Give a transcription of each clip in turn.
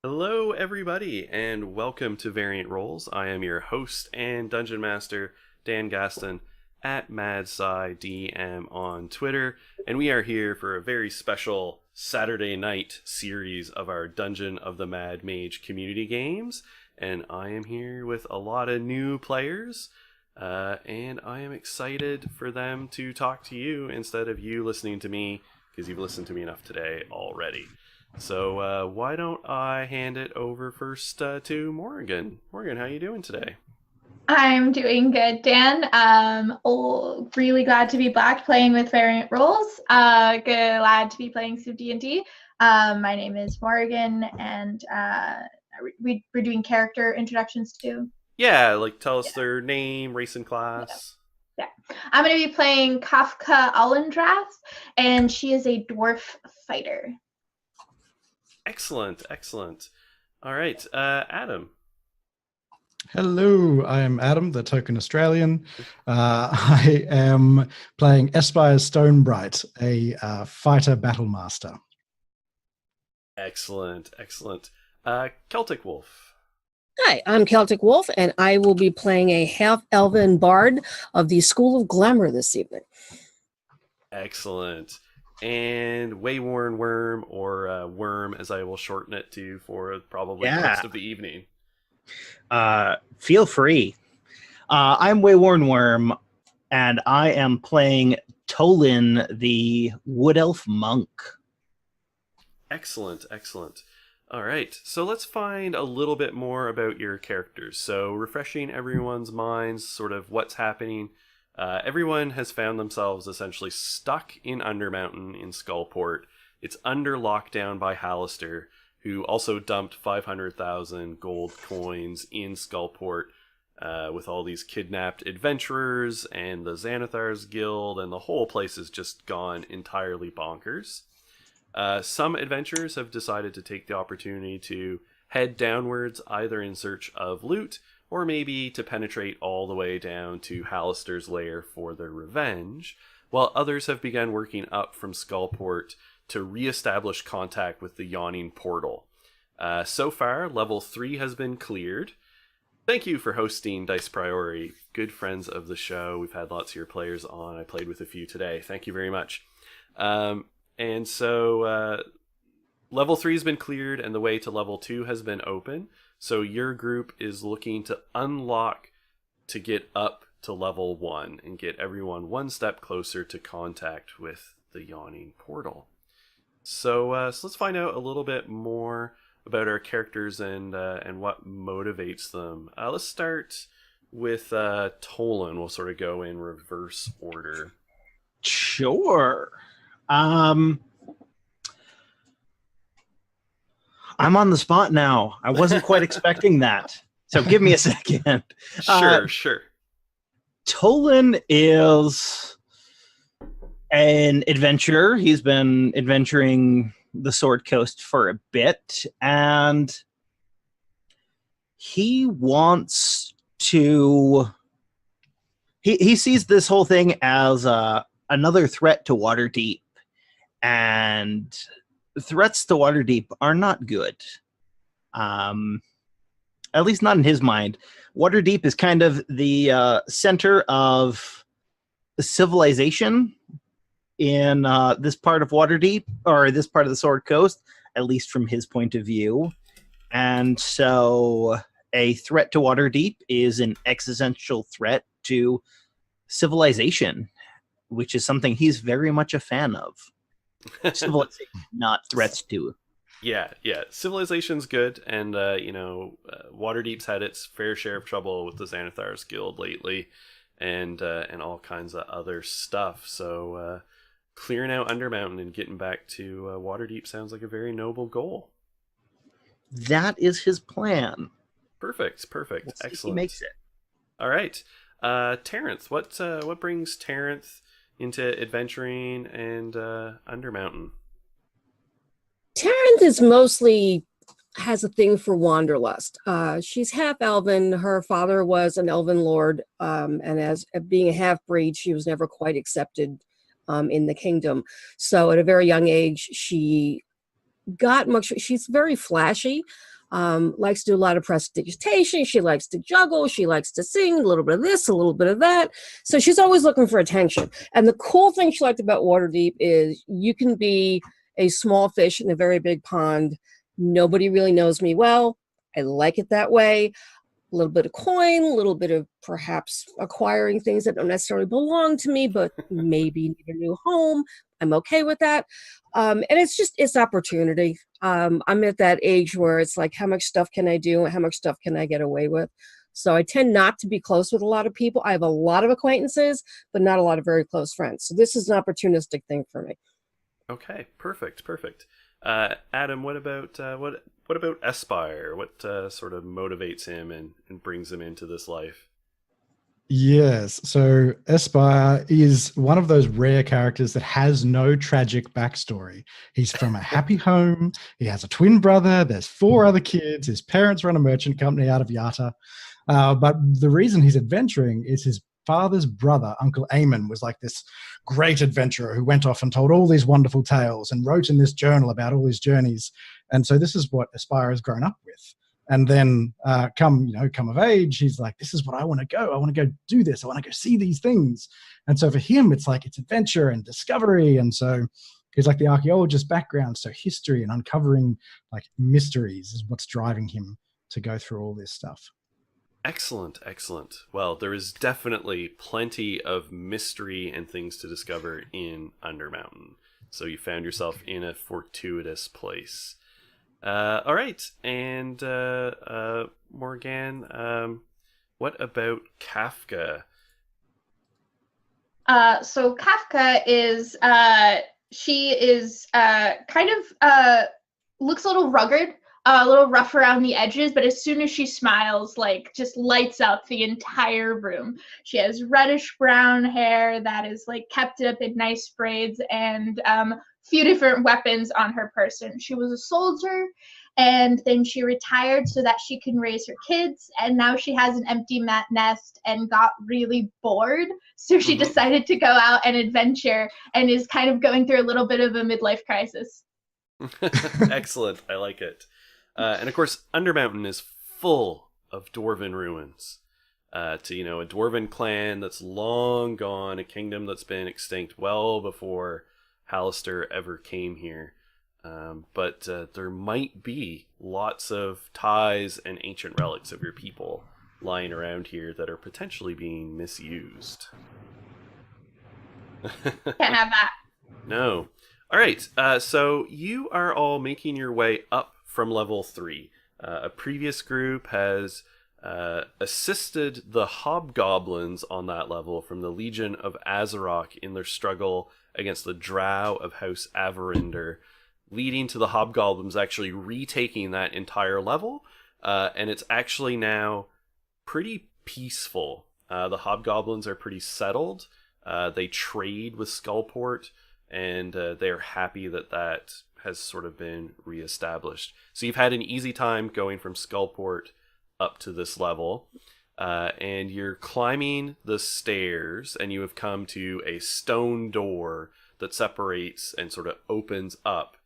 Hello, everybody, and welcome to Variant Roles. I am your host and dungeon master, Dan Gaston, at MadSciDM on Twitter, and we are here for a very special Saturday night series of our Dungeon of the Mad Mage community games. And I am here with a lot of new players, and I am excited for them to talk to you instead of you listening to me, because you've listened to me enough today already. So why don't I hand it over first to Morgan. Morgan, how you doing today? I'm doing good, Dan. Really glad to be back playing with Variant Roles. Glad to be playing some D&D. My name is Morgan, and we're doing character introductions too. Yeah, like tell us their name, race, and class. Yeah. I'm going to be playing Kafka Allendrath, and she is a dwarf fighter. Excellent, excellent. All right, Adam. Hello, I am Adam, the token Australian. I am playing Espire Stonebright, a fighter battle master. Excellent, excellent. Celtic Wolf. Hi, I'm Celtic Wolf, and I will be playing a half-elven bard of the School of Glamour this evening. Excellent. And Wayworn Worm, or Worm, as I will shorten it to for probably the rest of the evening. Feel free. I'm Wayworn Worm, and I am playing Tolin, the Wood Elf Monk. Excellent, excellent. All right, so let's find a little bit more about your characters. So refreshing everyone's minds, sort of what's happening. Everyone has found themselves essentially stuck in Undermountain in Skullport. It's under lockdown by Hallister, who also dumped 500,000 gold coins in Skullport with all these kidnapped adventurers and the Xanathar's Guild, and the whole place has just gone entirely bonkers. Some adventurers have decided to take the opportunity to head downwards, either in search of loot, or maybe to penetrate all the way down to Hallister's lair for their revenge, while others have begun working up from Skullport to re-establish contact with the Yawning Portal. So far, level 3 has been cleared. Thank you for hosting Dice Priority. Good friends of the show. We've had lots of your players on. I played with a few today. Thank you very much. And so level 3 has been cleared, and the way to level 2 has been open. So your group is looking to unlock to get up to level 1 and get everyone one step closer to contact with the Yawning Portal. So let's find out a little bit more about our characters and what motivates them. Let's start with Tolan. We'll sort of go in reverse order. Sure. I'm on the spot now. I wasn't quite expecting that. So give me a second. Sure. Tolan is an adventurer. He's been adventuring the Sword Coast for a bit, and he wants to... He sees this whole thing as another threat to Waterdeep, and threats to Waterdeep are not good. At least not in his mind. Waterdeep is kind of the center of civilization in this part of Waterdeep, or this part of the Sword Coast, at least from his point of view. And so a threat to Waterdeep is an existential threat to civilization, which is something he's very much a fan of. Civilization, not threats to. Yeah. Civilization's good, and Waterdeep's had its fair share of trouble with the Xanathar's Guild lately, and all kinds of other stuff. So clearing out Undermountain and getting back to Waterdeep sounds like a very noble goal. That is his plan. Perfect. We'll see Excellent. if he makes it. All right, Terrence. What brings Terrence into adventuring and Undermountain? Terrence is mostly has a thing for wanderlust. She's half elven. Her father was an elven lord, and as being a half breed, she was never quite accepted in the kingdom. So at a very young age, she got much. She's very flashy. Likes to do a lot of prestidigitation. She likes to juggle. She likes to sing, a little bit of this, a little bit of that. So she's always looking for attention. And the cool thing she liked about Waterdeep is you can be a small fish in a very big pond. Nobody really knows me well. I like it that way. A little bit of coin, a little bit of perhaps acquiring things that don't necessarily belong to me, but maybe need a new home. I'm okay with that. And it's opportunity. I'm at that age where it's like, how much stuff can I do? How much stuff can I get away with? So I tend not to be close with a lot of people. I have a lot of acquaintances, but not a lot of very close friends. So this is an opportunistic thing for me. Okay, perfect. Adam, what about Espire? What sort of motivates him and brings him into this life? Yes. So Espire is one of those rare characters that has no tragic backstory. He's from a happy home. He has a twin brother. There's 4 other kids. His parents run a merchant company out of Yatta. But the reason he's adventuring is his father's brother, Uncle Eamon, was like this great adventurer who went off and told all these wonderful tales and wrote in this journal about all his journeys. And so this is what Espire has grown up with. And then come of age, he's like, this is what I want to go. I want to go do this. I want to go see these things. And so for him, it's like it's adventure and discovery. And so he's like the archaeologist background. So history and uncovering like mysteries is what's driving him to go through all this stuff. Excellent. Well, there is definitely plenty of mystery and things to discover in Undermountain. So you found yourself in a fortuitous place. All right, and Morgan, what about Kafka? So Kafka is she is kind of looks a little rugged, a little rough around the edges, but as soon as she smiles, like just lights up the entire room. She has reddish brown hair that is like kept up in nice braids and few different weapons on her person. She was a soldier and then she retired so that she can raise her kids, and now she has an empty nest and got really bored, so she decided to go out and adventure and is kind of going through a little bit of a midlife crisis. Excellent, I like it. And of course, Undermountain is full of dwarven ruins. A dwarven clan that's long gone, a kingdom that's been extinct well before Hallister ever came here. But there might be lots of ties and ancient relics of your people lying around here that are potentially being misused. Can't have that. No. All right. So you are all making your way up from level 3. A previous group has assisted the hobgoblins on that level from the Legion of Azeroth in their struggle against the Drow of House Avarinder, leading to the hobgoblins actually retaking that entire level, and it's actually now pretty peaceful. The hobgoblins are pretty settled. They trade with Skullport, and they're happy that has sort of been reestablished. So you've had an easy time going from Skullport up to this level, and you're climbing the stairs, and you have come to a stone door that separates and sort of opens up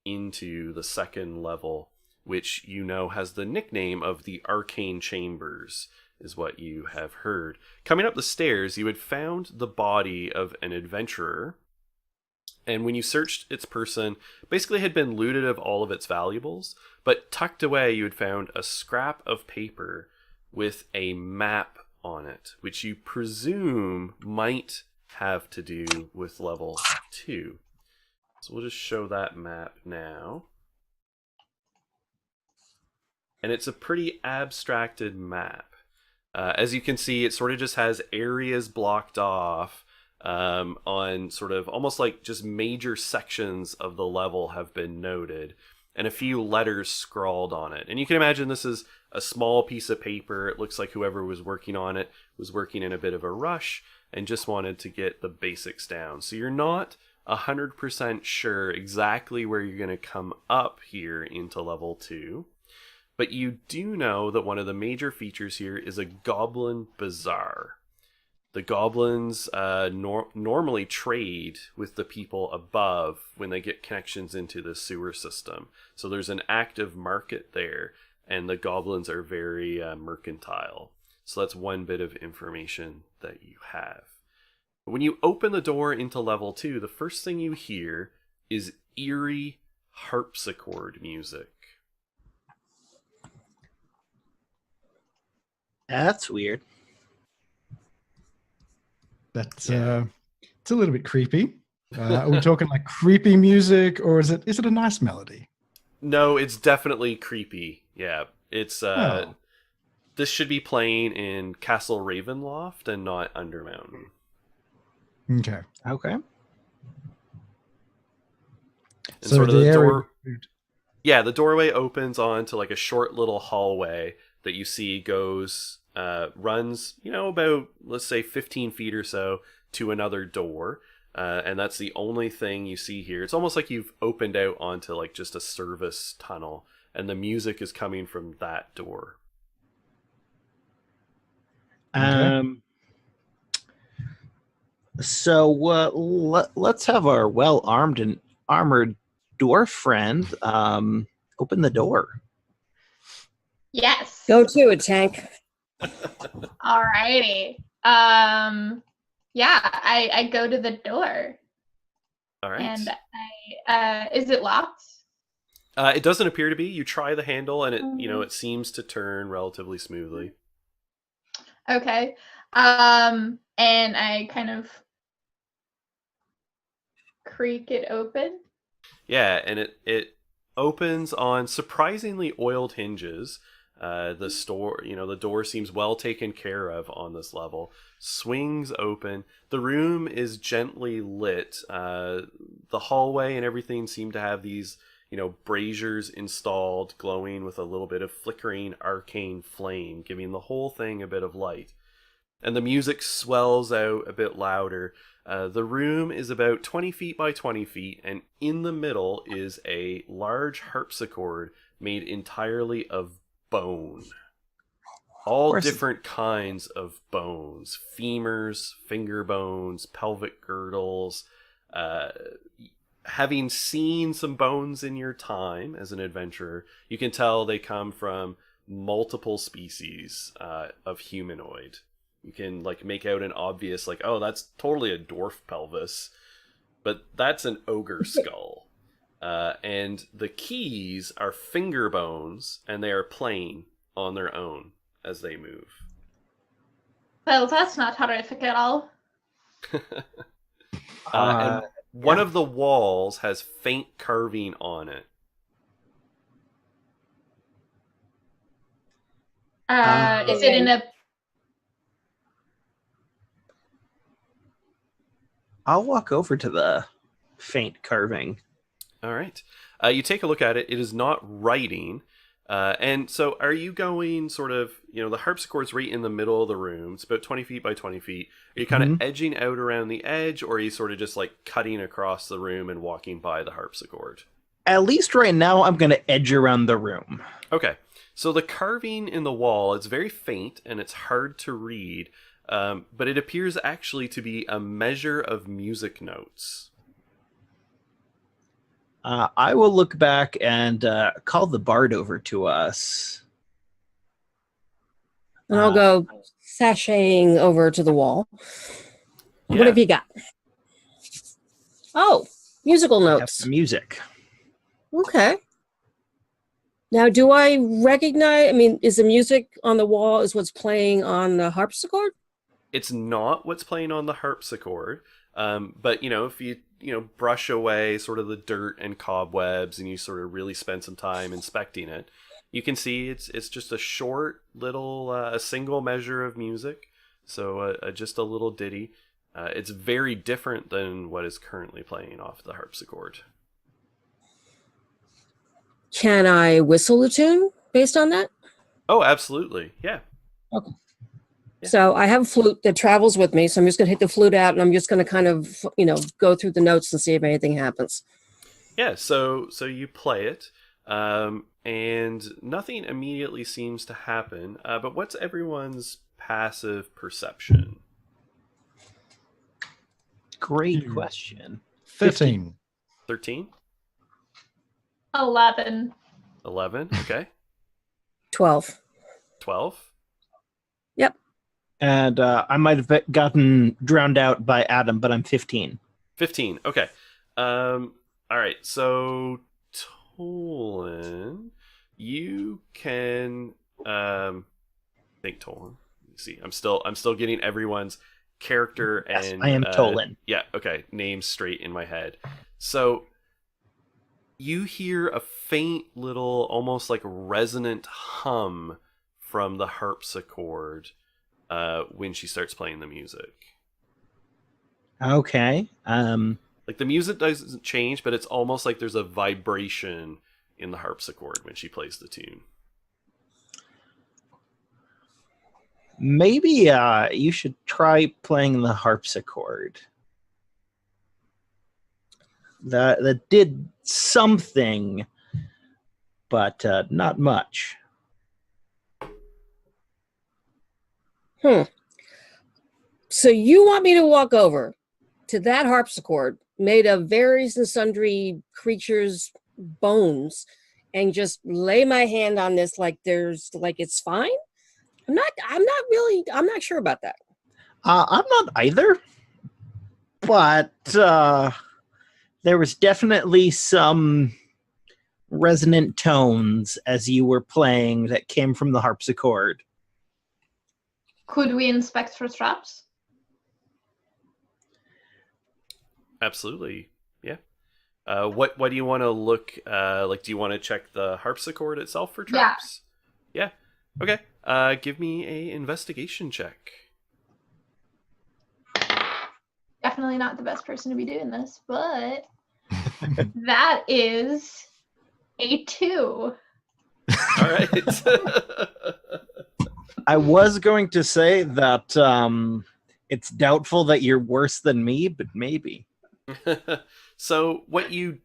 into the second level, which you know has the nickname of the Arcane Chambers, is what you have heard. Coming up the stairs, you had found the body of an adventurer, and when you searched its person, basically had been looted of all of its valuables, but tucked away you had found a scrap of paper with a map on it, which you presume might have to do with level 2. So we'll just show that map now. And it's a pretty abstracted map. As you can see, it sort of just has areas blocked off on sort of almost like just major sections of the level have been noted, and a few letters scrawled on it. And you can imagine this is a small piece of paper. It looks like whoever was working on it was working in a bit of a rush and just wanted to get the basics down. So you're not 100% sure exactly where you're going to come up here into level 2. But you do know that one of the major features here is a Goblin Bazaar. The goblins normally trade with the people above when they get connections into the sewer system. So there's an active market there, and the goblins are very mercantile. So that's one bit of information that you have. When you open the door into level 2, the first thing you hear is eerie harpsichord music. That's weird. That's Yeah. it's a little bit creepy. Are we talking like creepy music, or is it a nice melody? No, it's definitely creepy. Yeah, it's Oh, this should be playing in Castle Ravenloft and not Undermountain. okay. Okay. And So sort of the the area. the doorway opens onto like a short little hallway that you see goes runs, about, let's say, 15 feet or so to another door. And that's the only thing you see here. It's almost like you've opened out onto like just a service tunnel, and the music is coming from that door. Um. So let's have our well-armed and armored dwarf friend open the door. Yes. Go to it, Tank. Alrighty. Yeah, I go to the door. All right. And is it locked? It doesn't appear to be. You try the handle, and it seems to turn relatively smoothly. Okay. And I kind of creak it open. Yeah, and it opens on surprisingly oiled hinges. The door seems well taken care of on this level. Swings open. The room is gently lit. The hallway and everything seem to have these, braziers installed, glowing with a little bit of flickering arcane flame, giving the whole thing a bit of light. And the music swells out a bit louder. The room is about 20 feet by 20 feet, and in the middle is a large harpsichord made entirely of bone. All different kinds of bones. Femurs, finger bones, pelvic girdles. Having seen some bones in your time as an adventurer, you can tell they come from multiple species of humanoid. You can make out an obvious oh, that's totally a dwarf pelvis, but that's an ogre skull. And the keys are finger bones, and they are playing on their own as they move. Well, that's not horrific at all. And one of the walls has faint carving on it. Is it in a... I'll walk over to the faint carving. All right. You take a look at it. It is not writing. And so are you going sort of, the harpsichord's right in the middle of the room. It's about 20 feet by 20 feet. Are you kind of edging out around the edge, or are you sort of just cutting across the room and walking by the harpsichord? At least right now, I'm going to edge around the room. Okay. So the carving in the wall, it's very faint and it's hard to read, but it appears actually to be a measure of music notes. I will look back and call the bard over to us. And I'll go sashaying over to the wall. Yeah. What have you got? Oh, musical I have notes. some music. Okay. Now, do I recognize, is the music on the wall is what's playing on the harpsichord? It's not what's playing on the harpsichord, but, if you, brush away sort of the dirt and cobwebs and you sort of really spend some time inspecting it, you can see it's just a short little, a single measure of music. So just a little ditty. It's very different than what is currently playing off the harpsichord. Can I whistle a tune based on that? Oh, absolutely. Yeah. Okay. Yeah. So I have a flute that travels with me. So I'm just going to hit the flute out, and I'm just going to kind of, go through the notes and see if anything happens. Yeah. So you play it, and nothing immediately seems to happen. But what's everyone's passive perception? great question. 13. 13? 11. 11. Okay. 12. 12. And I might have gotten drowned out by Adam, but I'm 15. 15. Okay. All right. So, Tolan, you can think Tolan. Let me see. I'm still getting everyone's character Yes, and I am Tolan. Yeah. Okay. Names straight in my head. So you hear a faint little, almost like resonant hum from the harpsichord when she starts playing the music. Okay. Like the music doesn't change, but it's almost like there's a vibration in the harpsichord when she plays the tune. Maybe you should try playing the harpsichord. That did something, but not much. So you want me to walk over to that harpsichord made of various and sundry creatures' bones and just lay my hand on this like it's fine? I'm not sure about that. I'm not either, but there was definitely some resonant tones as you were playing that came from the harpsichord. Could we inspect for traps? Absolutely. Yeah. What do you want to look like? Do you want to check the harpsichord itself for traps? Yeah. Okay. Give me a investigation check. Definitely not the best person to be doing this, but that is a 2. All right. I was going to say that it's doubtful that you're worse than me, but maybe. So what you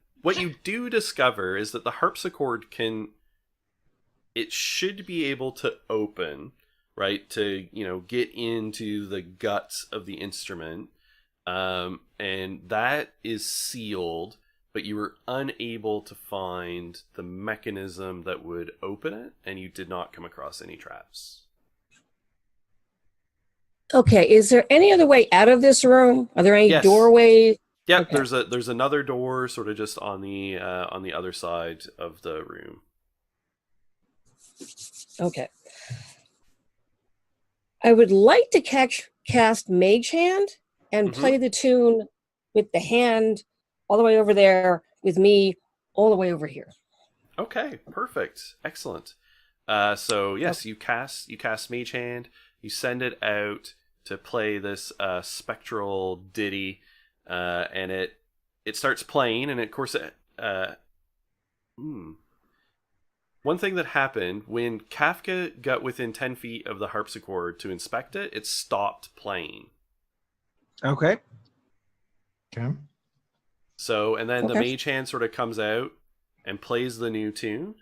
do discover is that the harpsichord it should be able to open, right, to get into the guts of the instrument, and that is sealed, but you were unable to find the mechanism that would open it, and you did not come across any traps. Okay, is there any other way out of this room? Are there any Yes. doorways? Yep, Okay. there's another door sort of just on the other side of the room. Okay. I would like to cast Mage Hand and play the tune with the hand all the way over there with me all the way over here. Okay, perfect, excellent. So yes, you cast Mage Hand. You send it out to play this spectral ditty, and it starts playing, and of course one thing that happened when Kafka got within 10 feet of the harpsichord to inspect it, it stopped playing. Okay. Okay. So, and then the Okay. Mage Hand sort of comes out and plays the new tune,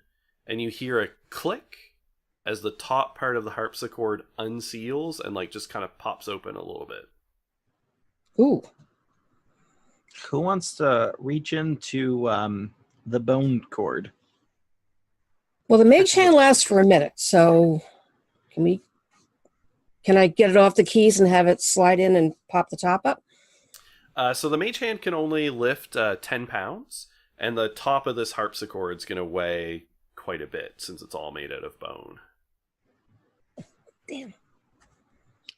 and you hear a click as the top part of the harpsichord unseals and just kind of pops open a little bit. Ooh. Who wants to reach into the bone cord? Well, the Mage Hand lasts for a minute, so can I get it off the keys and have it slide in and pop the top up? So the Mage Hand can only lift 10 pounds, and the top of this harpsichord is going to weigh quite a bit since it's all made out of bone. Damn.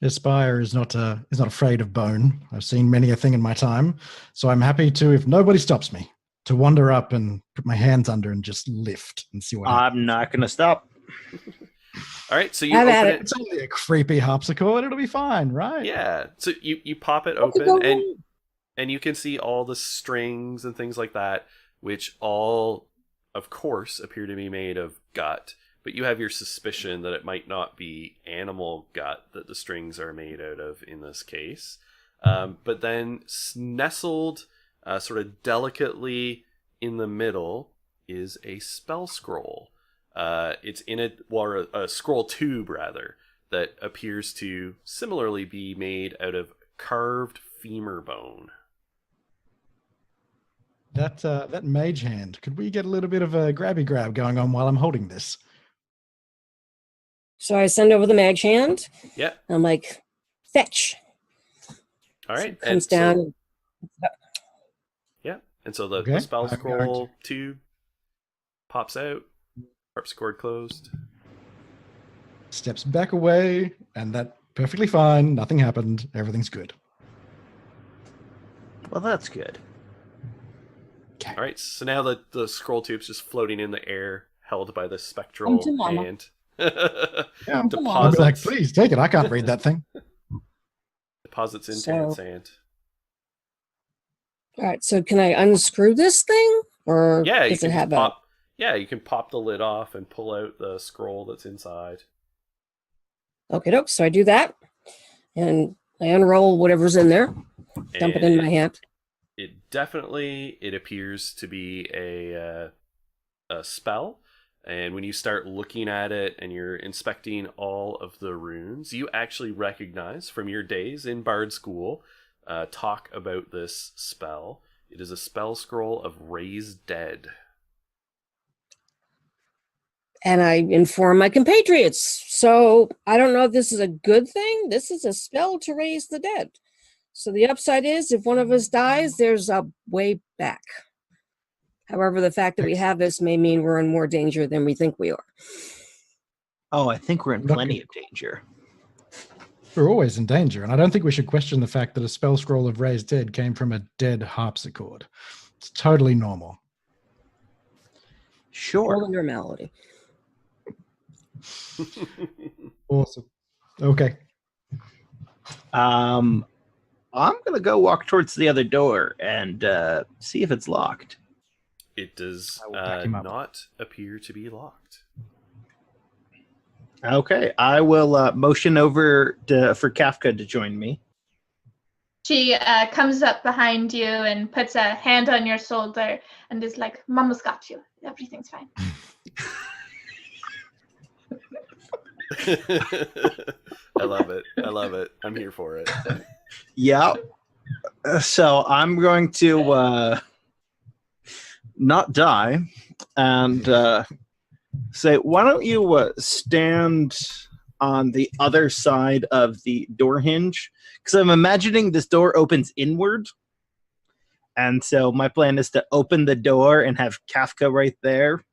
Aspire is not afraid of bone. I've seen many a thing in my time, so I'm happy to, if nobody stops me, to wander up and put my hands under and just lift and see what happens. I'm not going to stop. All right, so you Have open at it. It's only a creepy harpsichord. It'll be fine, right? Yeah, so you pop it Okay, open, and you can see all the strings and things like that, which all, of course, appear to be made of gut. But you have your suspicion that it might not be animal gut that the strings are made out of in this case. But then nestled sort of delicately in the middle is a spell scroll. It's in a scroll tube, rather, that appears to similarly be made out of carved femur bone. That mage hand. Could we get a little bit of a grabby grab going on while I'm holding this? So I send over the mage hand. Yeah. I'm like, fetch. All right. So it comes and so- down. yeah. And so the Okay, spell I'm going scroll tube pops out. Harpsichord closed. Steps back away, and that perfectly fine. Nothing happened. Everything's good. Well, that's good. Okay. All right. So now the scroll tube's just floating in the air, held by the Come spectral to mama. hand. Yeah, I'll be Deposits. like, please take it. I can't read that thing. Deposits into So- Dan's hand. All right. So can I unscrew this thing, or Yeah, you does can it just have pop. Yeah, you can pop the lid off and pull out the scroll that's inside. Okay, doke. So I do that, and I unroll whatever's in there, dump it And in my hand. It appears to be a spell. And when you start looking at it and you're inspecting all of the runes, you actually recognize from your days in Bard School talk about this spell. It is a spell scroll of Raise Dead. And I inform my compatriots. So I don't know if this is a good thing. This is a spell to raise the dead. So the upside is if one of us dies, there's a way back. However, the fact that we have this may mean we're in more danger than we think we are. Oh, I think we're in Look- plenty of danger. We're always in danger, and I don't think we should question the fact that a spell scroll of Raised Dead came from a dead harpsichord. It's totally normal. Sure. All the normality. Awesome. Okay. I'm gonna go walk towards the other door and see if it's locked. It does I will back him up. not appear to be locked. Okay, I will motion over for Kafka to join me. She comes up behind you and puts a hand on your shoulder and is like, Mama's got you. Everything's fine. I love it. I love it. I'm here for it. Yeah. So I'm going to not die and say, why don't you stand on the other side of the door hinge? Because I'm imagining this door opens inward. And so my plan is to open the door and have Kafka right there.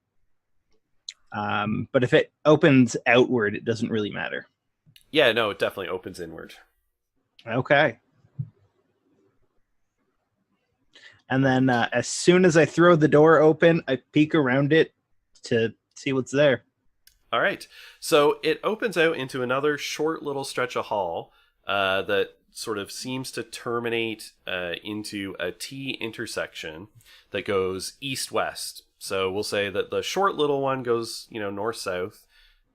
But if it opens outward, it doesn't really matter. Yeah, no, it definitely opens inward. Okay. And then as soon as I throw the door open, I peek around it to see what's there. All right. So it opens out into another short little stretch of hall that sort of seems to terminate into a T intersection that goes east-west. So we'll say that the short little one goes, north-south,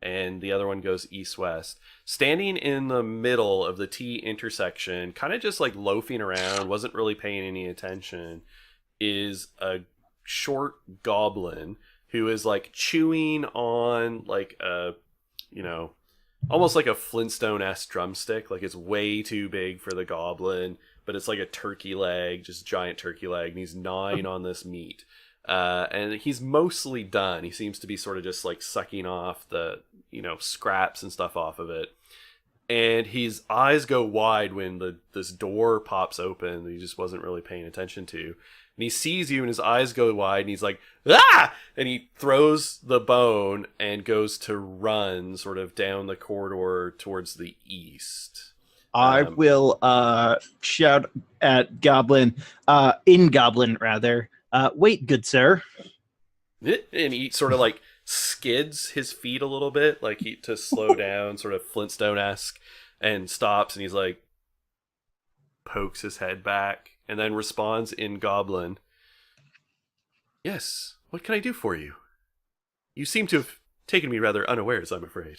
and the other one goes east-west. Standing in the middle of the T intersection, kind of just like loafing around, wasn't really paying any attention, is a short goblin who is like chewing on like a, almost like a Flintstone-esque drumstick. Like it's way too big for the goblin, but it's like a turkey leg, just giant turkey leg, and he's gnawing on this meat. And he's mostly done. He seems to be sort of just like sucking off the, scraps and stuff off of it. And his eyes go wide when this door pops open that he just wasn't really paying attention to. And he sees you and his eyes go wide and he's like, ah! And he throws the bone and goes to run sort of down the corridor towards the east. I will shout at Goblin, in Goblin rather. Wait, good sir. And he sort of like skids his feet a little bit, like to slow down, sort of Flintstone-esque, and stops, and he's like, pokes his head back, and then responds in Goblin. Yes, what can I do for you? You seem to have taken me rather unawares, I'm afraid.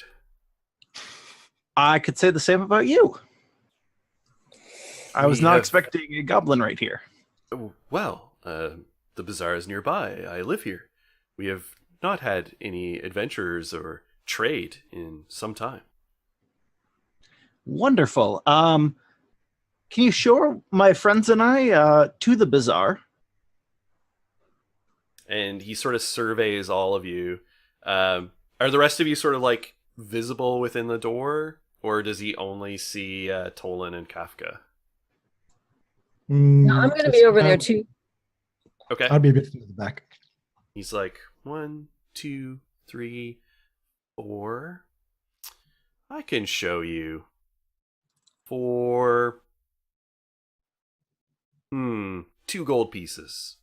I could say the same about you. I was We not have- expecting a goblin right here. Well, the bazaar is nearby. I live here. We have not had any adventurers or trade in some time. Wonderful. Can you show my friends and I to the bazaar? and he sort of surveys all of you. Are the rest of you sort of like visible within the door, or does he only see Tolan and Kafka? No, I'm going to be over there too. Okay. I'd be a bit further back. He's like 1, 2, 3, 4. I can show you. 4. 2 gold pieces.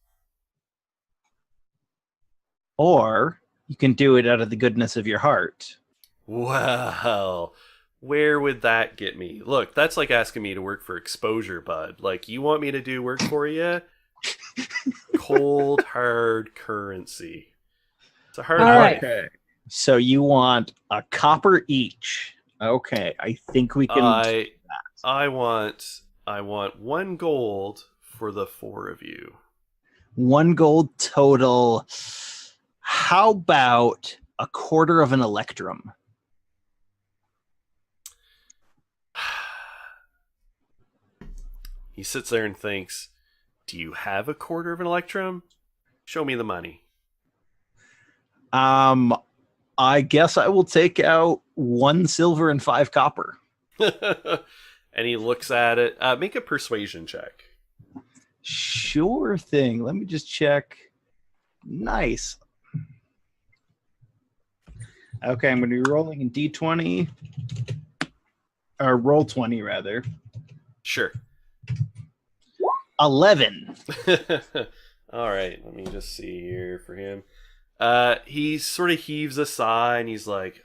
Or you can do it out of the goodness of your heart. Well, where would that get me? Look, that's like asking me to work for Exposure, bud. Like, you want me to do work for you? Cold, hard currency. It's a hard All life. right. Okay. So you want a copper each. Okay, I think we can. I want 1 gold for the 4 of you. 1 gold total. How about a quarter of an electrum? He sits there and thinks, do you have a quarter of an electrum? Show me the money. I guess I will take out 1 silver and 5 copper. And he looks at it. Make a persuasion check. Sure thing. Let me just check. Nice. Okay, I'm going to be rolling in D20. Or roll 20, rather. Sure. 11. All right, let me just see here for him. He sort of heaves a sigh and he's like,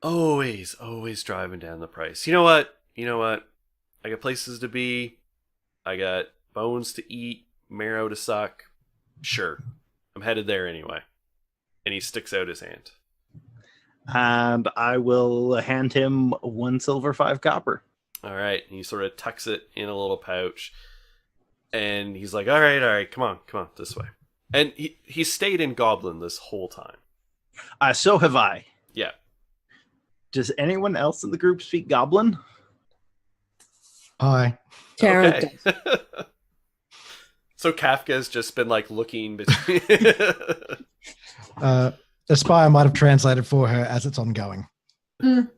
always driving down the price. You know what? I got places to be. I got bones to eat, marrow to suck. Sure, I'm headed there anyway. And he sticks out his hand. And I will hand him 1 silver, 5 copper. All right, and he sort of tucks it in a little pouch. And he's like, all right, come on, this way. And he stayed in Goblin this whole time. So have I. Yeah. Does anyone else in the group speak Goblin? Aye. Tarrant Okay. So Kafka's just been like looking between. Aspire might have translated for her as it's ongoing. Mm.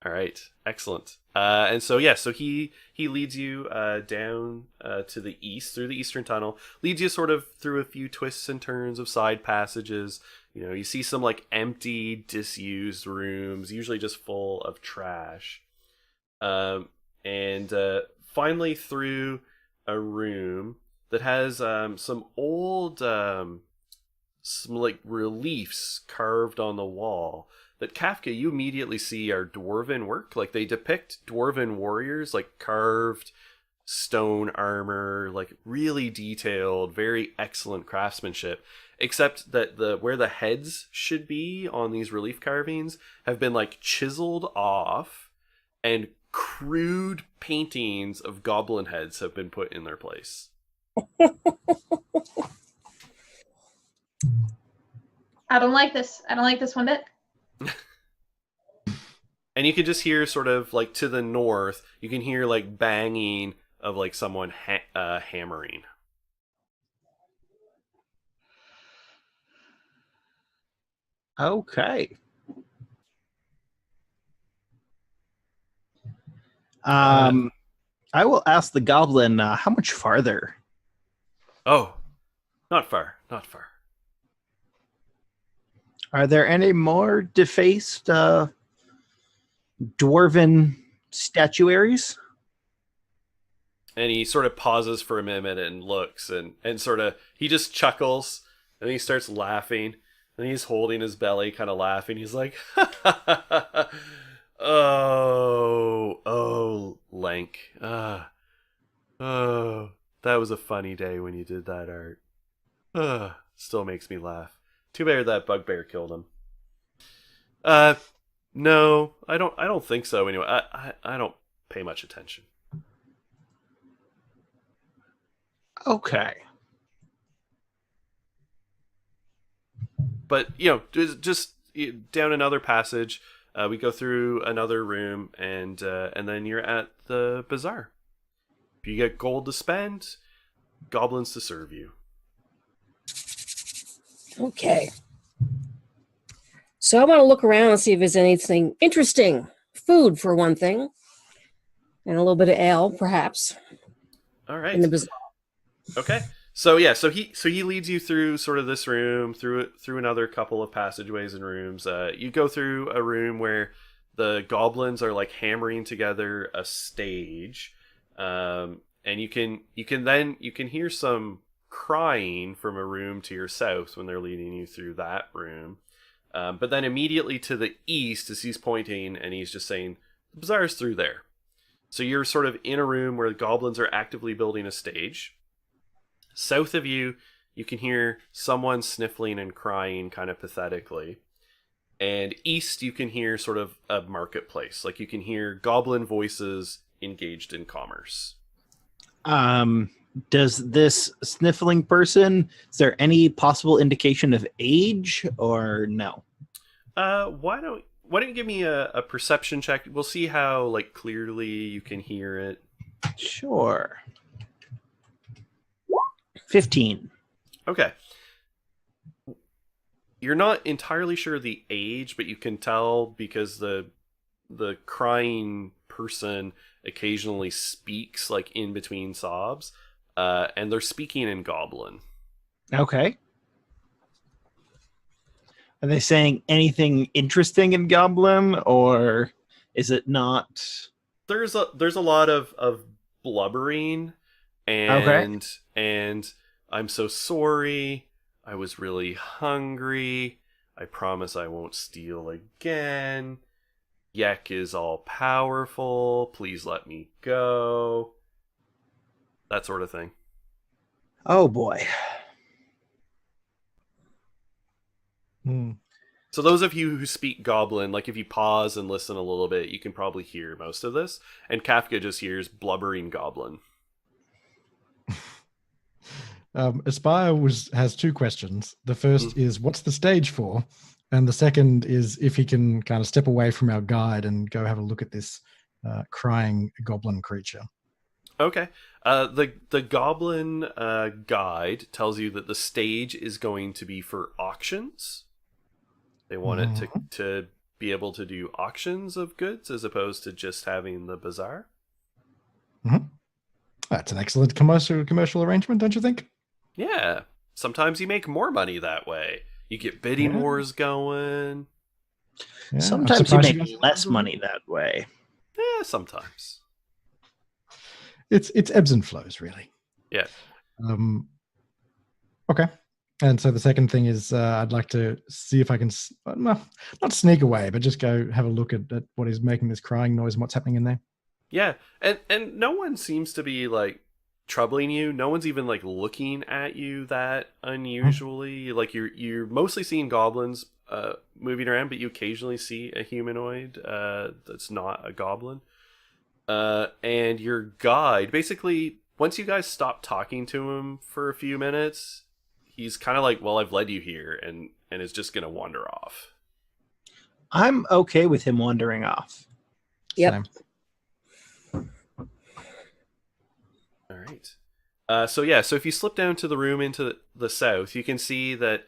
All right, excellent. And so he leads you down to the east through the eastern tunnel. Leads you sort of through a few twists and turns of side passages. You know, you see some like empty, disused rooms, usually just full of trash. And finally through a room that has some old, some like reliefs carved on the wall. That Kafka, you immediately see are dwarven work. Like they depict dwarven warriors, like carved stone armor, like really detailed, very excellent craftsmanship. Except that where the heads should be on these relief carvings have been like chiseled off, and crude paintings of goblin heads have been put in their place. I don't like this. I don't like this one bit. And you can just hear sort of like to the north, you can hear like banging of like someone hammering. Okay. I will ask the goblin, how much farther? Oh, not far. Are there any more defaced dwarven statuaries? And he sort of pauses for a minute and looks and sort of, he just chuckles and he starts laughing and he's holding his belly kind of laughing. He's like, oh, Lank. Oh, that was a funny day when you did that art. Still makes me laugh. Too bad that bugbear killed him. No, I don't think so. Anyway, I don't pay much attention. Okay. But just down another passage, we go through another room, and then you're at the bazaar. If you get gold to spend, goblins to serve you. Okay. So I want to look around and see if there's anything interesting. Food, for one thing. And a little bit of ale, perhaps. All right. In the bazaar. Okay. So yeah, so he leads you through sort of this room, through another couple of passageways and rooms. You go through a room where the goblins are like hammering together a stage, and you can hear some crying from a room to your south when they're leading you through that room. But then immediately to the east, as he's pointing, and he's just saying, the bazaar's through there. So you're sort of in a room where the goblins are actively building a stage. South of you, you can hear someone sniffling and crying kind of pathetically. And east, you can hear sort of a marketplace. Like you can hear goblin voices engaged in commerce. Does this sniffling person, is there any possible indication of age or no? Why don't you give me a perception check? We'll see how like clearly you can hear it. Sure. 15. Okay. You're not entirely sure the age, but you can tell because the crying person occasionally speaks like in between sobs, and they're speaking in Goblin. Okay. Are they saying anything interesting in Goblin, or is it not? There's a lot of blubbering and I'm so sorry. I was really hungry. I promise I won't steal again. Yek is all powerful. Please let me go. That sort of thing. Oh boy. So those of you who speak Goblin, like if you pause and listen a little bit, you can probably hear most of this. And Kafka just hears blubbering Goblin. Aspire has two questions. The first is, what's the stage for? And the second is if he can kind of step away from our guide and go have a look at this crying goblin creature. Okay. The Goblin guide tells you that the stage is going to be for auctions. They want it to be able to do auctions of goods as opposed to just having the bazaar. Mm-hmm. That's an excellent commercial arrangement, don't you think? Yeah. Sometimes you make more money that way. You get bidding wars going. Yeah, sometimes you make less money that way. Yeah, sometimes. It's ebbs and flows, really. Yeah. Okay. And so the second thing is I'd like to see if I can, not sneak away, but just go have a look at what is making this crying noise and what's happening in there. Yeah. And no one seems to be like troubling you. No one's even like looking at you that unusually. Like you're mostly seeing goblins moving around, but you occasionally see a humanoid that's not a goblin. And your guide, basically, once you guys stop talking to him for a few minutes, he's kind of like, well, I've led you here, and is just going to wander off. I'm okay with him wandering off. Yep. Same. All right. So if you slip down to the room into the south, you can see that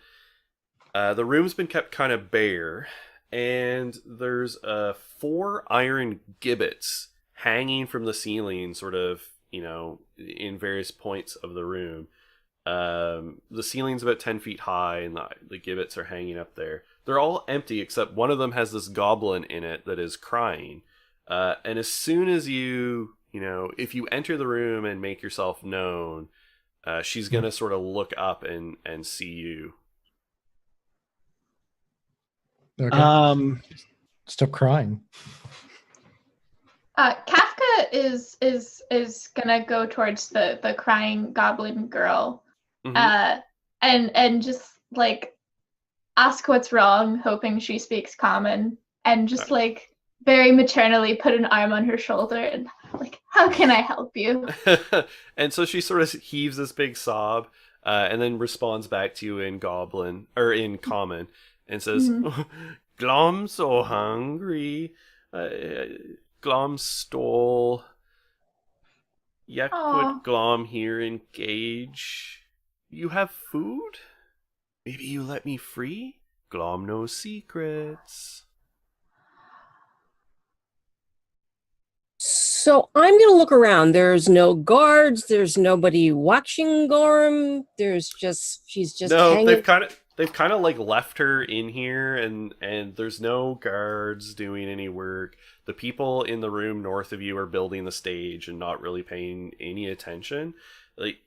the room's been kept kind of bare, and there's 4 iron gibbets hanging from the ceiling, sort of, in various points of the room. The ceiling's about 10 feet high, and the gibbets are hanging up there. They're all empty, except one of them has this goblin in it that is crying. And as soon as if you enter the room and make yourself known, she's going to sort of look up and see you. Okay. Stop crying. Kafka is gonna go towards the crying goblin girl, and just like ask what's wrong, hoping she speaks common, and just like very maternally put an arm on her shoulder and like, how can I help you? And so she sort of heaves this big sob, and then responds back to you in Goblin or in Common, and says, "Glom so hungry. Glom stole Yek Aw. put Glom here in cage. You have food? Maybe you let me free? Glom knows secrets. So I'm gonna look around. There's no guards. There's nobody watching Gorm. She's just No, hanging. they've kind of like left her in here, and there's no guards doing any work. The people in the room north of you are building the stage and not really paying any attention. Like,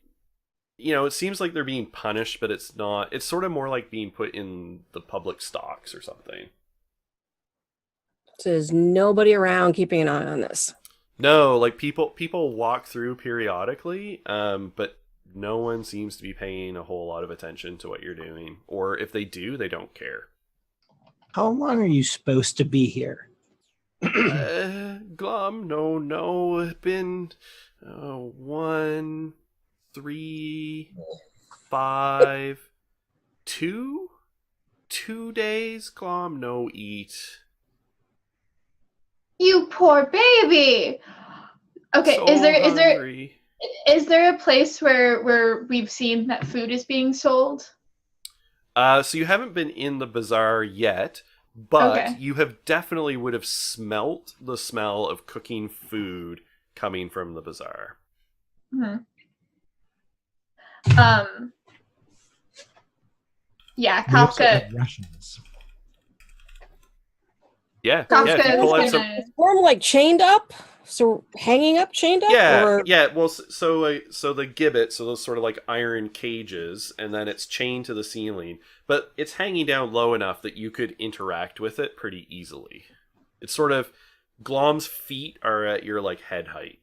it seems like they're being punished, but it's not. It's sort of more like being put in the public stocks or something. So there's nobody around keeping an eye on this. No, like people walk through periodically, but no one seems to be paying a whole lot of attention to what you're doing, or if they do, they don't care. How long are you supposed to be here? Glum, no, it's been 1, 3, 5, 2 days. Glum, no eat. You poor baby. Okay, So is there hungry. is there a place where we've seen that food is being sold? So you haven't been in the bazaar yet, but Okay. you have definitely would have smelt the smell of cooking food coming from the bazaar. Hmm. Yeah, We also Kafka. have rations. Yeah, Kafka yeah. If you pull out is some, gonna. Is Gorm like chained up? So hanging up, chained up? yeah, Or... yeah. Well, so the gibbet, so those sort of like iron cages, and then it's chained to the ceiling, but it's hanging down low enough that you could interact with it pretty easily. It's sort of Glom's feet are at your like head height.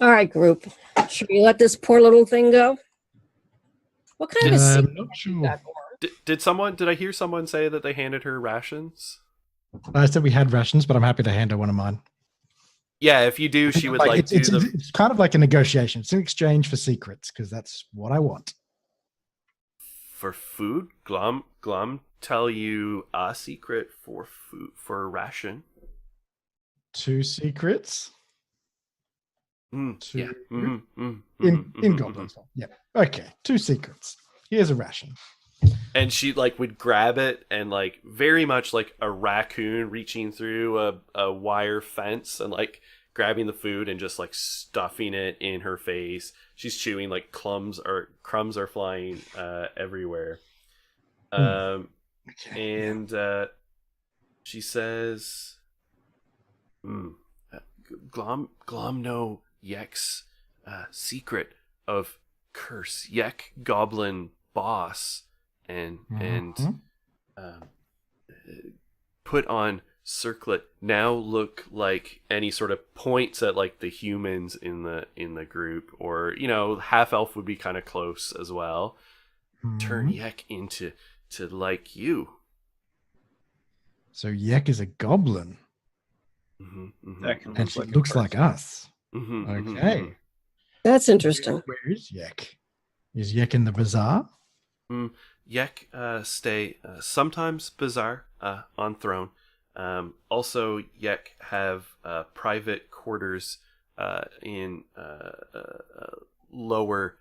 All right, group. Should we let this poor little thing go? What kind of a secret Not you sure. got, Gorm? Did I hear someone say that they handed her rations? I said we had rations, but I'm happy to hand her one of mine. Yeah, if you do, she would like it's, do it's, the. it's kind of like a negotiation. It's in exchange for secrets because that's what I want. For food. Glum tell you a secret for food, for a ration. 2 secrets. Yeah. In Goblin's Hall. Yeah. Okay. 2 secrets. Here's a ration. And she like would grab it and like very much like a raccoon reaching through a wire fence and like grabbing the food and just like stuffing it in her face. She's chewing, like crumbs are flying everywhere. Okay. And she says, Glom know Yek's secret of curse. Yek goblin boss and put on circlet now look like any sort of points at like the humans in the group, or half elf would be kind of close as well. Turn Yek into like you. So Yek is a goblin. That can And she look looks like us. Okay. Okay. That's interesting. Where is Yek? Is Yek in the bazaar? Yek stay sometimes bazaar on throne. Also, Yek have private quarters in lower.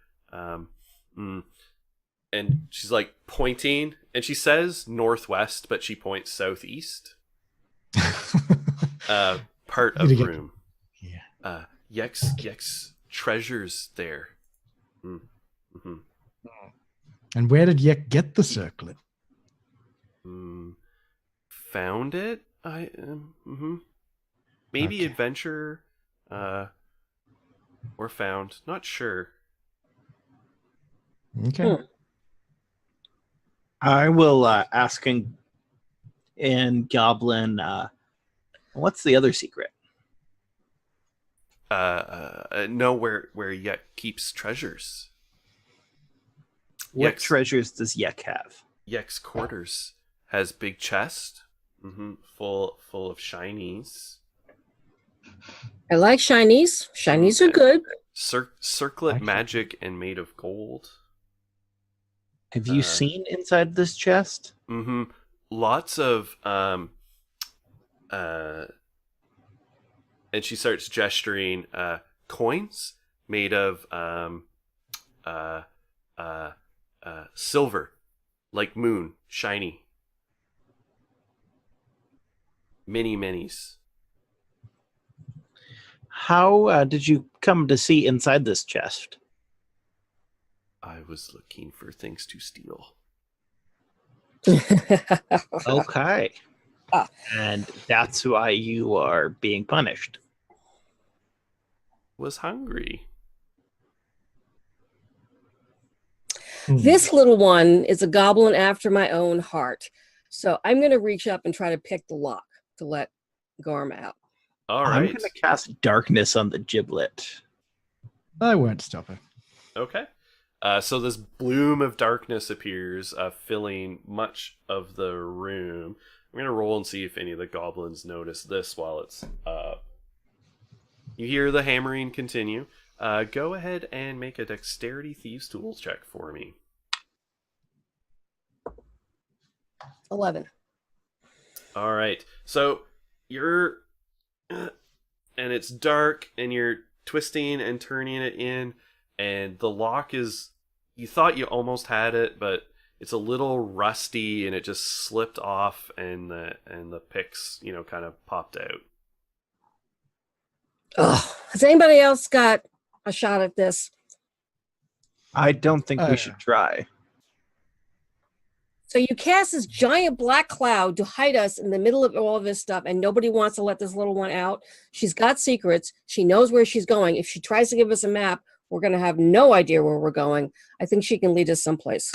And she's like pointing, and she says northwest, but she points southeast. Part of room. Yeah. Yek's treasures there. And where did Yek get the circlet? Found it. Maybe Okay. adventure, or found. Not sure. Okay. I will ask in Goblin, what's the other secret? Know where Yek keeps treasures. What Yek's- treasures does Yek have? Yek's quarters has big chest, full of shinies. I like shinies. Shinies are good. Circlet Okay. magic and made of gold. Have you seen inside this chest? Lots of and she starts gesturing coins made of silver, like moon, shiny. Mini minis. How did you come to see inside this chest? I was looking for things to steal. Okay. Ah. And that's why you are being punished. Was hungry. This little one is a goblin after my own heart. So I'm going to reach up and try to pick the lock to let Garm out. All I'm right. going to cast darkness on the giblet. I won't stop her. Okay. So this bloom of darkness appears, filling much of the room. I'm going to roll and see if any of the goblins notice this while it's up. You hear the hammering continue. Go ahead and make a dexterity thieves tools check for me. 11. All right. So you're... and it's dark, and you're twisting and turning it in, and the lock is... You thought you almost had it, but it's a little rusty, and it just slipped off, and the picks, kind of popped out. Ugh. Has anybody else got a shot at this? I don't think we should try. So you cast this giant black cloud to hide us in the middle of all of this stuff, and nobody wants to let this little one out. She's got secrets. She knows where she's going. If she tries to give us a map, we're going to have no idea where we're going. I think she can lead us someplace.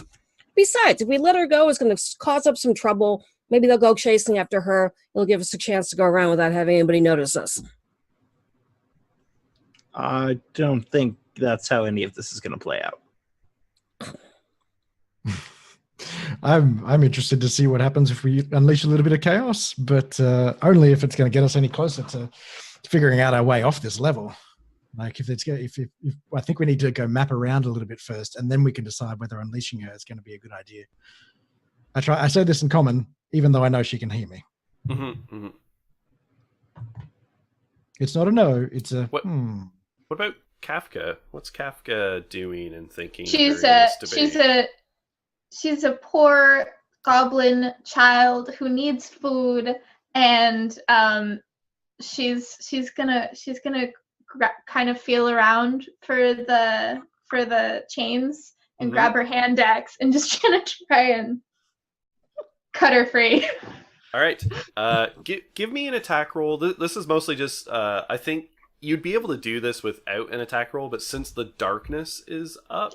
Besides, if we let her go, it's going to cause up some trouble. Maybe they'll go chasing after her. It'll give us a chance to go around without having anybody notice us. I don't think that's how any of this is going to play out. I'm interested to see what happens if we unleash a little bit of chaos, but only if it's going to get us any closer to figuring out our way off this level. Like if I think we need to go map around a little bit first, and then we can decide whether unleashing her is going to be a good idea. I say this in common, even though I know she can hear me. Mm-hmm, mm-hmm. It's not a no. It's a What about Kafka? What's Kafka doing and thinking? She's during this debate? a poor goblin child who needs food, and she's gonna kind of feel around for the chains and grab her hand axe and just gonna try and cut her free. All right. Give me an attack roll. This is mostly just I think you'd be able to do this without an attack roll, but since the darkness is up,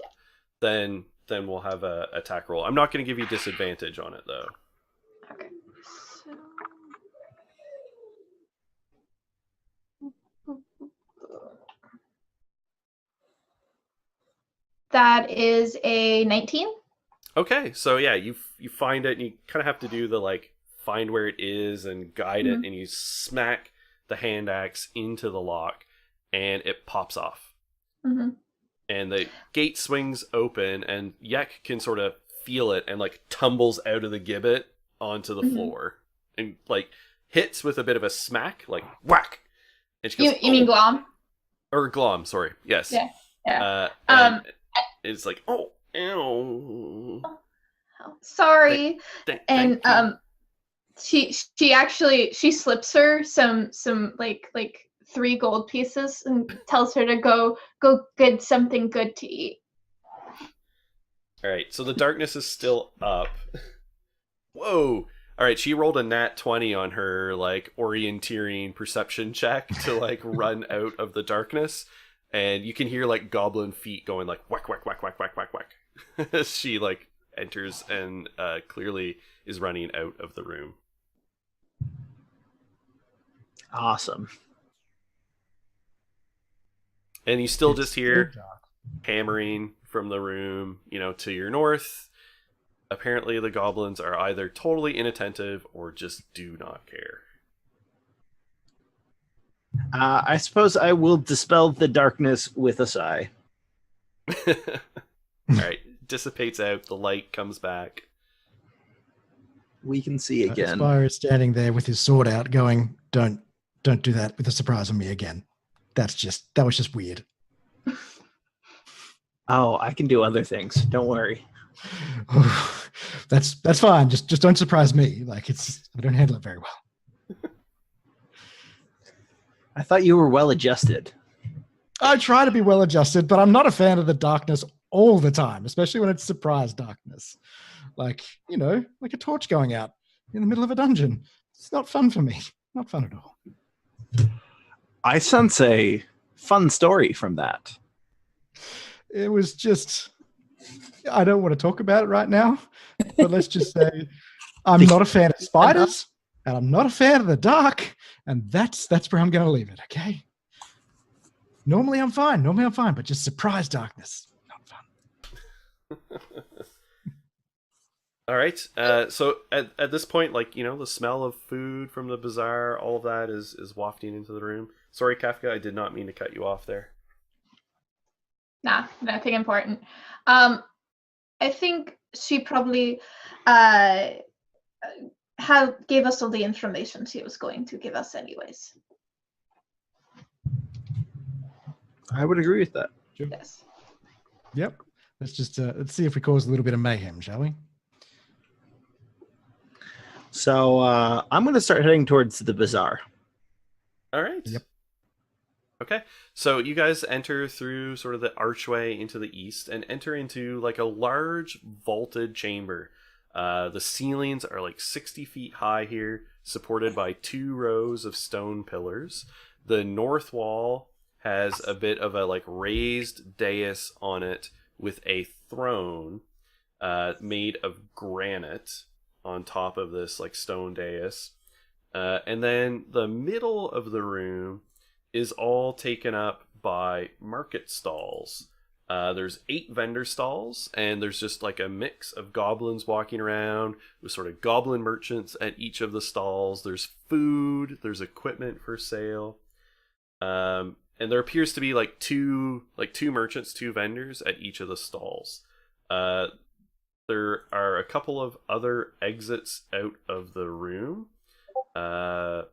then we'll have a attack roll. I'm not going to give you disadvantage on it though. Okay. That is a 19. Okay, so yeah, you find it, and you kind of have to do the find where it is and guide it, and you smack the hand axe into the lock, and it pops off. Mm-hmm. And the gate swings open, and Yek can sort of feel it and tumbles out of the gibbet onto the floor, and hits with a bit of a smack, whack. And she goes, You mean Glom? Or Glom, sorry. Yes. Yeah. And it's oh, ew. Sorry. Thank you. She actually slips her some 3 gold pieces and tells her to go get something good to eat. All right, so the darkness is still up. Whoa. All right, she rolled a nat 20 on her orienteering perception check to run out of the darkness, and you can hear goblin feet going whack whack whack whack whack whack whack as she enters and clearly is running out of the room. Awesome. And you still just hear hammering from the room, to your north. Apparently the goblins are either totally inattentive or just do not care. I suppose I will dispel the darkness with a sigh. All right, dissipates out, the light comes back. We can see again. Spire is standing there with his sword out going, don't don't do that with a surprise on me again. That was just weird. Oh, I can do other things. Don't worry. That's fine. Just don't surprise me. Like I don't handle it very well. I thought you were well adjusted. I try to be well adjusted, but I'm not a fan of the darkness all the time, especially when it's surprise darkness. Like, like a torch going out in the middle of a dungeon. It's not fun for me. Not fun at all. I sense a fun story from that. It was just, I don't want to talk about it right now, but let's just say I'm not a fan of spiders and I'm not a fan of the dark, and that's where I'm going to leave it, okay? Normally I'm fine, but just surprise darkness, not fun. All right. So at this point, like, the smell of food from the bazaar, all of that is wafting into the room. Sorry, Kafka, I did not mean to cut you off there. Nah, nothing important. I think she probably gave us all the information she was going to give us anyways. I would agree with that. Sure. Yes. Yep. Let's see if we cause a little bit of mayhem, shall we? So I'm going to start heading towards the bazaar. All right. Yep. Okay. So you guys enter through sort of the archway into the east and enter into like a large vaulted chamber. The ceilings are like 60 feet high here, supported by 2 rows of stone pillars. The north wall has a bit of a like raised dais on it with a throne made of granite on top of this like stone dais. And then the middle of the room is all taken up by market stalls. There's 8 vendor stalls, and there's just like a mix of goblins walking around with sort of goblin merchants at each of the stalls. There's food, there's equipment for sale. And there appears to be like two merchants, 2 vendors at each of the stalls. There are a couple of other exits out of the room.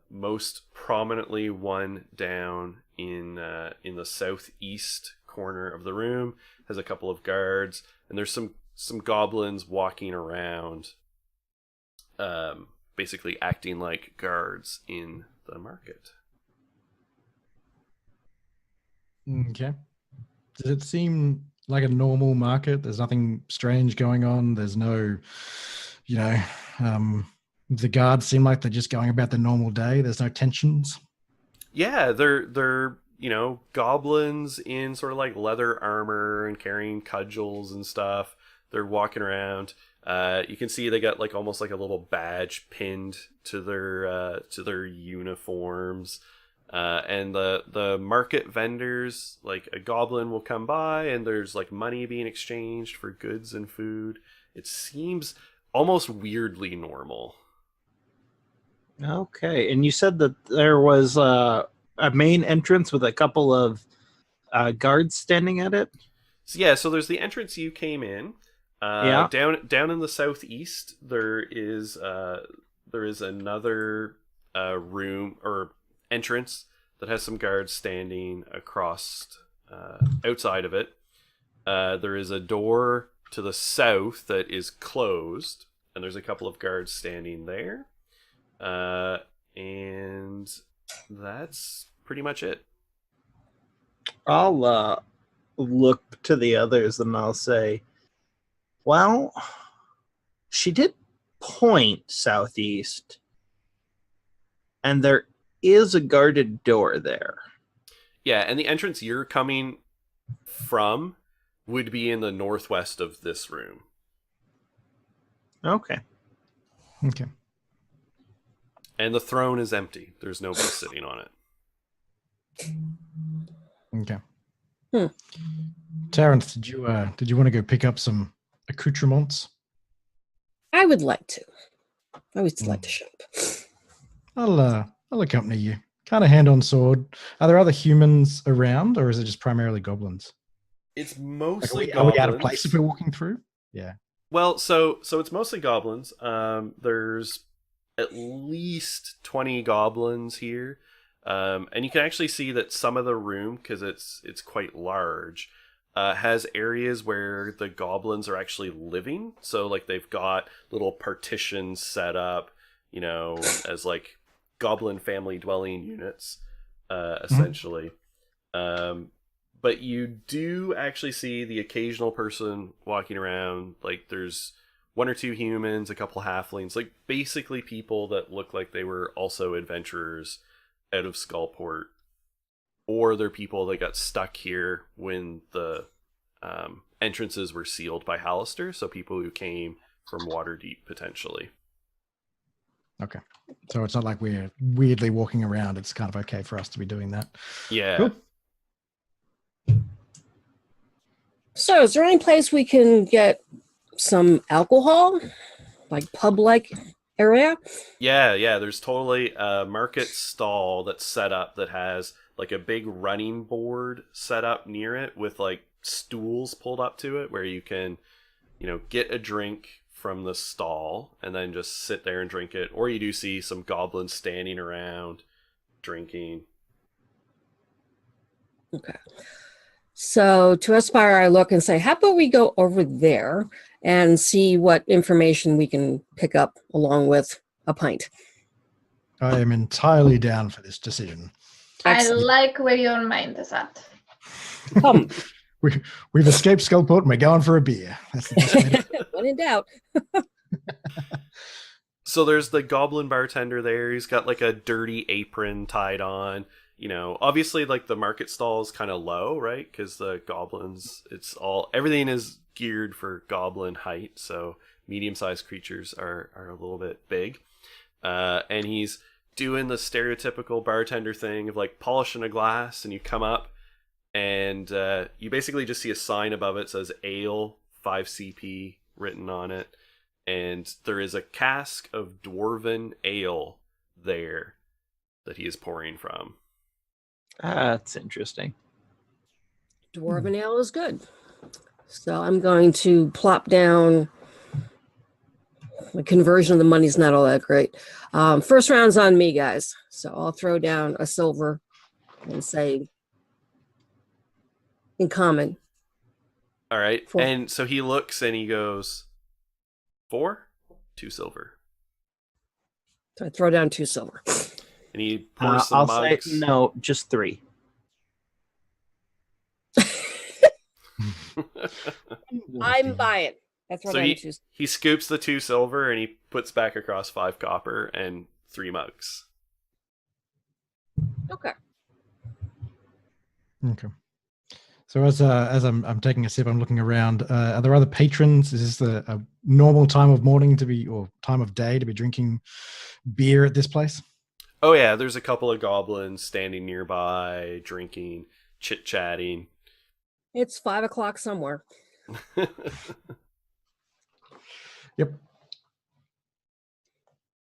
Most prominently one down in the southeast corner of the room has a couple of guards, and there's some goblins walking around, basically acting like guards in the market. Okay. Does it seem like a normal market? There's nothing strange going on. There's no, the guards seem like they're just going about the normal day. There's no tensions. Yeah, they're goblins in sort of like leather armor and carrying cudgels and stuff. They're walking around. You can see they got like almost like a little badge pinned to their uniforms. And the market vendors, like a goblin will come by and there's like money being exchanged for goods and food. It seems almost weirdly normal. Okay, and you said that there was a main entrance with a couple of guards standing at it? So there's the entrance you came in. Down in the southeast, there is another room or entrance that has some guards standing across outside of it. There is a door to the south that is closed, and there's a couple of guards standing there. And that's pretty much it. I'll look to the others and I'll say, well, she did point southeast, and there is a guarded door there. Yeah, and the entrance you're coming from would be in the northwest of this room. Okay. And the throne is empty. There's nobody sitting on it. Okay. Terrence, did you want to go pick up some accoutrements? I would like to. I would like to shop. I'll accompany you. Kind of hand on sword. Are there other humans around, or is it just primarily goblins? It's mostly are we goblins. out of place if we're walking through? Yeah. Well, so it's mostly goblins. There's at least 20 goblins here. And you can actually see that some of the room, because it's quite large, has areas where the goblins are actually living. So like they've got little partitions set up, as like goblin family dwelling units, essentially. But you do actually see the occasional person walking around. Like there's one or two humans, a couple halflings, like basically people that look like they were also adventurers out of Skullport, or they're people that got stuck here when the entrances were sealed by Hallister, so people who came from Waterdeep potentially. Okay. So it's not like we're weirdly walking around. It's kind of okay for us to be doing that. Yeah. Cool. So, is there any place we can get some alcohol, like pub-like area? Yeah, there's totally a market stall that's set up that has like a big running board set up near it with like stools pulled up to it where you can, get a drink from the stall and then just sit there and drink it. Or you do see some goblins standing around drinking. Okay. So to Aspire, I look and say, how about we go over there and see what information we can pick up along with a pint? I am entirely down for this decision. I like where your mind is at. Come. We've escaped Skullport and we're going for a beer. That's the best way to- When in doubt. So there's the goblin bartender there. He's got like a dirty apron tied on. Obviously like the market stall is kind of low, right? Because the goblins, everything is geared for goblin height. So medium-sized creatures are a little bit big. And he's doing the stereotypical bartender thing of like polishing a glass, and you come up and you basically just see a sign above it that says ale 5 CP written on it. And there is a cask of dwarven ale there that he is pouring from. That's interesting. Dwarven ale is good. So I'm going to plop down. The conversion of the money's not all that great. First round's on me, guys. So I'll throw down a silver and say in common. All right. 4. And so he looks and he goes, 4? 2 silver. So I throw down 2 silver. And he pours some I'll mugs. say no, just 3. I'm buying. I throw So down 2. he scoops the 2 silver and he puts back across 5 copper and 3 mugs. Okay. Okay. So as I'm taking a sip, I'm looking around. Are there other patrons? Is this a normal time of morning or time of day to be drinking beer at this place? Oh yeah, there's a couple of goblins standing nearby, drinking, chit-chatting. It's 5 o'clock somewhere. Yep.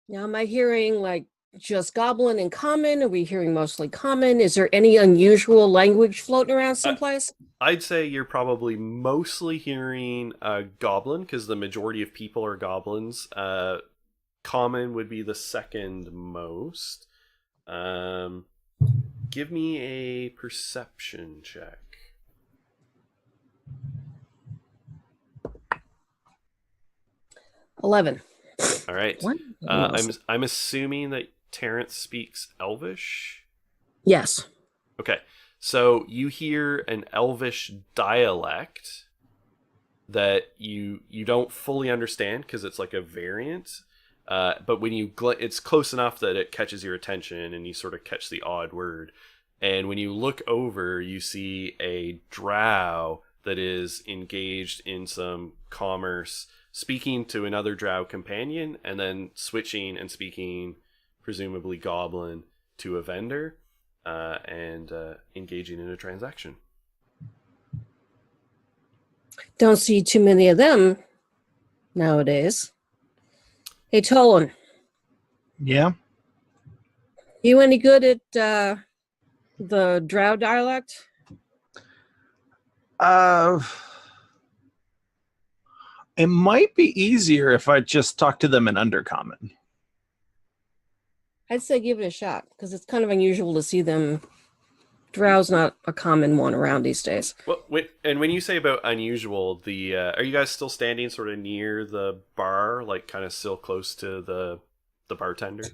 Now, am I hearing like just goblin and common? Are we hearing mostly common? Is there any unusual language floating around someplace? I'd say you're probably mostly hearing goblin because the majority of people are goblins. Common would be the second most. Give me a perception check. 11. All right. What? I'm assuming that Terrence speaks Elvish. Yes. Okay, so you hear an Elvish dialect that you don't fully understand because it's like a variant. But when it's close enough that it catches your attention and you sort of catch the odd word. And when you look over, you see a drow that is engaged in some commerce, speaking to another drow companion, and then switching and speaking, presumably goblin, to a vendor, and engaging in a transaction. Don't see too many of them nowadays. Hey, Tolan, Yeah. you any good at the drow dialect? It might be easier if I just talk to them in Undercommon. I'd say give it a shot because it's kind of unusual to see them. Drow's not a common one around these days. Well, when you say about unusual, are you guys still standing sort of near the bar, like kind of still close to the bartender?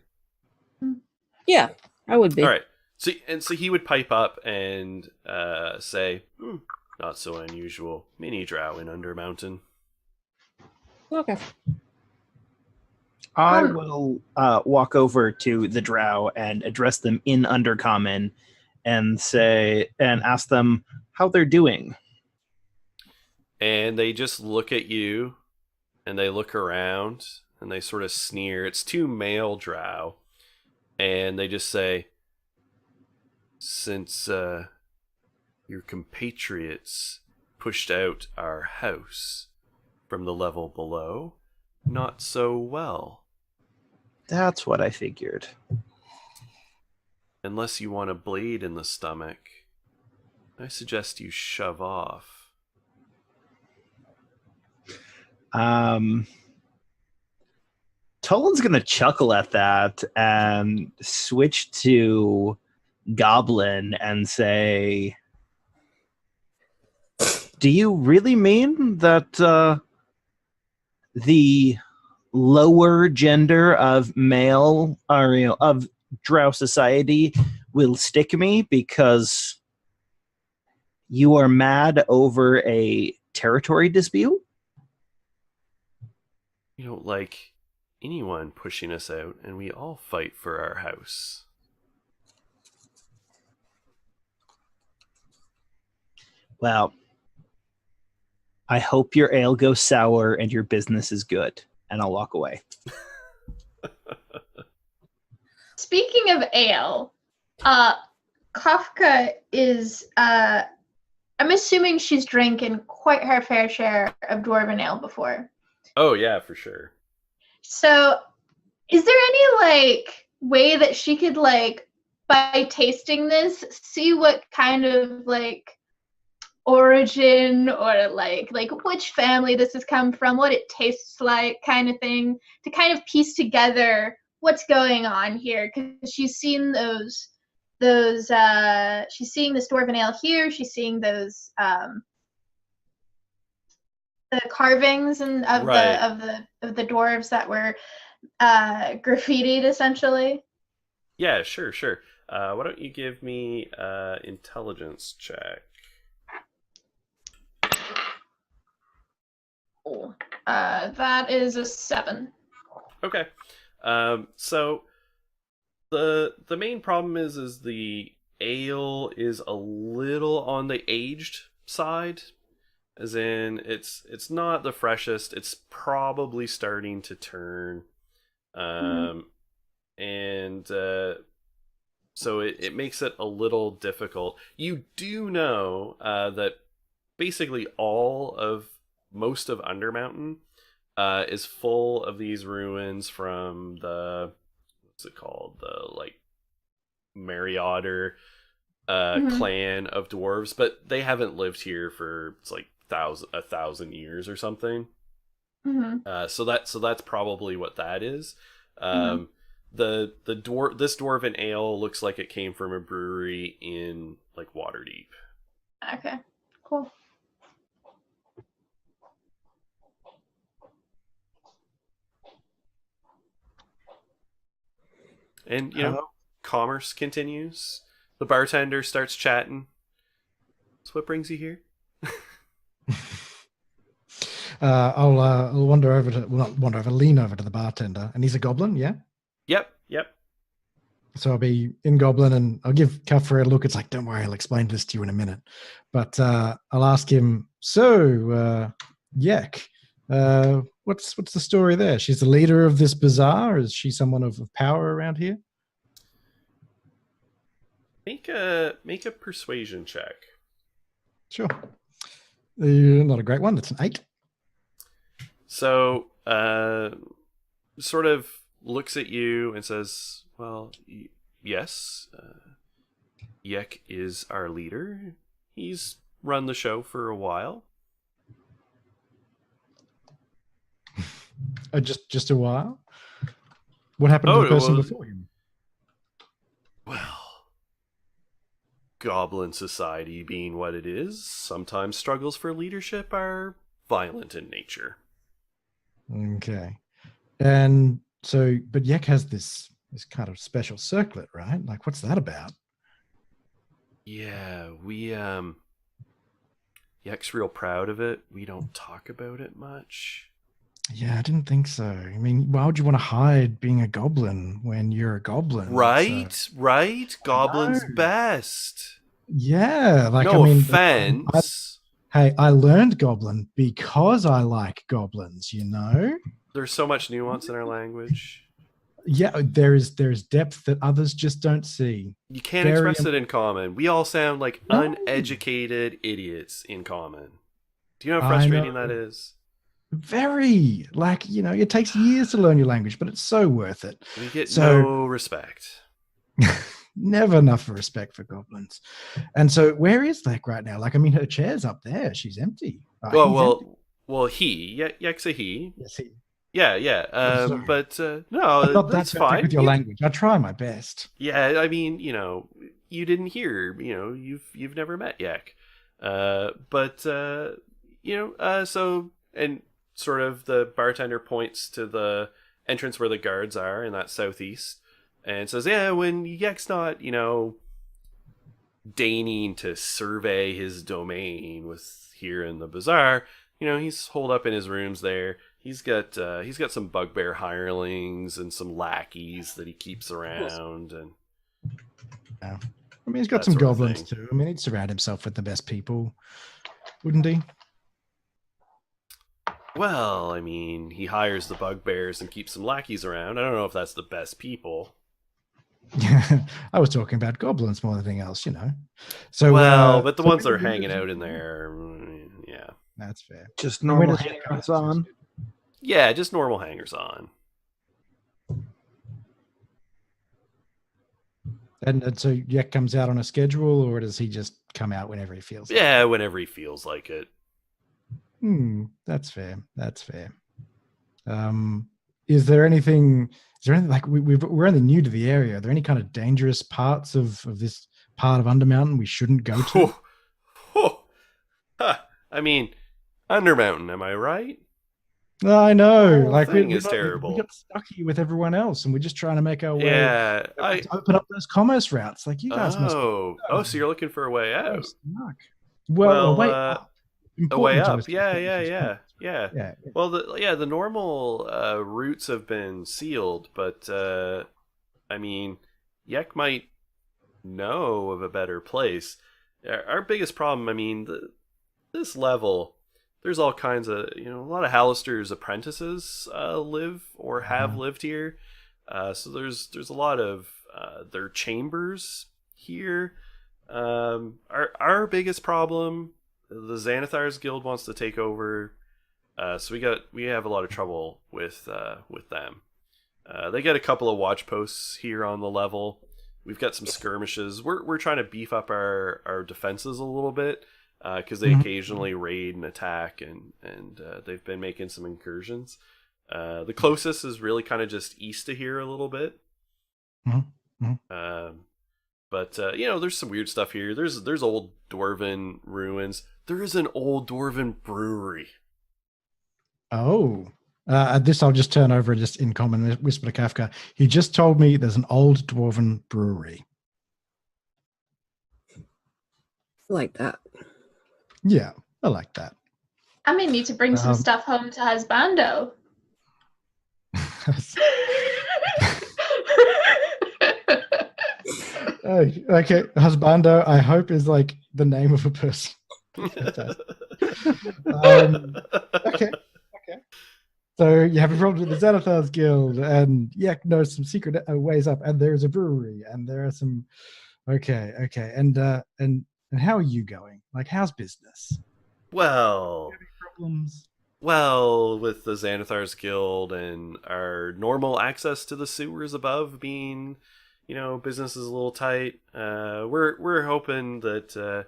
Yeah, I would be. All right. So he would pipe up and say, "Not so unusual. Mini drow in Undermountain." Okay. I will walk over to the drow and address them in Undercommon and ask them how they're doing. And they just look at you, and they look around, and they sort of sneer. It's two male drow, and they just say, "Since your compatriots pushed out our house from the level below, not so well. That's what I figured. Unless you want a blade in the stomach, I suggest you shove off." Tolan's gonna chuckle at that and switch to Goblin and say, "Do you really mean that the lower gender of male or of drow society will stick me because you are mad over a territory dispute?" You don't like anyone pushing us out, and we all fight for our house. Well, I hope your ale goes sour and your business is good. And I'll walk away. Speaking of ale, Kafka is, I'm assuming she's drinking quite her fair share of dwarven ale before. Oh, yeah, for sure. So, is there any, way that she could, by tasting this, see what kind of, origin or, which family this has come from, what it tastes like kind of thing, to kind of piece together what's going on here? Because she's seen she's seeing this dwarven ale here, she's seeing those, the carvings of the dwarves that were graffitied essentially. Yeah, sure. Why don't you give me intelligence check? That is a 7. Okay. So the main problem is the ale is a little on the aged side. As in, it's not the freshest. It's probably starting to turn, and so it makes it a little difficult. You do know that basically most of Undermountain is full of these ruins from the what's it called, the Mariotter clan of dwarves, but they haven't lived here for 1,000 years or something. So that's probably what that is. This dwarven ale looks like it came from a brewery in Waterdeep. Okay, cool. And commerce continues. The bartender starts chatting. So what brings you here? I'll lean over to the bartender, and he's a goblin, yeah? Yep. So I'll be in goblin, and I'll give Kafka a look. It's like, don't worry, I'll explain this to you in a minute. But I'll ask him, so, Yek, what's the story there? She's the leader of this bazaar? Is she someone of power around here? Make a persuasion check. Sure. Not a great one. That's an 8. So, sort of looks at you and says, "Well, yes, Yek is our leader. He's run the show for a while." Just a while? What happened to the person before him? Goblin society being what it is, sometimes struggles for leadership are violent in nature. Okay. And so, but Yek has this kind of special circlet, right? Like, what's that about? Yeah, we Yek's real proud of it. We don't talk about it much. Yeah, I didn't think so. I mean, why would you want to hide being a goblin when you're a goblin? Right? So, Right? Goblin's know. best. yeah, like No I mean, offense. hey, I learned goblin because I like goblins. You know. There's so much nuance in our language. Yeah, there is depth that others just don't see. You can't Very express it in common. We all sound like No. uneducated idiots in common. Do you know how I frustrating know. that is? Very like it takes years to learn your language, but it's so worth it. We get So- no respect. Never enough respect for goblins. And so, where is Lek right now? Like, I mean, her chair's up there. She's empty. Oh He's empty. well, Yek's a he. Yes, he. Yeah. sorry. But I'm no, not that's that perfect fine. with your language. I try my best. Yeah, I mean, you didn't hear. You've never met Yek. So and sort of the bartender points to the entrance where the guards are in that southeast and says, yeah, when Yek's not, deigning to survey his domain with here in the bazaar, he's holed up in his rooms there. He's got some bugbear hirelings and some lackeys that he keeps around, and Yeah. I mean, he's got That some sort of goblins thing. too. I mean, he'd surround himself with the best people, wouldn't he? well, I mean, he hires the bugbears and keeps some lackeys around. I don't know if that's the best people. I was talking about goblins more than anything else, So, But the so ones that when are did he hanging lose out his in mind? there, yeah. That's fair. Just And when normal does Yek come hangers out? on. Yeah, just normal hangers on. And so Yek comes out on a schedule, or does he just come out whenever he feels? like Yeah, whenever he feels like it. That's fair. That's fair. Is there anything? Is there anything like we're only new to the area? Are there any kind of dangerous parts of this part of Undermountain we shouldn't go to? I mean, Undermountain, am I right? I know. The whole Like thing we is got- terrible. We got stuck here with everyone else, and we're just trying to make our way. Yeah, To open up those commerce routes. Like you guys must. Oh, so you're looking for a way Be so out? stuck. Well, wait. A way Important to up. us. Yeah. Yeah. Well, the normal routes have been sealed, but I mean, Yek might know of a better place. Our biggest problem, I mean, this level, there's all kinds of, a lot of Hallister's apprentices live or have lived here. So there's a lot of their chambers here. Our biggest problem, the Xanathar's Guild wants to take over. So we have a lot of trouble with them. They get a couple of watch posts here on the level. We've got some skirmishes. We're trying to beef up our defenses a little bit because they occasionally raid and attack, and they've been making some incursions. The closest is really kind of just east of here a little bit. But there's some weird stuff here. There's old dwarven ruins. There is an old dwarven brewery. Oh, this I'll just turn over and just in common whisper to Kafka. He just told me there's an old dwarven brewery. Like that. Yeah, I like that. I may need to bring some stuff home to husbando. Okay, husbando, I hope is like the name of a person. Okay. So you have a problem with the Xanathar's Guild, and Yak knows some secret ways up, and there's a brewery, and there are some. Okay, and how are you going? Like, how's business? Well, Any problems? Well, with the Xanathar's Guild and our normal access to the sewers above being, business is a little tight. We're hoping that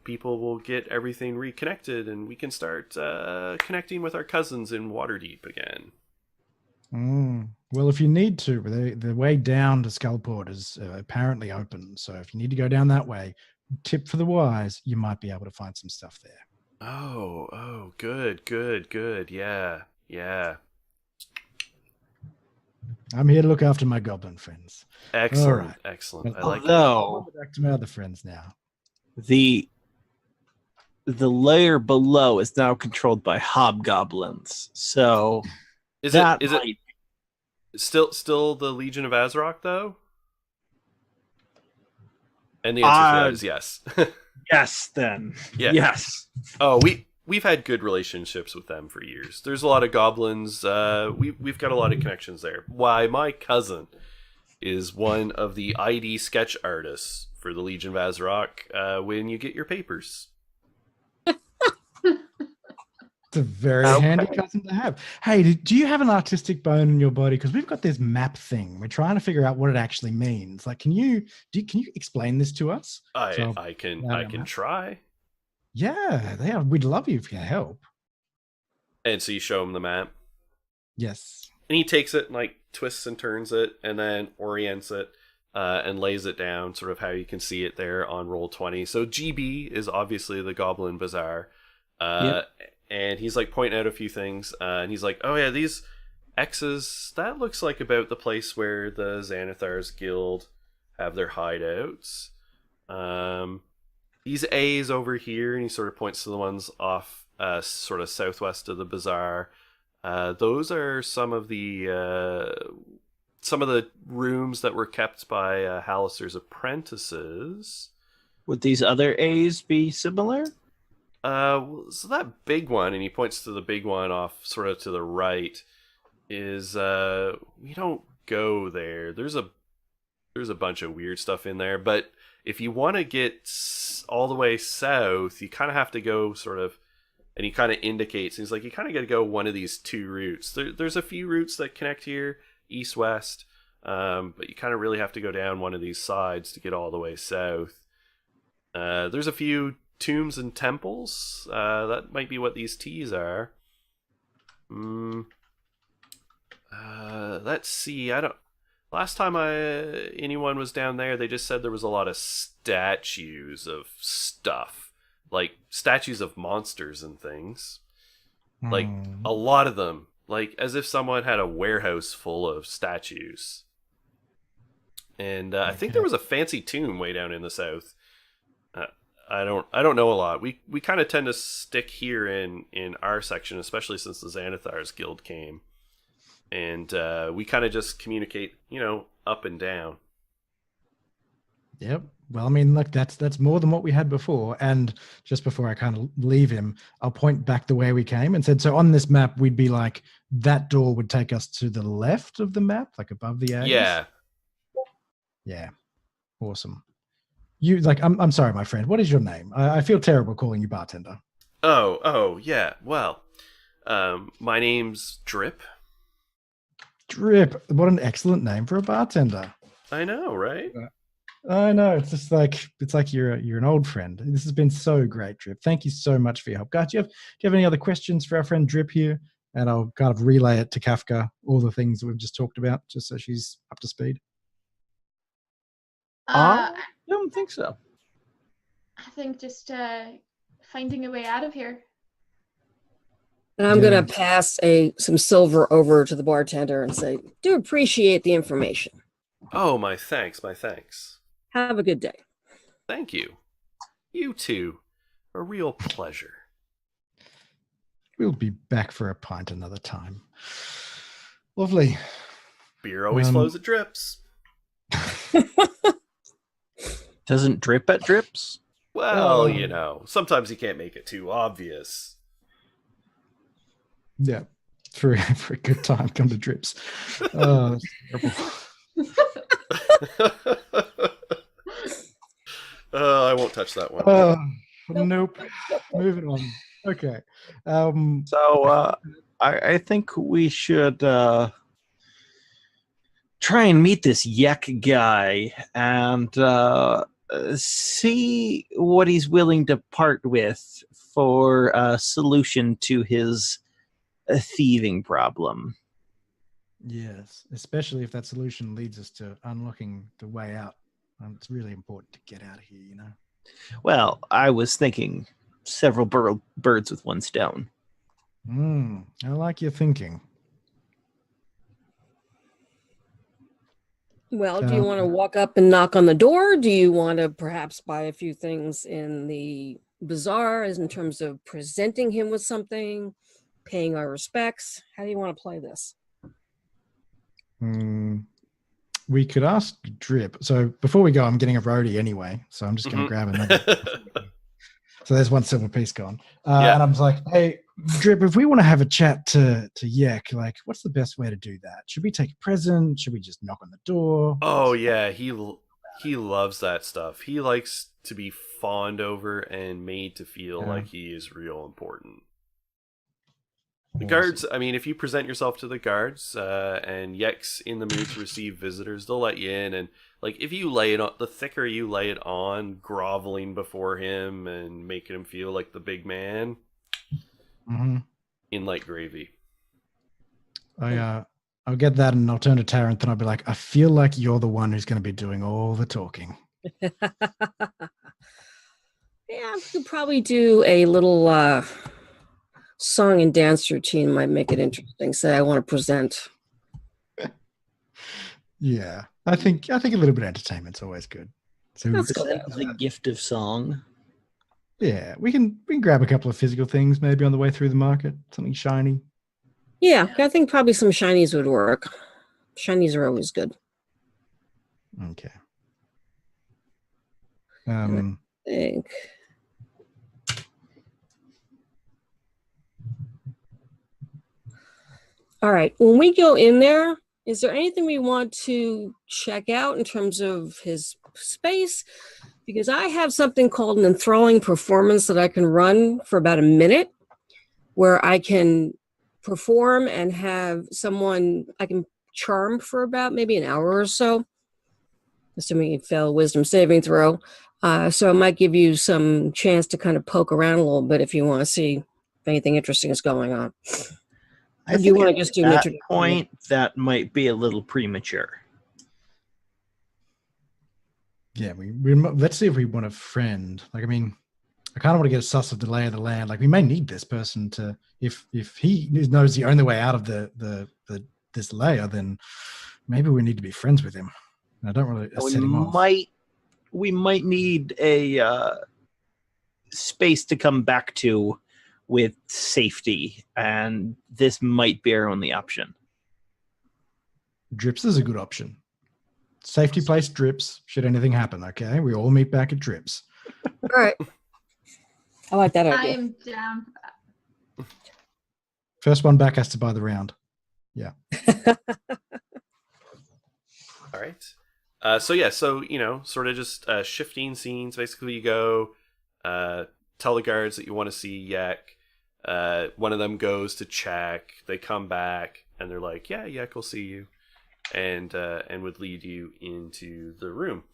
people will get everything reconnected and we can start connecting with our cousins in Waterdeep again. Well, if you need to, the way down to Skullport is apparently open. So if you need to go down that way, tip for the wise, you might be able to find some stuff there. Oh, good. Yeah. I'm here to look after my goblin friends. Excellent. Well, I like it. Although Back to my other friends now. the layer below is now controlled by hobgoblins, so Is that it might still the Legion of Azrock though? And the answer to that is yes. yes. Then Yeah. yes. Oh, we've had good relationships with them for years. There's a lot of goblins. We've got a lot of connections there. Why, my cousin is one of the ID sketch artists for the Legion of Azrock. When you get your papers. It's a very Okay. handy cousin to have. Hey, do you have an artistic bone in your body? Because we've got this map thing. We're trying to figure out what it actually means. Like, can you explain this to us? So- I can Yeah. try. Yeah, we'd love you if you help. And so you show him the map. Yes. And he takes it and like twists and turns it and then orients it and lays it down sort of how you can see it there on Roll20. So GB is obviously the Goblin Bazaar. And he's like pointing out a few things. And he's like, oh yeah, these X's, that looks like about the place where the Xanathar's Guild have their hideouts. These A's over here, and he sort of points to the ones off sort of southwest of the bazaar. Those are some of the rooms that were kept by Halaster's apprentices. Would these other A's be similar? So that big one, and he points to the big one off sort of to the right, is we don't go there. There's a bunch of weird stuff in there, but if you want to get all the way south, you kind of have to go sort of, and he kind of indicates, he's like, you kind of got to go one of these two routes. There's a few routes that connect here, east-west, but you kind of really have to go down one of these sides to get all the way south. There's a few tombs and temples. That might be what these T's are. Let's see. Last time anyone was down there, they just said there was a lot of statues of stuff, like statues of monsters and things. Like a lot of them, like as if someone had a warehouse full of statues. And I think there was a fancy tomb way down in the south. I don't know a lot. We kind of tend to stick here in our section, especially since the Xanathar's Guild came, and we kind of just communicate, up and down. Yep. Well, I mean, look, that's more than what we had before. And just before I kind of leave him, I'll point back the way we came and said, so on this map, we'd be like, that door would take us to the left of the map, like above the A's. Yeah. Yeah. Awesome. I'm sorry, my friend. What is your name? I feel terrible calling you bartender. Oh, yeah. Well, my name's Drip. Drip. What an excellent name for a bartender. I know, right? I know. It's just like you're an old friend. This has been so great, Drip. Thank you so much for your help. Guys, do you have any other questions for our friend Drip here? And I'll kind of relay it to Kafka, all the things that we've just talked about, just so she's up to speed. I don't think so. I think just finding a way out of here. And I'm going to pass some silver over to the bartender and say, do appreciate the information. Oh, my thanks. Have a good day. Thank you. You too. A real pleasure. We'll be back for a pint another time. Lovely. Beer always flows at Drips. Doesn't drip at Drips? Well, sometimes you can't make it too obvious. Yeah, for a good time, come to Drips. Oh, I won't touch that one. Nope. Moving on. Okay. So I think we should try and meet this Yek guy and see what he's willing to part with for a solution to his thieving problem. Yes, especially if that solution leads us to unlocking the way out. It's really important to get out of here, you know? Well, I was thinking several birds with one stone. I like your thinking. Well, do you want to walk up and knock on the door? Do you want to perhaps buy a few things in the bazaar as in terms of presenting him with something, paying our respects? How do you want to play this? We could ask Drip. So before we go, I'm getting a roadie anyway. So I'm just going to grab another. So there's one silver piece gone. And I'm like, hey, Drip, if we want to have a chat to Yek, like, what's the best way to do that? Should we take a present? Should we just knock on the door? Oh yeah, he loves that stuff. He likes to be fawned over and made to feel like he is real important. The guards, I mean, if you present yourself to the guards and Yek's in the mood to receive visitors, they'll let you in. And like, if you lay it on, the thicker you lay it on, groveling before him and making him feel like the big man, in like gravy. I'll get that, and I'll turn to Tarrant, and I'll be like, I feel like you're the one who's going to be doing all the talking. Yeah, we could probably do a little song and dance routine. Might make it interesting. Say, I want to present. Yeah, I think a little bit of entertainment's always good. So the gift of song. Yeah, we can grab a couple of physical things maybe on the way through the market. Something shiny. Yeah, I think probably some shinies would work. Shinies are always good. Okay. I think. All right. When we go in there, is there anything we want to check out in terms of his space? Because I have something called an enthralling performance that I can run for about a minute, where I can perform and have someone I can charm for about maybe an hour or so, assuming you fail a wisdom saving throw. So it might give you some chance to kind of poke around a little bit if you want to see if anything interesting is going on. I think at that point that might be a little premature. Yeah, we let's see if we want a friend. Like, I mean, I kind of want to get a suss of the lay of the land. Like, we may need this person to, if he knows the only way out of this layer, then maybe we need to be friends with him. I don't really set him off. We might need a space to come back to with safety, and this might be our only option. Drips is a good option. Safety place, Drips, should anything happen, okay? We all meet back at Drips. All right. I like that idea. I'm down for that. First one back has to buy the round. Yeah. All right. So sort of just shifting scenes. Basically, you go tell the guards that you want to see Yek. One of them goes to check. They come back and they're like, "Yeah, Yek will see you," and would lead you into the room.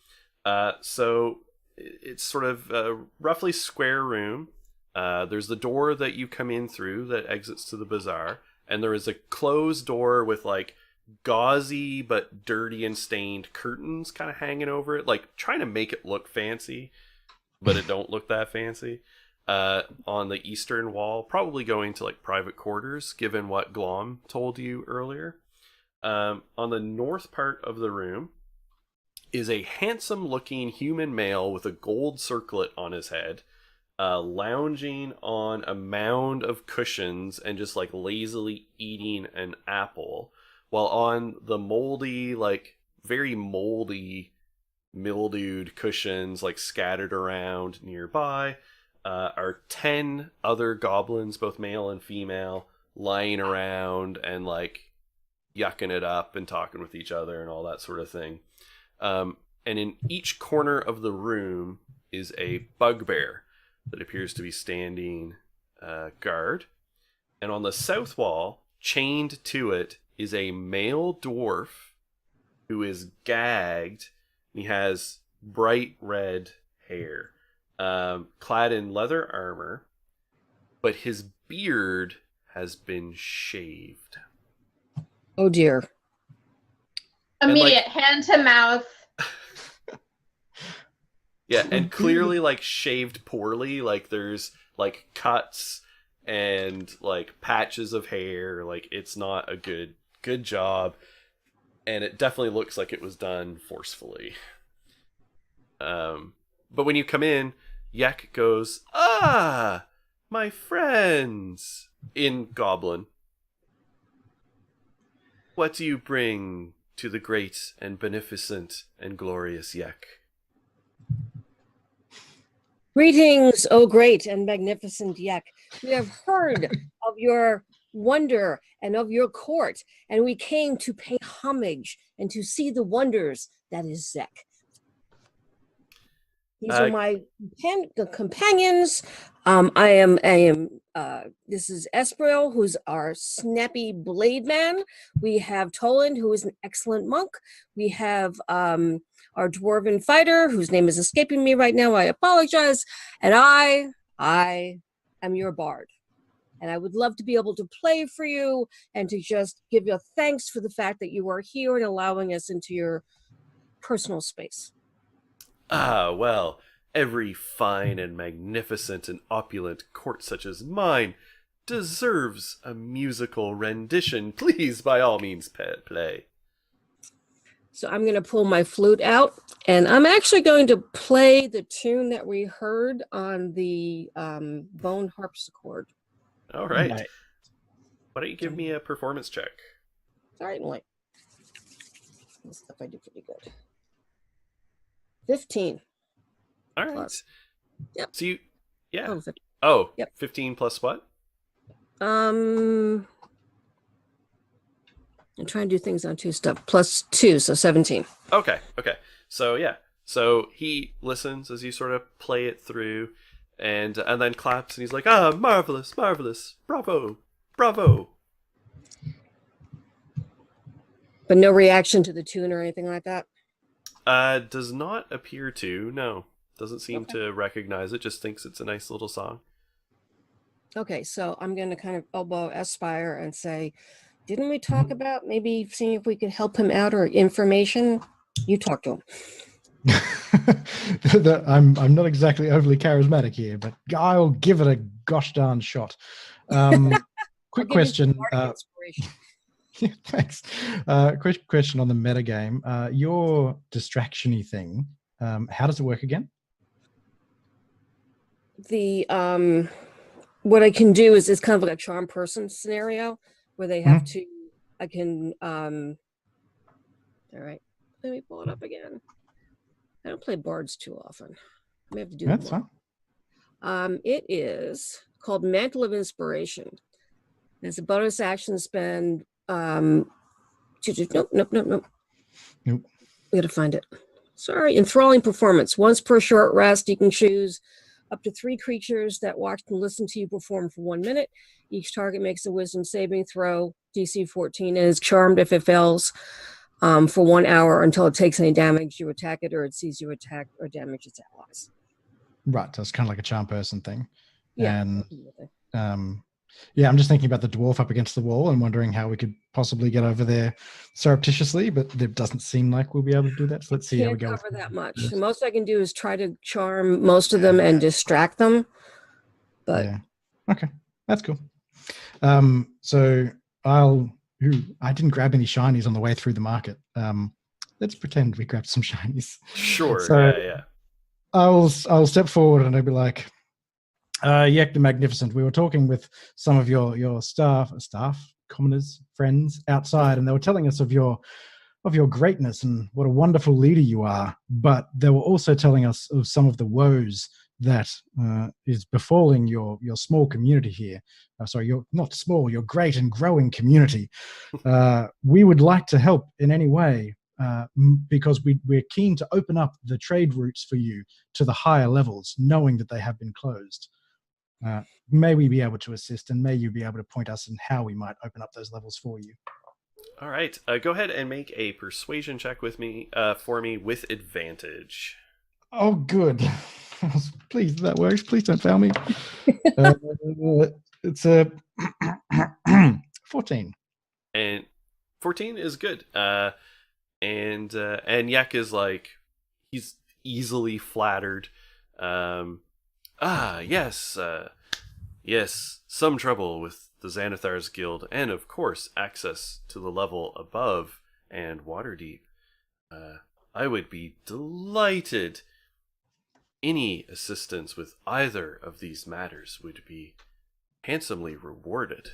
So it's sort of a roughly square room. There's the door that you come in through that exits to the bazaar, and there is a closed door with like gauzy but dirty and stained curtains kind of hanging over it, like trying to make it look fancy, but it don't look that fancy. On the eastern wall, probably going to like private quarters, given what Glom told you earlier. On the north part of the room is a handsome-looking human male with a gold circlet on his head, lounging on a mound of cushions and just like lazily eating an apple, while on the moldy, like very moldy, mildewed cushions like scattered around nearby are 10 other goblins, both male and female, lying around and like yucking it up and talking with each other and all that sort of thing. And in each corner of the room is a bugbear that appears to be standing guard. And on the south wall, chained to it, is a male dwarf who is gagged. He has bright red hair, clad in leather armor, but his beard has been shaved. Oh dear. Immediate hand to mouth. Yeah, and clearly like shaved poorly. Like there's like cuts and like patches of hair. Like it's not a good job, and it definitely looks like it was done forcefully. But when you come in, Yek goes, "Ah, my friends," in Goblin. "What do you bring to the great and beneficent and glorious Yek?" Greetings, O great and magnificent Yek. We have heard of your wonder and of your court, and we came to pay homage and to see the wonders that is Zek. These are my companions. This is Espriel, who's our snappy blade man. We have Toland, who is an excellent monk. We have our dwarven fighter, whose name is escaping me right now. I apologize. And I am your bard. And I would love to be able to play for you and to just give you thanks for the fact that you are here and allowing us into your personal space. Ah, well, every fine and magnificent and opulent court such as mine deserves a musical rendition. Please, by all means, play. So I'm going to pull my flute out, and I'm actually going to play the tune that we heard on the bone harpsichord. All right. Why don't you give me a performance check? Certainly. This stuff I do pretty good. 15. All right. Plus. Yep. So you, yeah. Oh, 15. Oh, yep. 15 plus what? I'm trying to do things on 2 stuff. Plus 2, so 17. Okay. So yeah. So he listens as you sort of play it through, and then claps, and he's like, "Ah, marvelous, bravo." But no reaction to the tune or anything like that? Does not appear to. No. Doesn't seem to recognize it. Just thinks it's a nice little song. Okay, so I'm going to kind of elbow Aspire and say, didn't we talk about maybe seeing if we could help him out or information? You talk to him. I'm not exactly overly charismatic here, but I'll give it a gosh darn shot. Quick question. Yeah, thanks. Quick question on the metagame. Your distraction-y thing, how does it work again? The what I can do is it's kind of like a charm person scenario where they have to. I can. All right, let me pull it up again. I don't play bards too often. I may have to do That's more. fine. It is called Mantle of Inspiration. It's a bonus action spend. Nope. We gotta find it. Sorry. Enthralling performance. Once per short rest, you can choose up to 3 creatures that watch and listen to you perform for 1 minute. Each target makes a wisdom saving throw, DC 14, and is charmed if it fails for 1 hour until it takes any damage. You attack it, or it sees you attack or damage its allies. Right. So it's kind of like a charm person thing. Yeah. And yeah, I'm just thinking about the dwarf up against the wall and wondering how we could possibly get over there surreptitiously, but it doesn't seem like we'll be able to do that. So let's see how we go. Can't cover that much. The most I can do is try to charm most of them and distract them. But yeah. Okay, that's cool. So I didn't grab any shinies on the way through the market. Let's pretend we grabbed some shinies. Sure. So yeah. I'll step forward and I'll be like, Yek the Magnificent, we were talking with some of your staff, commoners, friends outside, and they were telling us of your greatness and what a wonderful leader you are. But they were also telling us of some of the woes that is befalling your small community here. Sorry, you're not small, you're great and growing community. We would like to help in any way because we're keen to open up the trade routes for you to the higher levels, knowing that they have been closed. May we be able to assist, and may you be able to point us in how we might open up those levels for you. All right. Go ahead and make a persuasion check with me for me with advantage. Oh, good. Please, that works. Please don't fail me. It's a 14. And 14 is good. and Yek is like, he's easily flattered. Yes, yes, some trouble with the Xanathar's Guild, and of course access to the level above and Waterdeep. I would be delighted. Any assistance with either of these matters would be handsomely rewarded.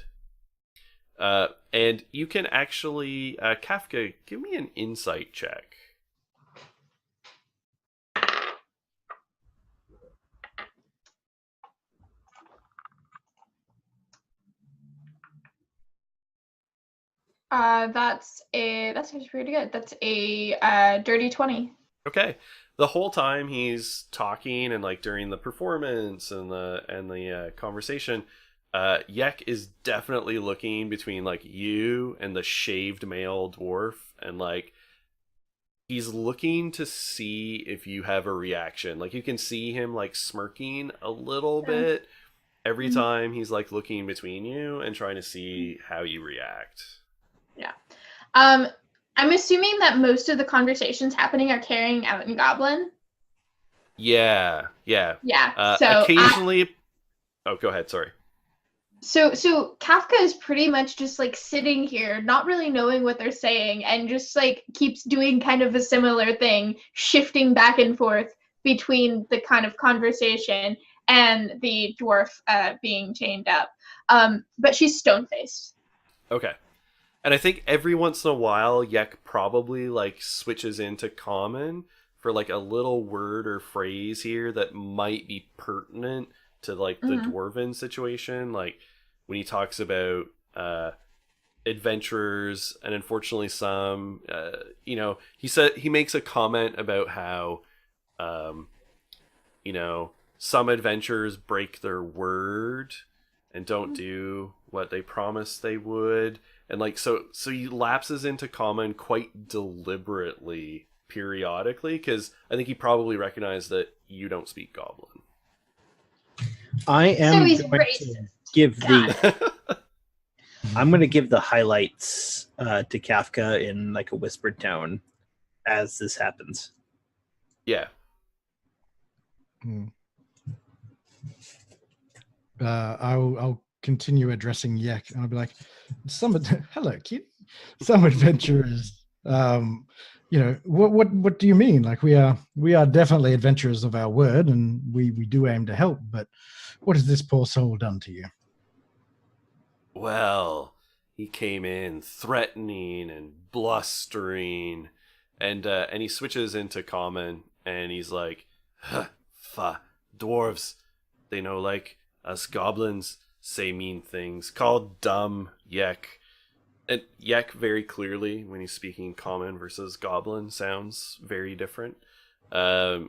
And you can actually, Kafka, give me an insight check. That's actually pretty good. That's a dirty 20. Okay. The whole time he's talking, and like during the performance and the conversation, Yek is definitely looking between like you and the shaved male dwarf, and like he's looking to see if you have a reaction. Like you can see him like smirking a little bit every time he's like looking between you and trying to see how you react. Yeah. I'm assuming that most of the conversations happening are carrying out in Goblin. Yeah. Yeah. So occasionally. Oh, go ahead. Sorry. So Kafka is pretty much just like sitting here, not really knowing what they're saying, and just like keeps doing kind of a similar thing, shifting back and forth between the kind of conversation and the dwarf being chained up. But she's stone-faced. Okay. And I think every once in a while, Yek probably like switches into common for like a little word or phrase here that might be pertinent to like the dwarven situation. Like when he talks about adventurers, and unfortunately some, he makes a comment about how, some adventurers break their word and don't do what they promised they would. And like so he lapses into common quite deliberately periodically, because I think he probably recognized that you don't speak Goblin. I am So he's going racist. to give I'm going to give the highlights to Kafka in like a whispered tone as this happens. Yeah. I'll continue addressing Yak, and I'll be like, hello, kid. Some adventurers, what do you mean? Like we are definitely adventurers of our word, and we do aim to help. But what has this poor soul done to you? Well, he came in threatening and blustering, and he switches into common, and he's like, dwarves, they know like us goblins say mean things, called dumb Yek. And Yek very clearly, when he's speaking common versus goblin, sounds very different. But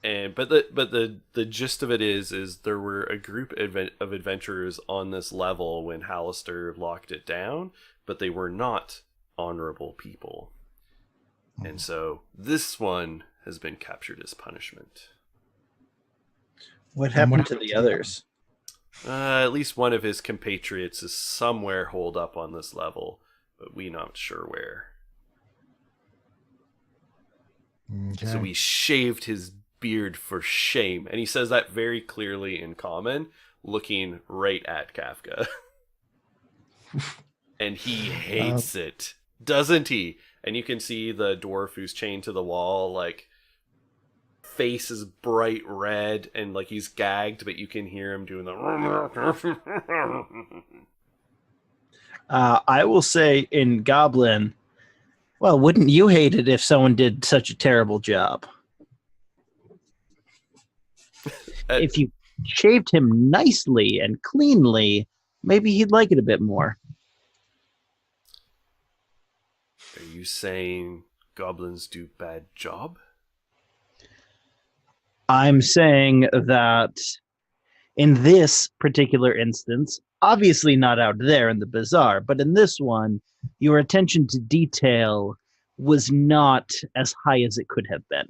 the gist of it is there were a group of adventurers on this level when Hallister locked it down, but they were not honorable people. And so this one has been captured as punishment. What happened to the others? At least one of his compatriots is somewhere holed up on this level, but we're not sure where. Okay. So we shaved his beard for shame. And he says that very clearly in common, looking right at Kafka. And he hates it, doesn't he? And you can see the dwarf who's chained to the wall, like, face is bright red and like he's gagged, but you can hear him doing the I will say in Goblin, well, wouldn't you hate it if someone did such a terrible job? If you shaved him nicely and cleanly, maybe he'd like it a bit more. Are you saying goblins do bad job? I'm saying that in this particular instance, obviously not out there in the bazaar, but in this one, your attention to detail was not as high as it could have been.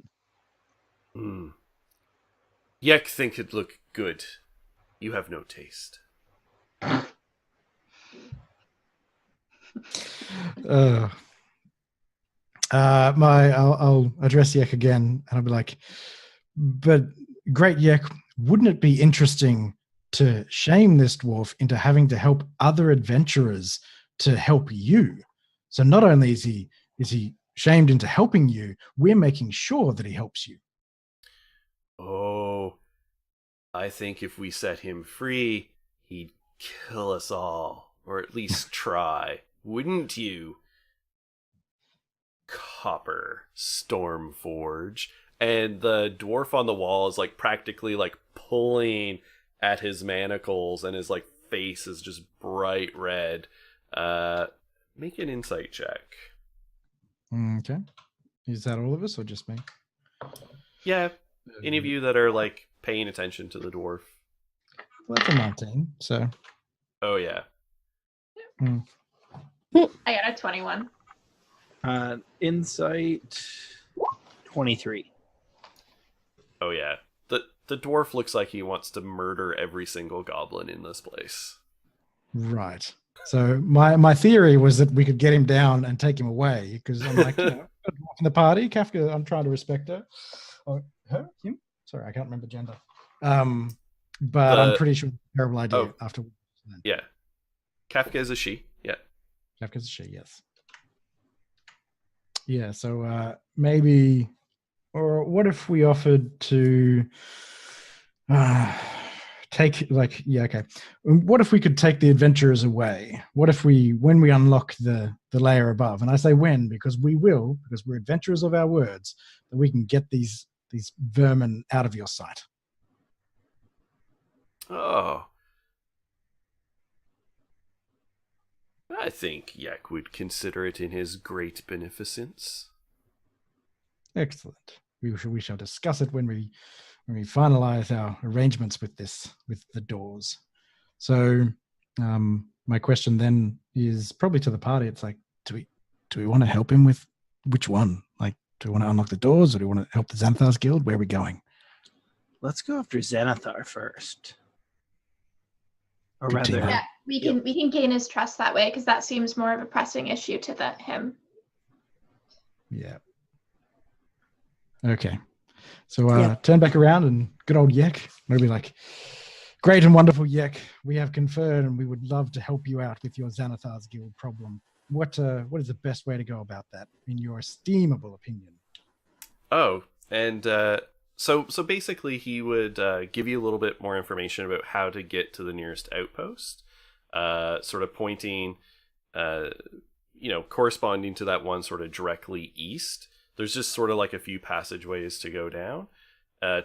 Yek think it look good. You have no taste. I'll address Yek again, and I'll be like, but great Yek, wouldn't it be interesting to shame this dwarf into having to help other adventurers to help you? So not only is he shamed into helping you, we're making sure that he helps you. Oh, I think if we set him free, he'd kill us all, or at least try. Wouldn't you? Copper Stormforge. And the dwarf on the wall is like practically like pulling at his manacles, and his like face is just bright red. Make an insight check. Okay. Is that all of us or just me? Yeah, any of you that are like paying attention to the dwarf. Well, that's a 19, so. Oh yeah. I got a 21. Insight 23. Oh yeah. The dwarf looks like he wants to murder every single goblin in this place. Right. So my theory was that we could get him down and take him away, because I'm like, in the party, Kafka, I'm trying to respect her. Oh, her? Him? Sorry, I can't remember gender. But I'm pretty sure it's a terrible idea after. Yeah. Kafka is a she. Yeah. Kafka's a she, yes. Yeah, so maybe, or what if we offered to take, like, yeah, okay. What if we could take the adventurers away? What if when we unlock the layer above, and I say when, because we will, because we're adventurers of our words, that we can get these vermin out of your sight. Oh. I think Yak would consider it in his great beneficence. Excellent. We shall discuss it when we finalize our arrangements with the doors. So my question then is probably to the party. It's like, do we want to help him with which one? Like, do we want to unlock the doors, or do we want to help the Xanathar's Guild? Where are we going? Let's go after Xanathar first. Or Good rather, team. Yeah, we can gain his trust that way, because that seems more of a pressing issue to him. Yeah. Okay. So turn back around, and good old Yek. We'll be like, great and wonderful Yek, we have conferred, and we would love to help you out with your Xanathar's Guild problem. What is the best way to go about that, in your estimable opinion? Oh, and so basically he would give you a little bit more information about how to get to the nearest outpost, sort of pointing, corresponding to that one sort of directly east. There's just sort of like a few passageways to go down.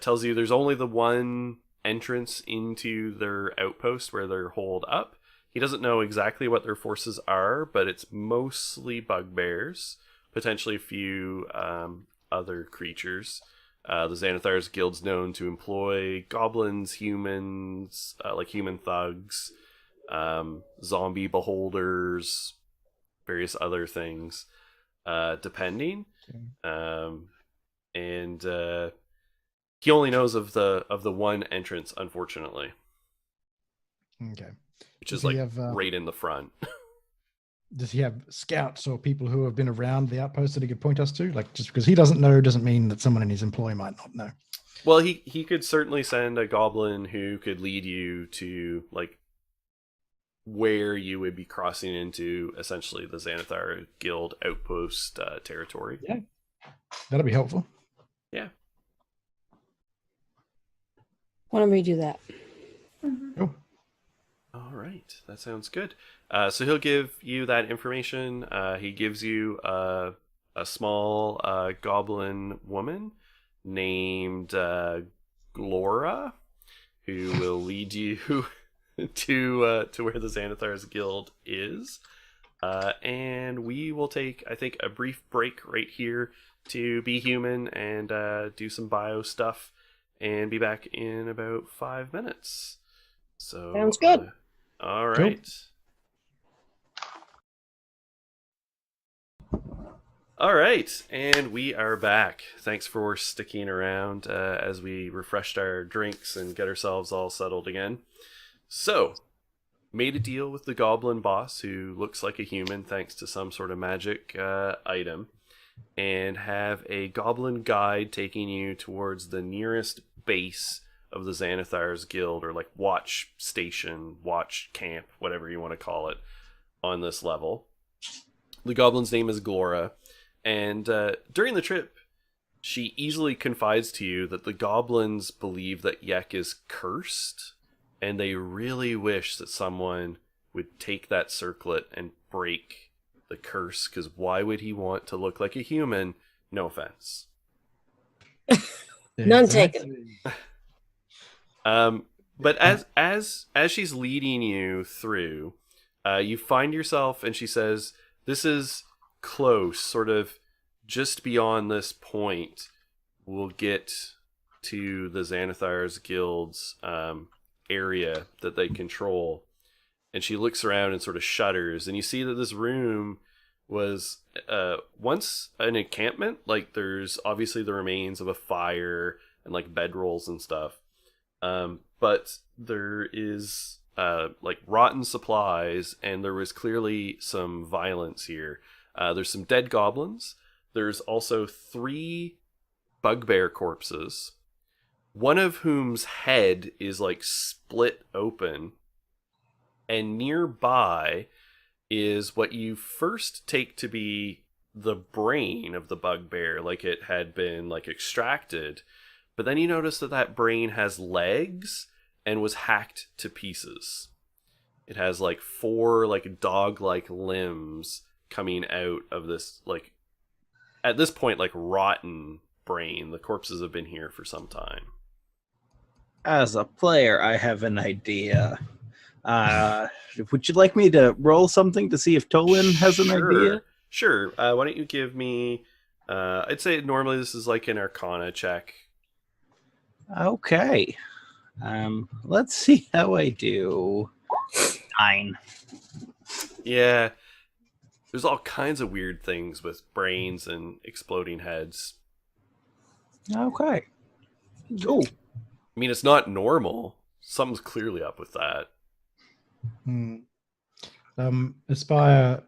Tells you there's only the one entrance into their outpost where they're holed up. He doesn't know exactly what their forces are, but it's mostly bugbears, potentially a few other creatures. The Xanathar's Guild's known to employ goblins, humans, like human thugs, zombie beholders, various other things, depending. And he only knows of the one entrance, unfortunately. Okay. Which is like right in the front. Does he have scouts or people who have been around the outpost that he could point us to? Like, just because he doesn't know doesn't mean that someone in his employ might not know. Well, he could certainly send a goblin who could lead you to like where you would be crossing into essentially the Xanathar Guild outpost territory. Yeah, that'll be helpful. Yeah. Why don't we do that? Mm-hmm. Oh. All right, that sounds good. So he'll give you that information. He gives you a small goblin woman named Glora, who will lead you to where the Xanathar's Guild is. And we will take, I think, a brief break right here to be human and do some bio stuff, and be back in about 5 minutes. So Sounds good. All right. All right, and we are back. Thanks for sticking around as we refreshed our drinks and get ourselves all settled again. So, made a deal with the goblin boss, who looks like a human thanks to some sort of magic item. and have a goblin guide taking you towards the nearest base of the Xanathar's Guild, or like watch station, watch camp, whatever you want to call it, on this level. The goblin's name is Glora, and during the trip, she easily confides to you that the goblins believe that Yek is cursed, and they really wish that someone would take that circlet and break the curse, because why would he want to look like a human? No offense. None taken. But as she's leading you through, you find yourself, and she says, "This is close, sort of just beyond this point. We'll get to the Xanathar's Guild's area that they control." And she looks around and sort of shudders, and you see that this room was once an encampment. Like, there's obviously the remains of a fire and like bedrolls and stuff, but there is like rotten supplies, and there was clearly some violence here. There's some dead goblins. There's also 3 bugbear corpses, one of whom's head is like split open. And nearby is what you first take to be the brain of the bugbear, like it had been like extracted. But then you notice that that brain has legs and was hacked to pieces. It has like 4 like dog-like limbs coming out of this, like, at this point, like rotten brain. The corpses have been here for some time. As a player, I have an idea. Would you like me to roll something to see if Tolan has an idea? Sure. Why don't you give me... I'd say normally this is like an Arcana check. Okay. Let's see how I do. 9. Yeah. There's all kinds of weird things with brains and exploding heads. Okay. Cool. I mean, it's not normal. Something's clearly up with that. Aspire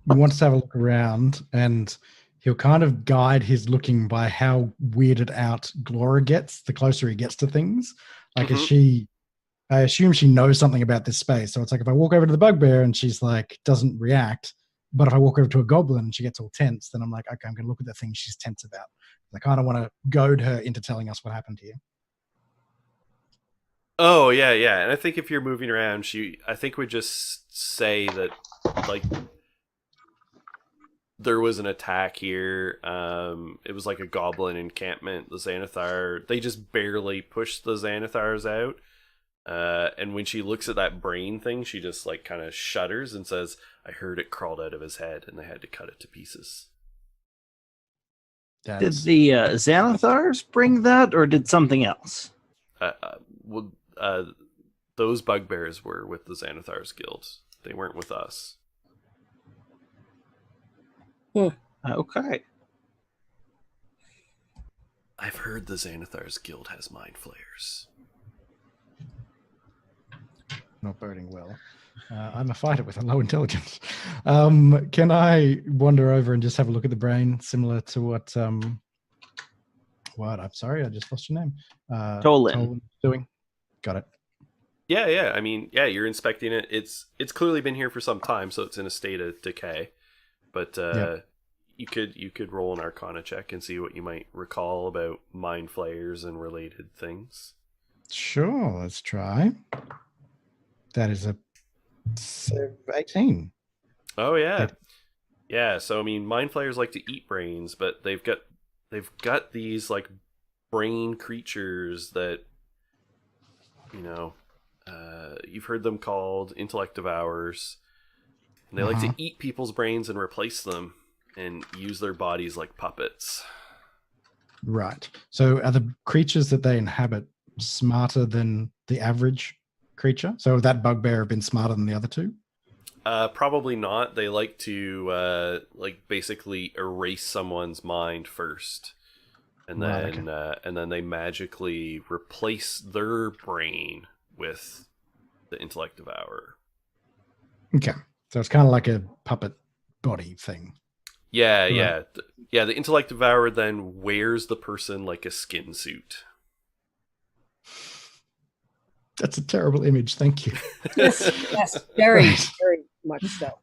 wants to have a look around, and he'll kind of guide his looking by how weirded out Glora gets the closer he gets to things. Like, I assume she knows something about this space. So it's like, if I walk over to the bugbear and she's like, doesn't react, but if I walk over to a goblin and she gets all tense, then I'm like, okay, I'm going to look at the thing she's tense about. I kind of want to goad her into telling us what happened here. Oh, yeah. And I think if you're moving around, I think would just say that, like, there was an attack here. It was like a goblin encampment. The Xanathar, they just barely pushed the Xanathars out. And when she looks at that brain thing, she just like kind of shudders and says, "I heard it crawled out of his head, and they had to cut it to pieces." Did the Xanathars bring that, or did something else? Those bugbears were with the Xanathar's Guild. They weren't with us. Okay. I've heard the Xanathar's Guild has mind flayers. Not boding well. I'm a fighter with a low intelligence. Can I wander over and just have a look at the brain, similar to what? What? I'm sorry, I just lost your name. Tolan doing. Got it. Yeah. I mean, yeah, you're inspecting it. It's clearly been here for some time, so it's in a state of decay. But you could roll an Arcana check and see what you might recall about mind flayers and related things. Sure, let's try. That is a 18. Oh yeah. So I mean, mind flayers like to eat brains, but they've got these like brain creatures that, you know, you've heard them called intellect devourers. And they like to eat people's brains and replace them and use their bodies like puppets. Right. So are the creatures that they inhabit smarter than the average creature? So would that bugbear have been smarter than the other two? Probably not. They like to like basically erase someone's mind first, and then and then they magically replace their brain with the intellect devourer. Okay. So it's kind of like a puppet body thing. Yeah, Right. yeah. Yeah, the intellect devourer then wears the person like a skin suit. That's a terrible image. Thank you. Yes, very, Right. very much so.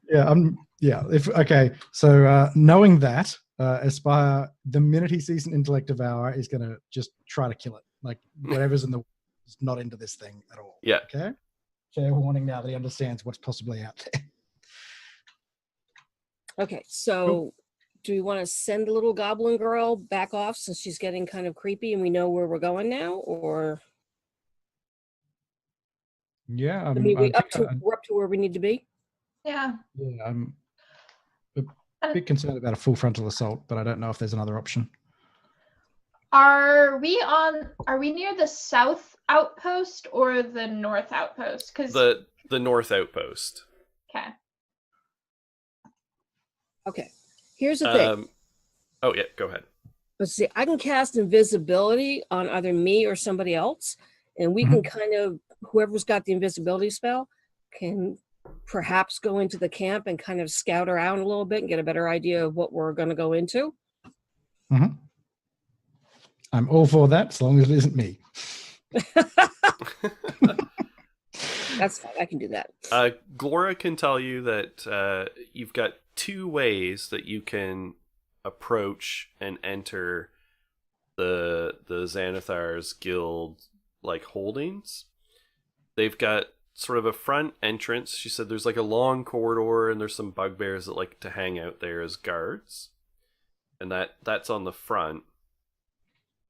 Okay. So knowing that, Aspire, the minute he sees an intellect devourer, is going to just try to kill it. Like whatever's in the is not into this thing at all. Yeah. Okay. Fair warning now that he understands what's possibly out there. Okay, so do we want to send the little goblin girl back off since she's getting kind of creepy and we know where we're going now? Or Yeah. I mean, we're up to where we need to be? Yeah. I'm a bit concerned about a full frontal assault, but I don't know if there's another option. Are we near the south outpost or the north outpost? Because The north outpost. Okay. Here's the thing. Oh yeah, go ahead. Let's see. I can cast invisibility on either me or somebody else, and we can kind of, whoever's got the invisibility spell can perhaps go into the camp and kind of scout around a little bit and get a better idea of what we're going to go into. I'm all for that, as long as it isn't me. That's fine. I can do that. Glora can tell you that you've got 2 ways that you can approach and enter the Xanathar's guild like holdings. They've got sort of a front entrance. She said there's like a long corridor and there's some bugbears that like to hang out there as guards. And that's on the front.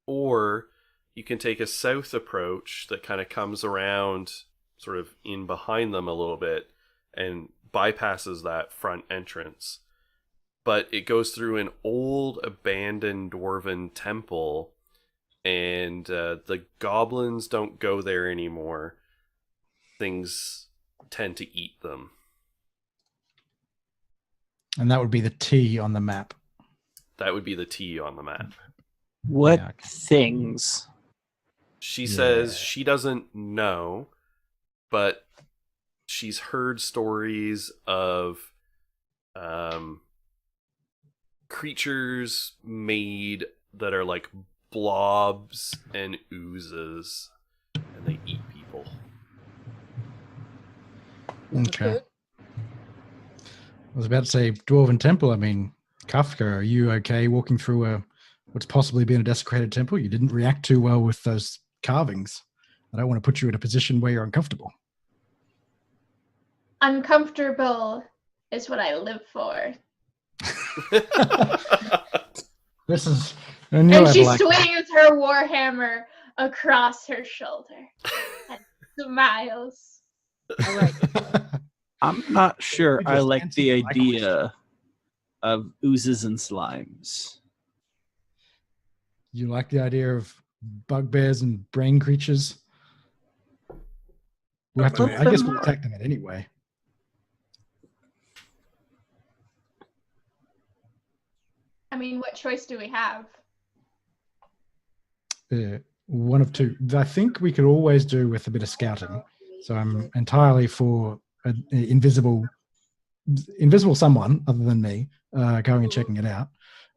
Or you can take a south approach that kind of comes around sort of in behind them a little bit and bypasses that front entrance. But it goes through an old abandoned dwarven temple, and the goblins don't go there anymore. Things tend to eat them. And that would be the T on the map. That would be the T on the map. What Yeah. things? She says she doesn't know, but she's heard stories of creatures made that are like blobs and oozes, and they eat people. Okay. I was about to say Dwarven Temple. I mean, Kafka, are you okay walking through what's possibly been a desecrated temple? You didn't react too well with those carvings. I don't want to put you in a position where you're uncomfortable. uncomfortable is what I live for. This is And she swings her warhammer across her shoulder and smiles. All right. I'm not sure You I just like answered the my idea of oozes and slimes. You like the idea of bugbears and brain creatures? We'll have to, I guess we'll attack them anyway. I mean, what choice do we have? One of two. I think we could always do with a bit of scouting. So I'm entirely for an invisible someone other than me going and checking it out.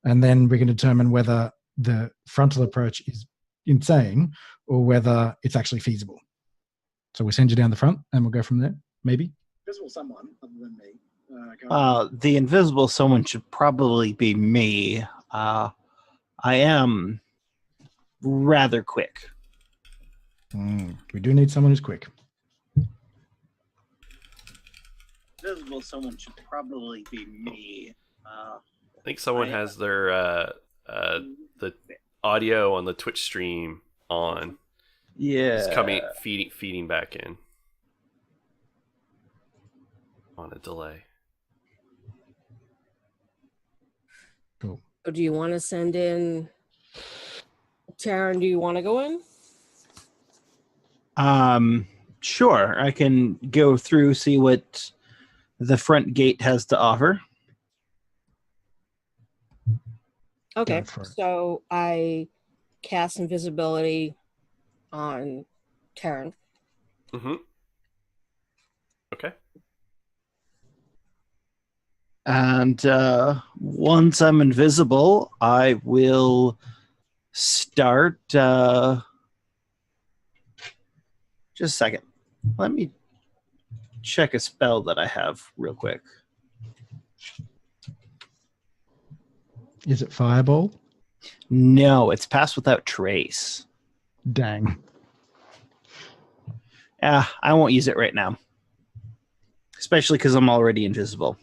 And then we can determine whether the frontal approach is insane or whether it's actually feasible. So we send you down the front and we'll go from there, maybe. Invisible someone other than me. The invisible someone should probably be me. I am rather quick. We do need someone who's quick. Invisible someone should probably be me. I think someone has their the audio on the Twitch stream on. Yeah. It's coming, feeding back in on a delay. Cool. So do you want to send in Taryn? Do you want to go in? Sure. I can go through, see what the front gate has to offer. Okay, Go for it. so I cast invisibility on Taryn. Mm-hmm. Okay. And once I'm invisible, I will start. Just a second. Let me check a spell that I have real quick. Is it Fireball? No, it's Pass Without Trace. Dang. I won't use it right now, especially because I'm already invisible.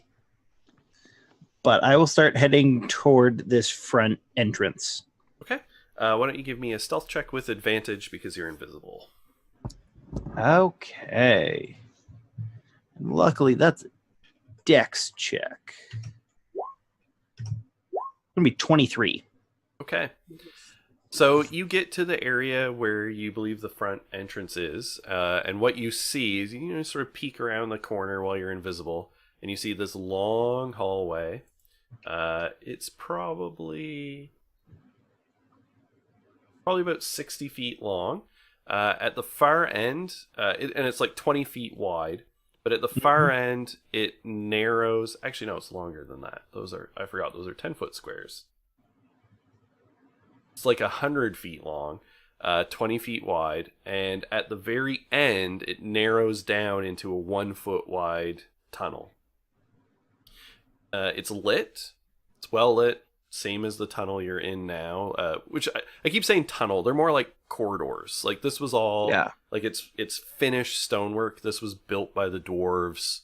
But I will start heading toward this front entrance. Okay. Why don't you give me a stealth check with advantage because you're invisible? Okay. And luckily, that's a dex check. It's going to be 23. Okay. So you get to the area where you believe the front entrance is, and what you see is you sort of peek around the corner while you're invisible, and you see this long hallway. It's probably about 60 feet long. At the far end, and it's like 20 feet wide, but at the far end, it narrows. Actually, no, it's longer than that. I forgot, those are 10-foot squares. It's like 100 feet long, 20 feet wide, and at the very end, it narrows down into a 1-foot wide tunnel. It's lit. It's well lit, same as the tunnel you're in now. Which I keep saying tunnel. They're more like corridors. Like this was all, like it's finished stonework. This was built by the dwarves,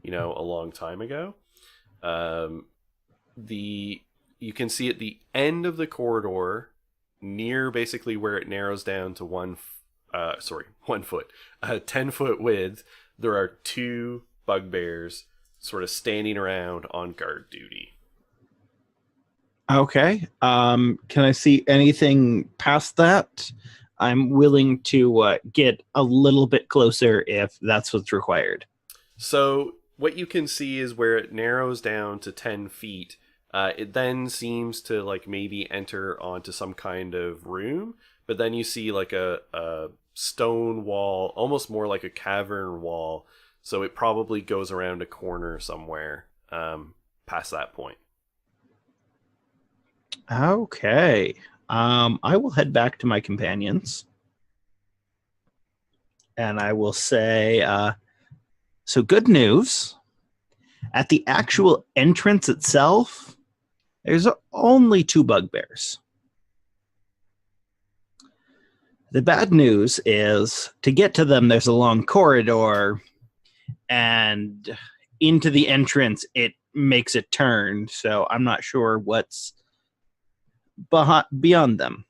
a long time ago. You can see at the end of the corridor, near basically where it narrows down to 1 foot, 10-foot width, there are 2 bugbears sort of standing around on guard duty. Okay. Can I see anything past that? I'm willing to get a little bit closer if that's what's required. So what you can see is where it narrows down to 10 feet. It then seems to like maybe enter onto some kind of room, but then you see like a stone wall, almost more like a cavern wall. So it probably goes around a corner somewhere past that point. Okay. I will head back to my companions. And I will say, so good news. At the actual entrance itself, there's only 2 bugbears. The bad news is, to get to them, there's a long corridor, and into the entrance, it makes a turn. So I'm not sure what's beyond them.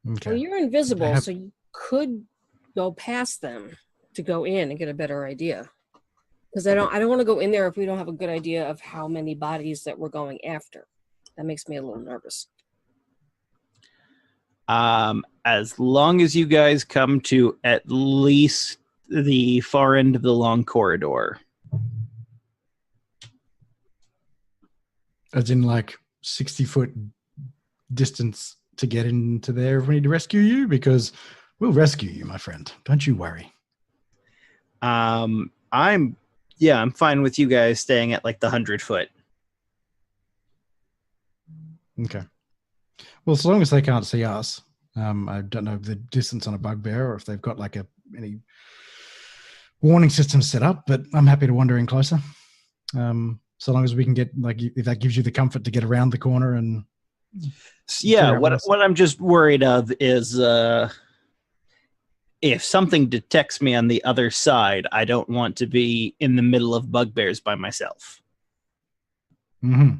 Okay. Well, you're invisible, so you could go past them to go in and get a better idea. Because I don't want to go in there if we don't have a good idea of how many bodies that we're going after. That makes me a little nervous. As long as you guys come to at least the far end of the long corridor. As in like 60-foot distance to get into there if we need to rescue you, because we'll rescue you, my friend. Don't you worry. I'm fine with you guys staying at like the 100-foot. Okay. Well, as long as they can't see us, I don't know the distance on a bugbear or if they've got like any warning system set up, but I'm happy to wander in closer. So long as we can get, like, if that gives you the comfort to get around the corner and... Yeah, what I'm just worried of is if something detects me on the other side, I don't want to be in the middle of bugbears by myself. Mm-hmm.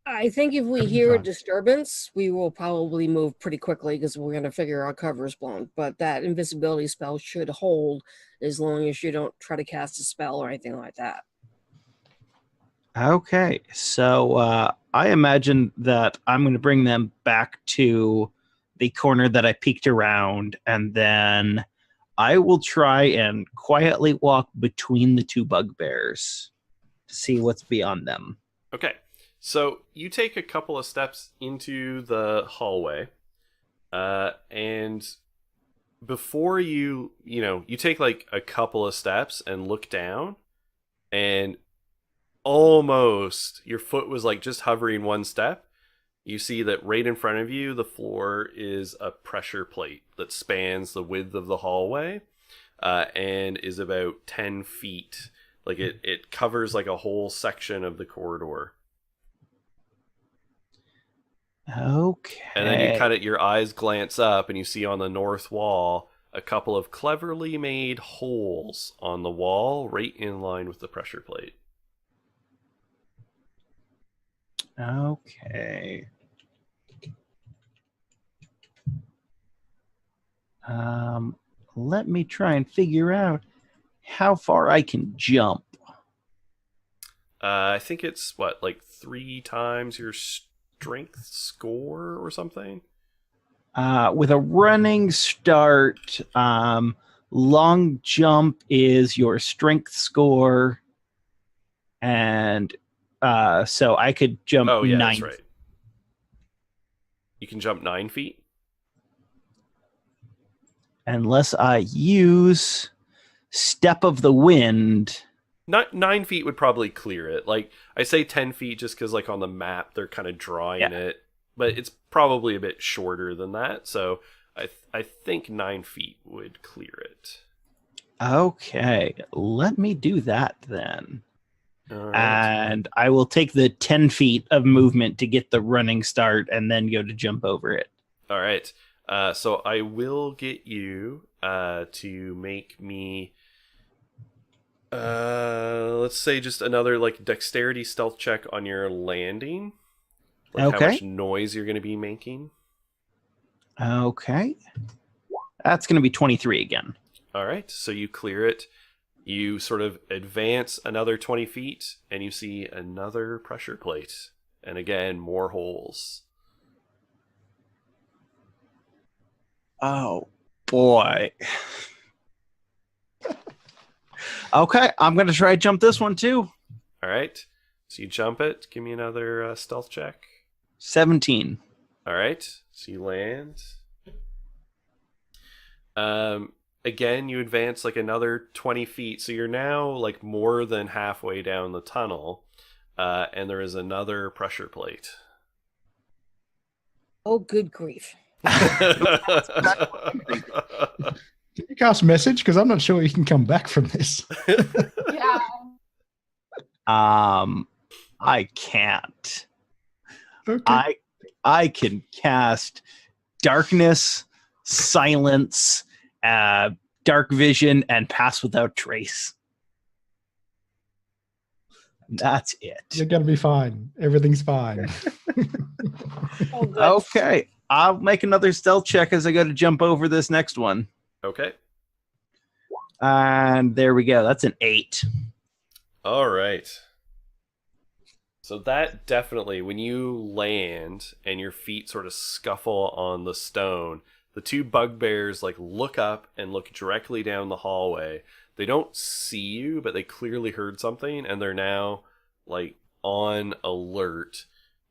I think if we hear a disturbance, we will probably move pretty quickly because we're going to figure our cover is blown. But that invisibility spell should hold as long as you don't try to cast a spell or anything like that. Okay, so I imagine that I'm going to bring them back to the corner that I peeked around, and then I will try and quietly walk between the 2 bugbears to see what's beyond them. Okay, so you take a couple of steps into the hallway, and before you take like a couple of steps and look down, and almost, your foot was like just hovering one step, you see that right in front of you, the floor is a pressure plate that spans the width of the hallway, and is about 10 feet. Like it covers like a whole section of the corridor. Okay. And then you kind of, your eyes glance up and you see on the north wall a couple of cleverly made holes on the wall right in line with the pressure plate. Okay. Let me try and figure out how far I can jump. I think it's what, like 3 times your strength score or something? With a running start, long jump is your strength score, and so I could jump Oh, yeah, 9. that's right. You can jump 9 feet? Unless I use Step of the Wind. 9 feet would probably clear it. Like, I say 10 feet just because, like, on the map they're kind of drawing it, but it's probably a bit shorter than that. So I think 9 feet would clear it. Okay, let me do that then. All right. And I will take the 10 feet of movement to get the running start and then go to jump over it. All right. So I will get you to make me, let's say, just another like dexterity stealth check on your landing. Like Okay. how much noise you're going to be making. Okay. That's going to be 23 again. All right. So you clear it. You sort of advance another 20 feet, and you see another pressure plate. And again, more holes. Oh, boy. Okay, I'm going to try to jump this one too. All right. So you jump it. Give me another stealth check. 17. All right. So you land. Again, you advance like another 20 feet. So you're now like more than halfway down the tunnel. And there is another pressure plate. Oh, good grief. Can you cast message? Because I'm not sure you can come back from this. Yeah. I can't. Okay. I can cast darkness, silence, dark vision, and pass without trace. That's it. You're going to be fine. Everything's fine. Oh, good. Okay, I'll make another stealth check as I go to jump over this next one. Okay. And there we go. That's an 8. All right. So that definitely, when you land and your feet sort of scuffle on the stone, the two bugbears like look up and look directly down the hallway. They don't see you, but they clearly heard something, and they're now like on alert.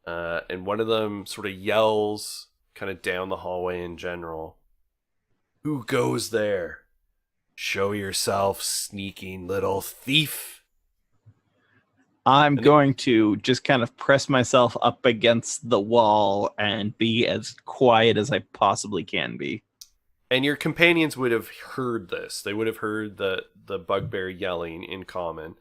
And one of them sort of yells kind of down the hallway in general. "Who goes there? Show yourself, sneaking little thief." I'm going to just kind of press myself up against the wall and be as quiet as I possibly can be. And your companions would have heard this. They would have heard the bugbear yelling in common.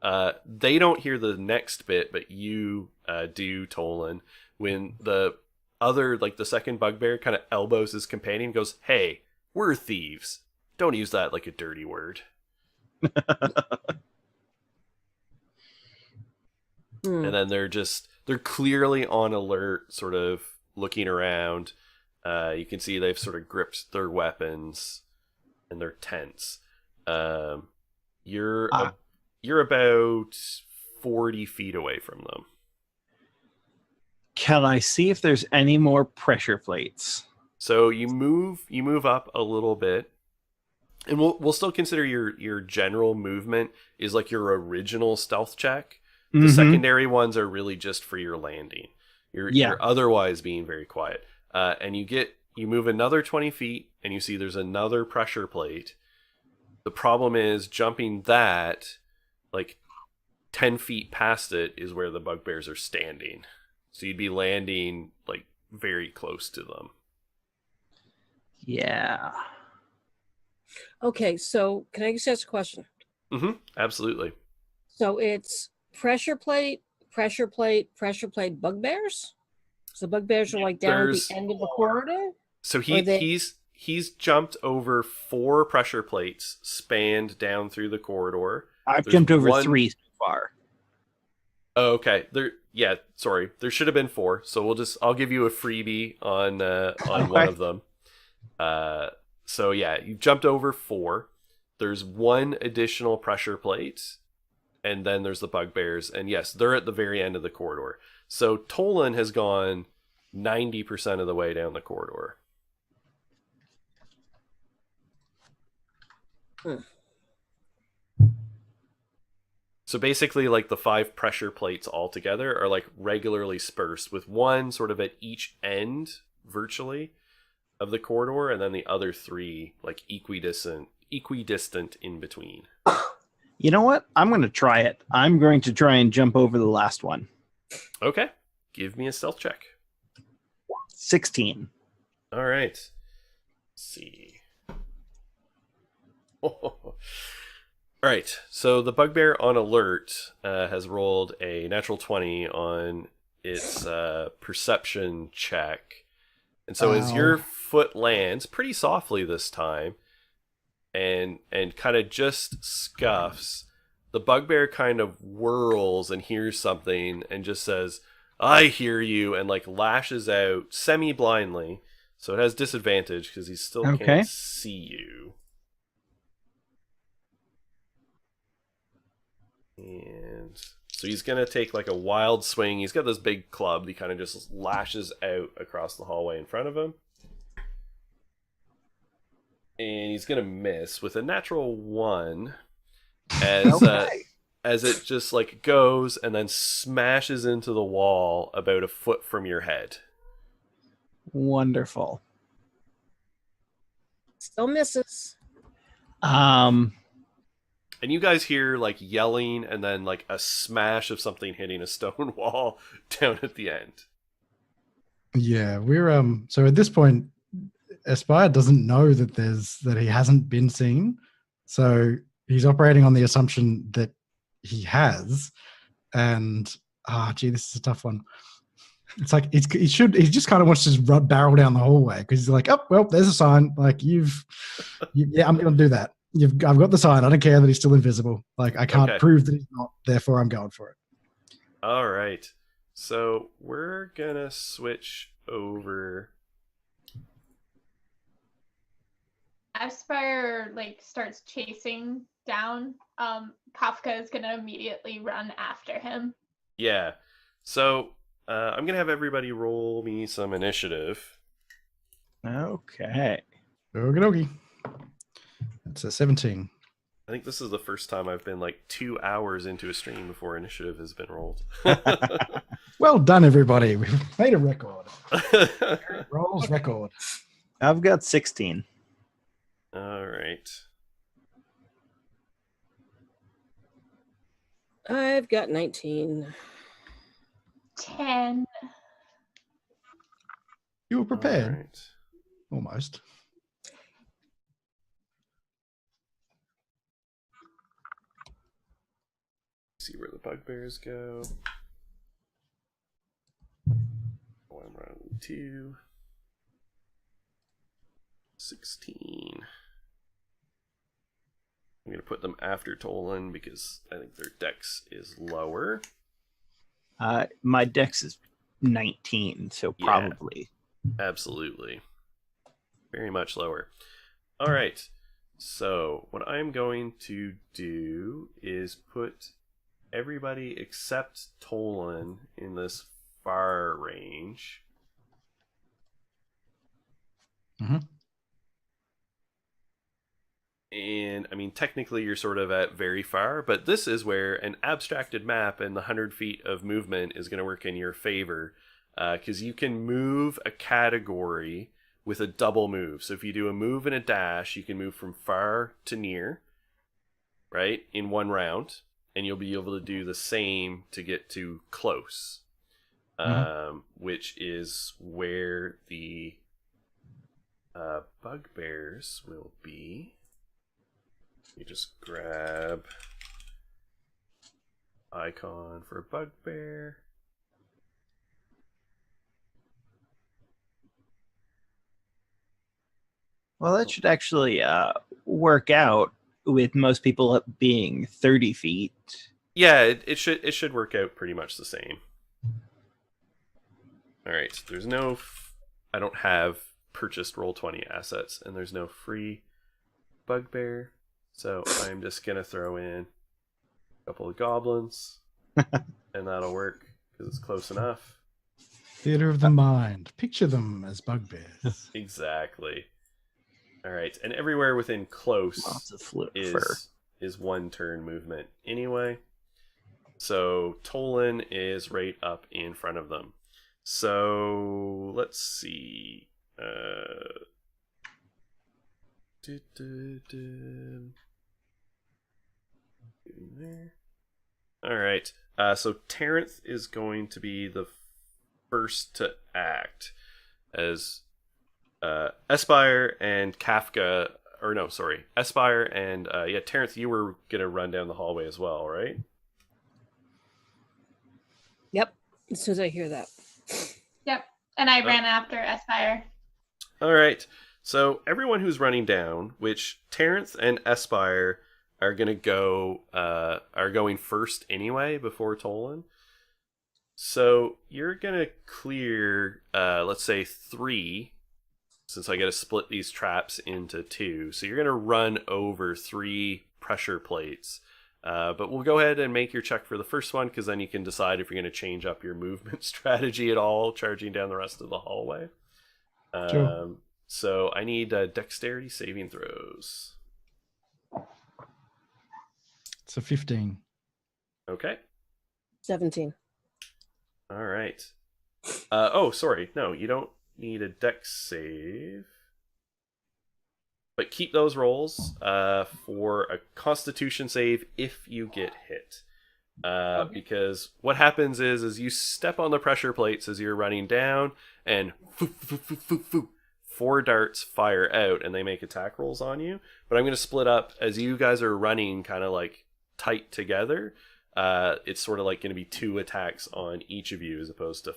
They don't hear the next bit, but you do, Tolan. When the other, like the second bugbear, kind of elbows his companion and goes, "Hey, we're thieves. Don't use that like a dirty word." And then they're clearly on alert, sort of looking around. You can see they've sort of gripped their weapons and they're tense. You're about 40 feet away from them. Can I see if there's any more pressure plates? So you move up a little bit, and we'll still consider your general movement is like your original stealth check. The secondary ones are really just for your landing. You're otherwise being very quiet. And you move another 20 feet, and you see there's another pressure plate. The problem is jumping that, like, 10 feet past it is where the bugbears are standing. So you'd be landing like very close to them. Yeah. Okay, so can I just ask a question? Mm-hmm. Absolutely. So it's pressure plate, pressure plate, pressure plate, bugbears? So bugbears are like down at the end of the corridor? So Or they- he's jumped over 4 pressure plates spanned down through the corridor. I've There's jumped over one- 3 so far. Oh, okay. Sorry. There should have been 4. So I'll give you a freebie on one of them. So yeah, you've jumped over 4. There's 1 additional pressure plate, and then there's the bugbears, and yes, they're at the very end of the corridor. So Tolan has gone 90% of the way down the corridor. So basically, like the 5 pressure plates all together are like regularly dispersed, with 1 sort of at each end, virtually, of the corridor, and then the other 3 like equidistant in between. You know what? I'm going to try it. I'm going to try and jump over the last one. Okay, give me a stealth check. 16. All right. Let's see. All right. So the bugbear on alert has rolled a natural 20 on its perception check. And so as your foot lands pretty softly this time and kind of just scuffs, the bugbear kind of whirls and hears something and just says, "I hear you," and like lashes out semi-blindly. So it has disadvantage because he still can't see you. And so he's going to take like a wild swing. He's got this big club. He kind of just lashes out across the hallway in front of him. And he's going to miss with a natural 1 as it just like goes and then smashes into the wall about a foot from your head. Wonderful. Still misses. And you guys hear like yelling and then like a smash of something hitting a stone wall down at the end. Yeah, we're so at this point, Aspire doesn't know that he hasn't been seen. So he's operating on the assumption that he has. And this is a tough one. It's like he just kind of wants to just barrel down the hallway because he's like, oh well, there's a sign. Like yeah, I'm gonna do that. I've got the sign. I don't care that he's still invisible. Like I can't prove that he's not. Therefore, I'm going for it. All right. So we're gonna switch over. Aspire like starts chasing down. Kafka is gonna immediately run after him. Yeah. So I'm gonna have everybody roll me some initiative. Okay. Okie dokie. It's a 17. I think this is the first time I've been like 2 hours into a stream before initiative has been rolled. Well done, everybody. We've made a record. Rolls record. I've got 16. All right. I've got 19. 10. You were prepared. All right. Almost. See where the bugbears go. Oh, I'm rolling 2. 16. I'm going to put them after Tolan because I think their dex is lower. My dex is 19, so Yeah. probably. Absolutely. Very much lower. All right. So what I'm going to do is put everybody except Tolan in this far range. Mm-hmm. And I mean, technically you're sort of at very far, but this is where an abstracted map and the 100 feet of movement is going to work in your favor, because you can move a category with a double move. So if you do a move and a dash, you can move from far to near, right, in one round. and you'll be able to do the same to get to close, which is where the bugbears will be. You just grab icon for bugbear. Well, that should actually work out with most people being 30 feet. Yeah, it should work out pretty much the same. All right, there's no. I don't have purchased Roll20 assets, and there's no free bugbear, so I'm just gonna throw in a couple of goblins, and that'll work because it's close enough. Theater of the mind. Picture them as bugbears. Exactly. All right, and everywhere within close Lots of fur. is 1 turn movement anyway. So Tolan is right up in front of them. So let's see. There. All right. So Terrence is going to be the first to act, as Espire and Kafka, or no, sorry, Espire and Terrence, you were gonna run down the hallway as well, right? Yep. As soon as I hear that. Yep. And I ran after Espire. All right. So everyone who's running down, which Terrence and Espire are going first anyway before Tolan. So you're gonna clear, let's say 3, since I got to split these traps into 2. So you're gonna run over 3 pressure plates. But we'll go ahead and make your check for the first one, because then you can decide if you're going to change up your movement strategy at all, charging down the rest of the hallway. Sure. So I need dexterity saving throws. It's a 15. Okay. 17. All right. Oh, sorry. No, you don't need a dex save. But keep those rolls for a Constitution save if you get hit. Okay. Because what happens is you step on the pressure plates as you're running down, and 4 darts fire out, and they make attack rolls on you. But I'm going to split up as you guys are running kind of like tight together. It's sort of like going to be 2 attacks on each of you as opposed to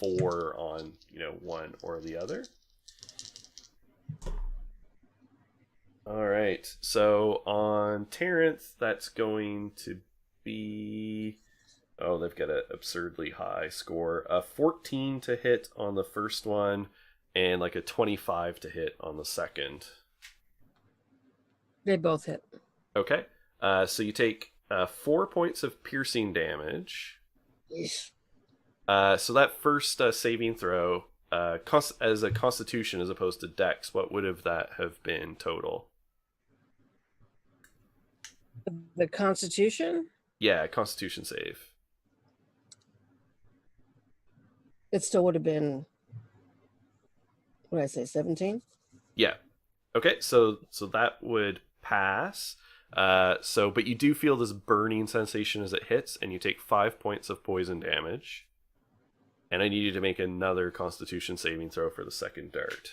4 on one or the other. All right, so on Terrence, that's going to be... Oh, they've got an absurdly high score. 14 to hit on the first one, and like a 25 to hit on the second. They both hit. Okay, so you take 4 points of piercing damage. Yeesh. So that first saving throw, as a Constitution as opposed to Dex, what would that have been total? The Constitution? Yeah, Constitution save. It still would have been, what did I say, 17? Yeah. Okay, so that would pass. But you do feel this burning sensation as it hits, and you take 5 points of poison damage. And I need you to make another Constitution saving throw for the second dart.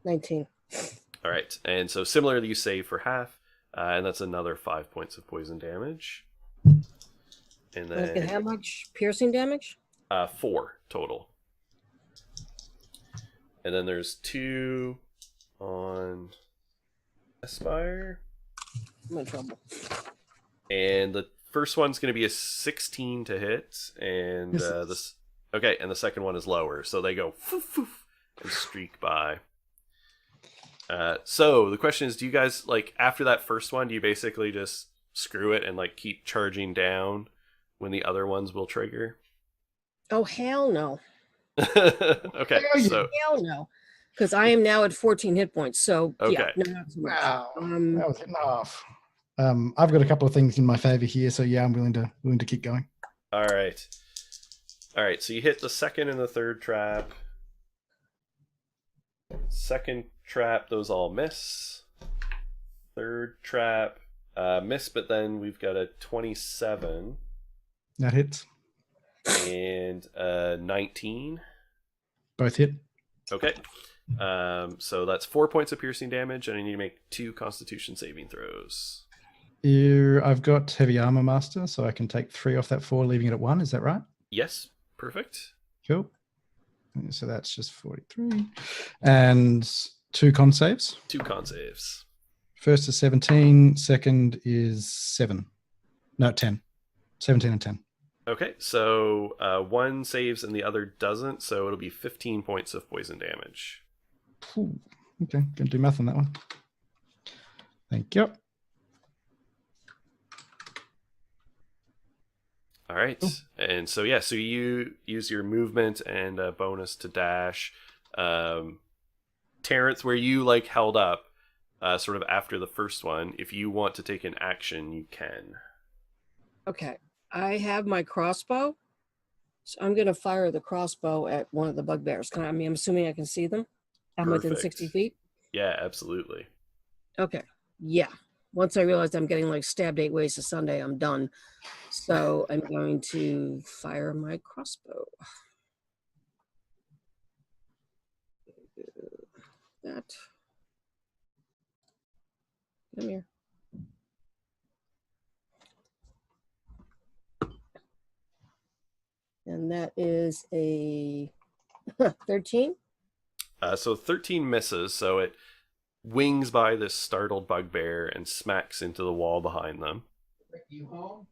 19. All right, and so similarly, you save for half, and that's another 5 points of poison damage. And then How much piercing damage? 4 total. And then there's 2 on Aspire. I'm in trouble. And the first one's going to be a 16 to hit, and and the second one is lower, so they go foof, and streak by. So the question is, do you guys, like, after that first one, do you basically just screw it and like keep charging down when the other ones will trigger? Oh, hell no. Okay, so Hell no. Because I am now at 14 hit points, so Okay. yeah. No, not so much. Wow. That was hitting off. I've got a couple of things in my favor here, so yeah, I'm willing to keep going. all right. So you hit the second and the third trap. Second trap, those all miss. Third trap, Miss, but then we've got a 27 That hits. and 19. Both hit. Okay. So that's 4 points of piercing damage, and I need to make 2 Constitution saving throws. I've got heavy armor master, so I can take 3 off that 4, leaving it at 1. Is that right? Yes, perfect. Cool. So that's just 43. And 2 con saves. 2 con saves. First is 17. Second is 7. No, 10. 17 and 10. Okay, so one saves and the other doesn't, so it'll be 15 points of poison damage. Ooh, okay, gonna do math on that one. Thank you. All right, and so yeah, so you use your movement and a bonus to dash. Terrence, where you like held up, sort of after the first one, if you want to take an action, you can. Okay. I have my crossbow, so I'm going to fire the crossbow at one of the bugbears. I'm assuming I can see them? I'm within Perfect. 60 feet? Yeah, absolutely. Okay. Yeah. Once I realized I'm getting like stabbed 8 ways to Sunday, I'm done. So I'm going to fire my crossbow. That. Come here. And that is a 13. So 13 misses, so it wings by this startled bugbear and smacks into the wall behind them. You home?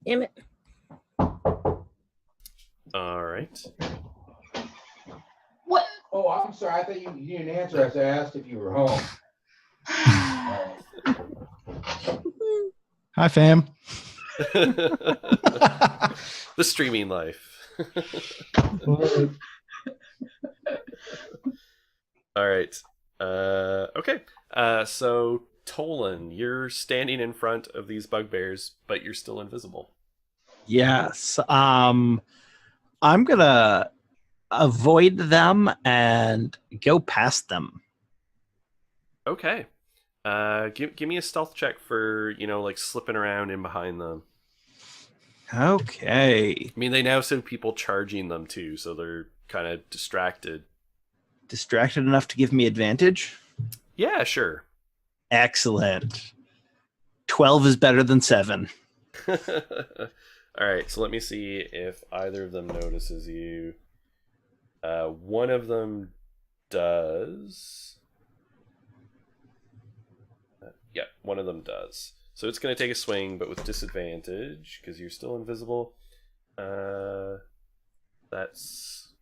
Damn it. All right. What? Oh, I'm sorry. I thought you didn't answer as I asked if you were home. Hi, fam. The streaming life. All right. Okay. So Tolan, you're standing in front of these bugbears, but you're still invisible. Yes. I'm gonna avoid them and go past them. Okay. Give me a stealth check for, like slipping around in behind them. Okay. I mean, they now see people charging them too, so they're kind of distracted. Distracted enough to give me advantage? Yeah, sure. Excellent. 12 is better than 7. All right, so let me see if either of them notices you. One of them does. Yeah, one of them does. So it's going to take a swing, but with disadvantage, because you're still invisible. That's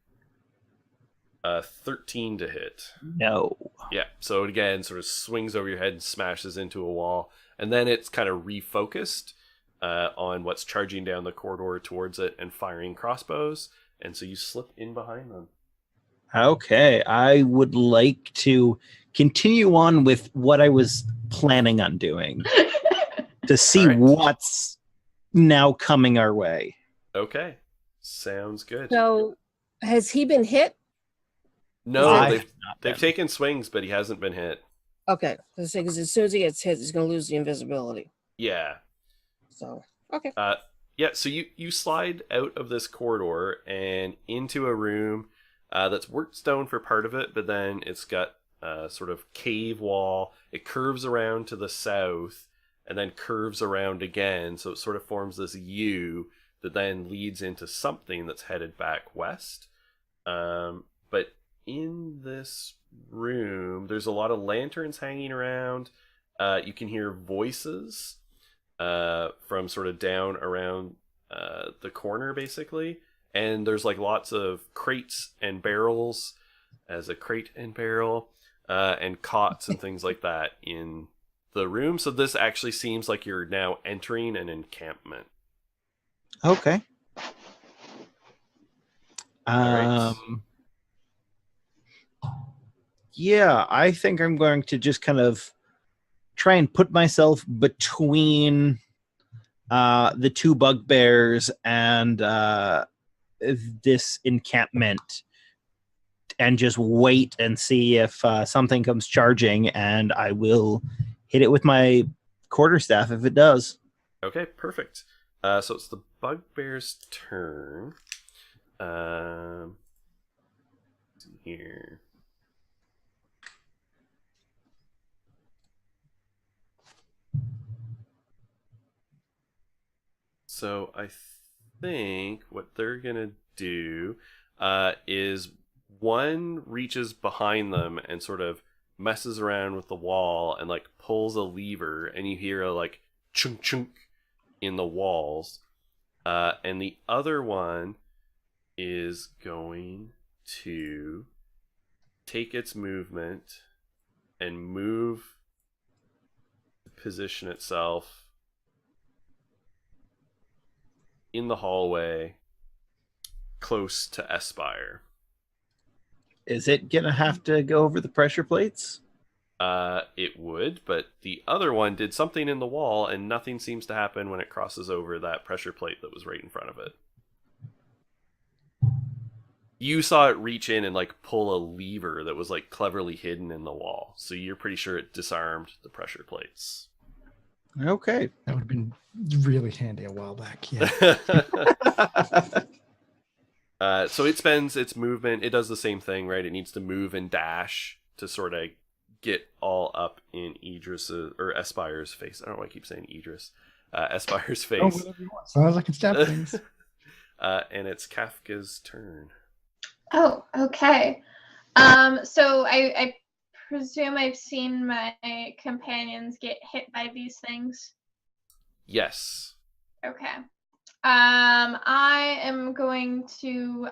13 to hit. No. Yeah, so it again sort of swings over your head and smashes into a wall. And then it's kind of refocused on what's charging down the corridor towards it and firing crossbows. And so you slip in behind them. Okay, I would like to continue on with what I was planning on doing to see All right. what's now coming our way. Okay, sounds good. So has he been hit? No, I they've have not they've been. taken swings, but he hasn't been hit. Okay. Because as soon as he gets hit, he's going to lose the invisibility. Yeah. So, okay. Yeah, so you slide out of this corridor and into a room that's worked stone for part of it, but then it's got a sort of cave wall. It curves around to the south and then curves around again, so it sort of forms this U that then leads into something that's headed back west. But in this room, there's a lot of lanterns hanging around. You can hear voices from sort of down around the corner, basically. And there's like lots of crates and barrels as a crate and barrel and cots and things like that in the room. So this actually seems like you're now entering an encampment. Okay. right. Yeah, I think I'm going to just kind of try and put myself between the two bugbears and this encampment and just wait and see if something comes charging, and I will hit it with my quarterstaff if it does. Okay, perfect. So it's the bugbear's turn. Let's see here. So I think what they're gonna do is one reaches behind them and sort of messes around with the wall and like pulls a lever, and you hear a like chunk chunk in the walls. And the other one is going to take its movement and move, position itself in the hallway close to Espire. Is it gonna have to go over the pressure plates? It would, but the other one did something in the wall and nothing seems to happen when it crosses over that pressure plate that was right in front of it. You saw it reach in and like pull a lever that was like cleverly hidden in the wall, so you're pretty sure it disarmed the pressure plates. Okay. That would have been really handy a while back. Yeah. So it spends its movement. It does the same thing, right? It needs to move and dash to sort of get all up in Idris's or Espire's face. I don't know why I keep saying Idris. Espire's face. Oh, whatever you want. As long as I can stab things. And it's Kafka's turn. Oh, okay. So I presume I've seen my companions get hit by these things. Yes. Okay. I am going to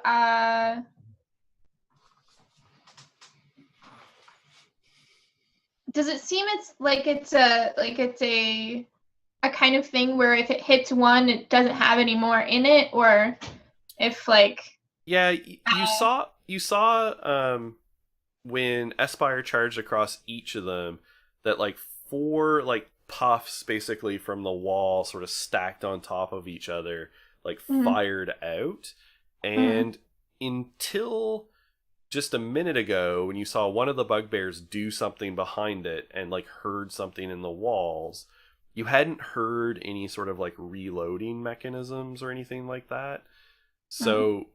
does it seem it's a kind of thing where if it hits one it doesn't have any more in it, or if like Yeah, you saw when Espire charged across each of them that like 4 like puffs basically from the wall sort of stacked on top of each other like fired out, and until just a minute ago when you saw one of the bugbears do something behind it and like heard something in the walls, you hadn't heard any sort of like reloading mechanisms or anything like that. So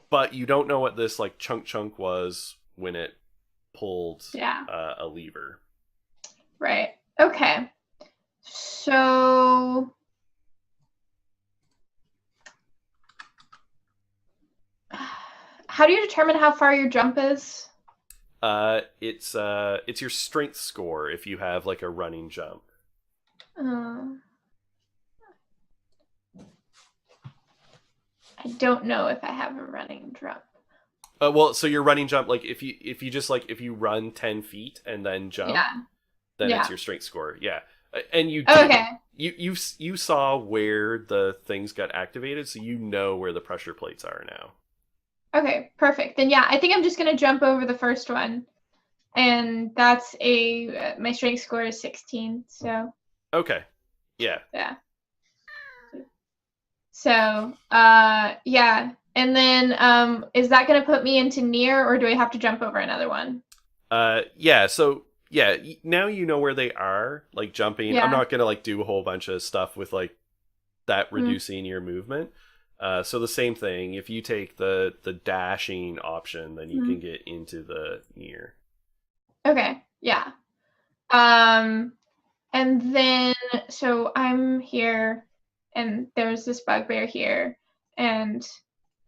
but you don't know what this like chunk was when it pulled a lever. Right. Okay. So how do you determine how far your jump is? It's your strength score if you have like a running jump. I don't know if I have a running jump. Well, so your running jump, like if you just like if you run 10 feet and then jump, then it's your strength score. Yeah, and you did. Okay. You saw where the things got activated, so you know where the pressure plates are now. Okay, perfect. Then I think I'm just gonna jump over the first one, and that's my strength score is 16. So. Okay. Yeah. Yeah. So, and then is that going to put me into near, or do I have to jump over another one? Yeah, so now you know where they are, like jumping. I'm not going to like do a whole bunch of stuff with like that reducing your movement. So the same thing, if you take the dashing option, then you can get into the near. Okay. Yeah. And then so I'm here and there's this bugbear here, and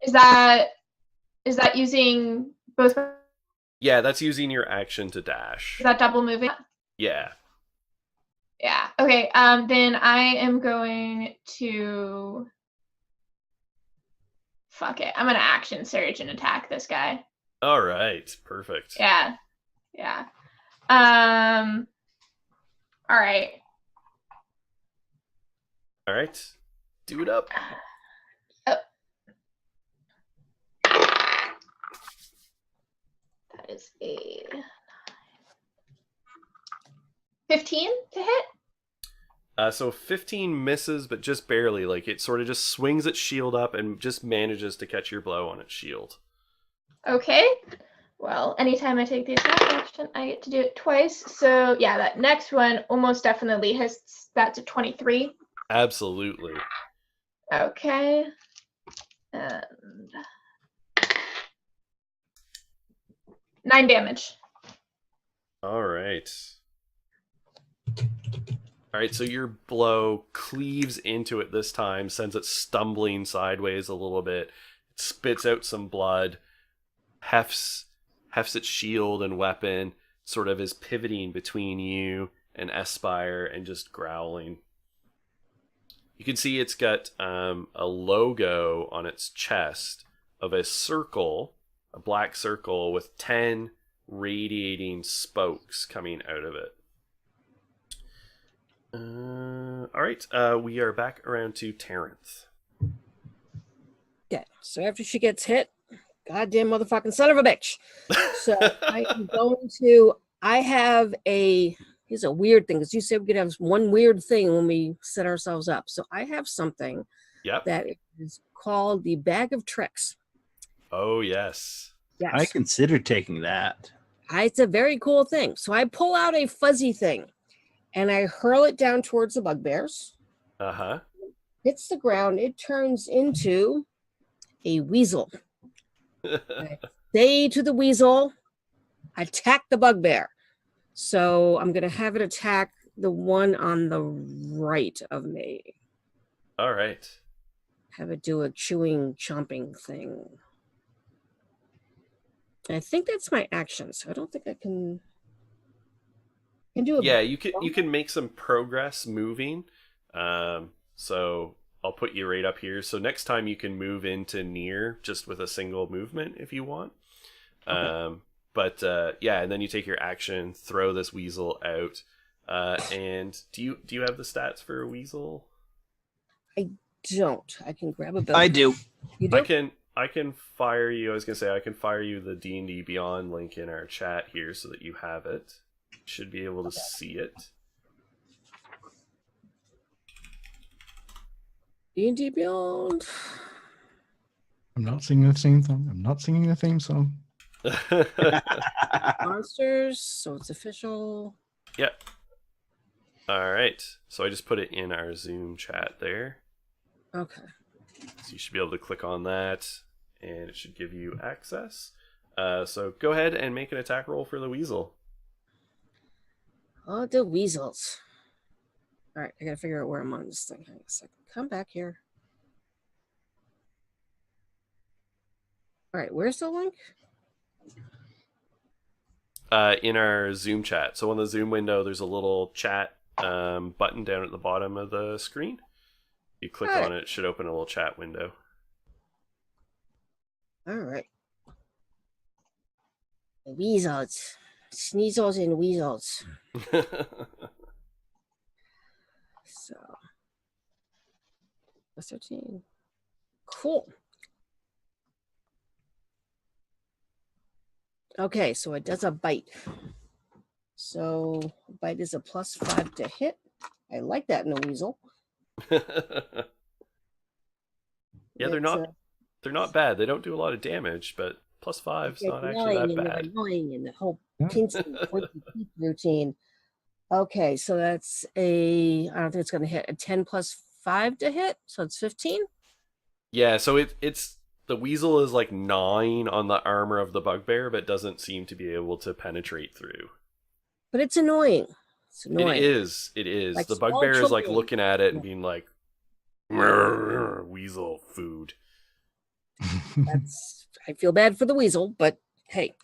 is that using both? Yeah, that's using your action to dash. Is that double moving? Yeah. Yeah. Okay. Then I am going to fuck it. I'm gonna action surge and attack this guy. All right. Perfect. Yeah. All right. All right. Do it up. Oh. That is a 15 to hit. So 15 misses, but just barely. Like it sort of just swings its shield up and just manages to catch your blow on its shield. Okay. Well, anytime I take the attack action, I get to do it twice. So yeah, that next one almost definitely hits. That's a 23. Absolutely. Okay. And 9 damage. All right. All right, so your blow cleaves into it this time, sends it stumbling sideways a little bit, it spits out some blood, hefts its shield and weapon, sort of is pivoting between you and Espire and just growling. You can see it's got a logo on its chest of a circle, a black circle with 10 radiating spokes coming out of it. All right, we are back around to Terrence. Okay, so after she gets hit, goddamn motherfucking son of a bitch. So I am going to. I have a. Here's a weird thing because you said we could have one weird thing when we set ourselves up. So I have something that is called the Bag of Tricks. Oh yes. Yes. I considered taking that. It's a very cool thing. So I pull out a fuzzy thing, and I hurl it down towards the bugbears. Uh-huh. Hits the ground. It turns into a weasel. I say to the weasel, attack the bugbear. So I'm going to have it attack the one on the right of me. All right. Have it do a chewing, chomping thing. I think that's my action, so I don't think I can do it. Yeah, you can make some progress moving. So I'll put you right up here. So next time you can move into near just with a single movement if you want. Okay. Yeah, and then you take your action, throw this weasel out. And do you have the stats for a weasel? I don't. I can grab a bill. I do. You do? I can fire you. I was gonna say I can fire you the D&D Beyond link in our chat here so that you have it. You should be able to see it. D&D Beyond. I'm not singing the theme song. I'm not singing the theme song. Monsters, so it's official. Yep. All right. So I just put it in our Zoom chat there. Okay. So you should be able to click on that, and it should give you access. So go ahead and make an attack roll for the weasel. Oh, the weasels. All right, I gotta figure out where I'm on this thing. Hang on a second. Come back here. All right, where's the link? In our Zoom chat. So on the Zoom window, there's a little chat button down at the bottom of the screen. You click on it, it should open a little chat window. All right. The weasels. Sneasels and weasels. So, 13. Cool. Okay, so it does a bite. So bite is a +5 to hit. I like that in a weasel. Yeah, they're not bad. They don't do a lot of damage, but +5's not actually that bad. Annoying and the whole pinch and pointy teeth routine. Okay, so that's I don't think it's going to hit a 10 + 5 to hit, so it's 15. Yeah, so it's the weasel is like 9 on the armor of the bugbear, but doesn't seem to be able to penetrate through. But it's annoying. It's annoying. It is. Like the bugbear is like looking at it and being like, weasel food. I feel bad for the weasel, but hey.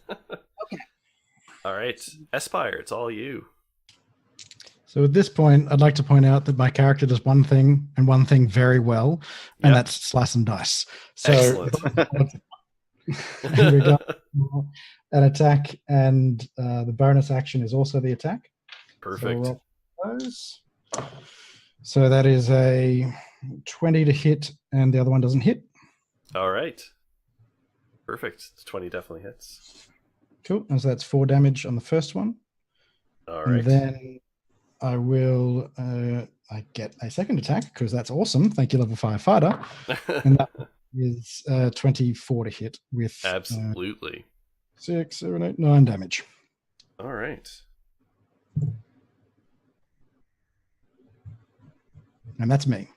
Okay. All right, Espire, it's all you. So at this point, I'd like to point out that my character does one thing and one thing very well, and that's slice and dice. So excellent. we got an attack, and the bonus action is also the attack. Perfect. So that is a 20 to hit, and the other one doesn't hit. All right. Perfect. 20 definitely hits. Cool. And so that's 4 damage on the first one. All right. And then I will I get a second attack because that's awesome. Thank you, level 5 fighter. And that is 24 to hit with absolutely. 6, 7, 8, 9 damage. All right. And that's me.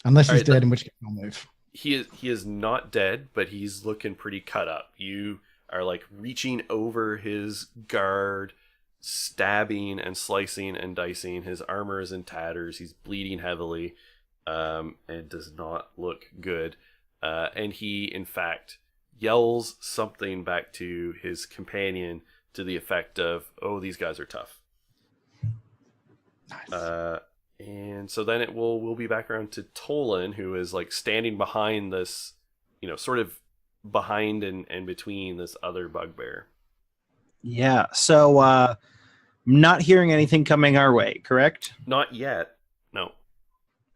Unless All he's right, dead, in which case I'll move. He is not dead, but he's looking pretty cut up. You are like reaching over his guard, stabbing and slicing and dicing. His armor is in tatters. He's bleeding heavily, and does not look good. And he, in fact, yells something back to his companion to the effect of, "Oh, these guys are tough." Nice. And so then we'll be back around to Tolan, who is like standing behind this, sort of behind and between this other bugbear. Yeah. So I'm not hearing anything coming our way, correct? Not yet. No.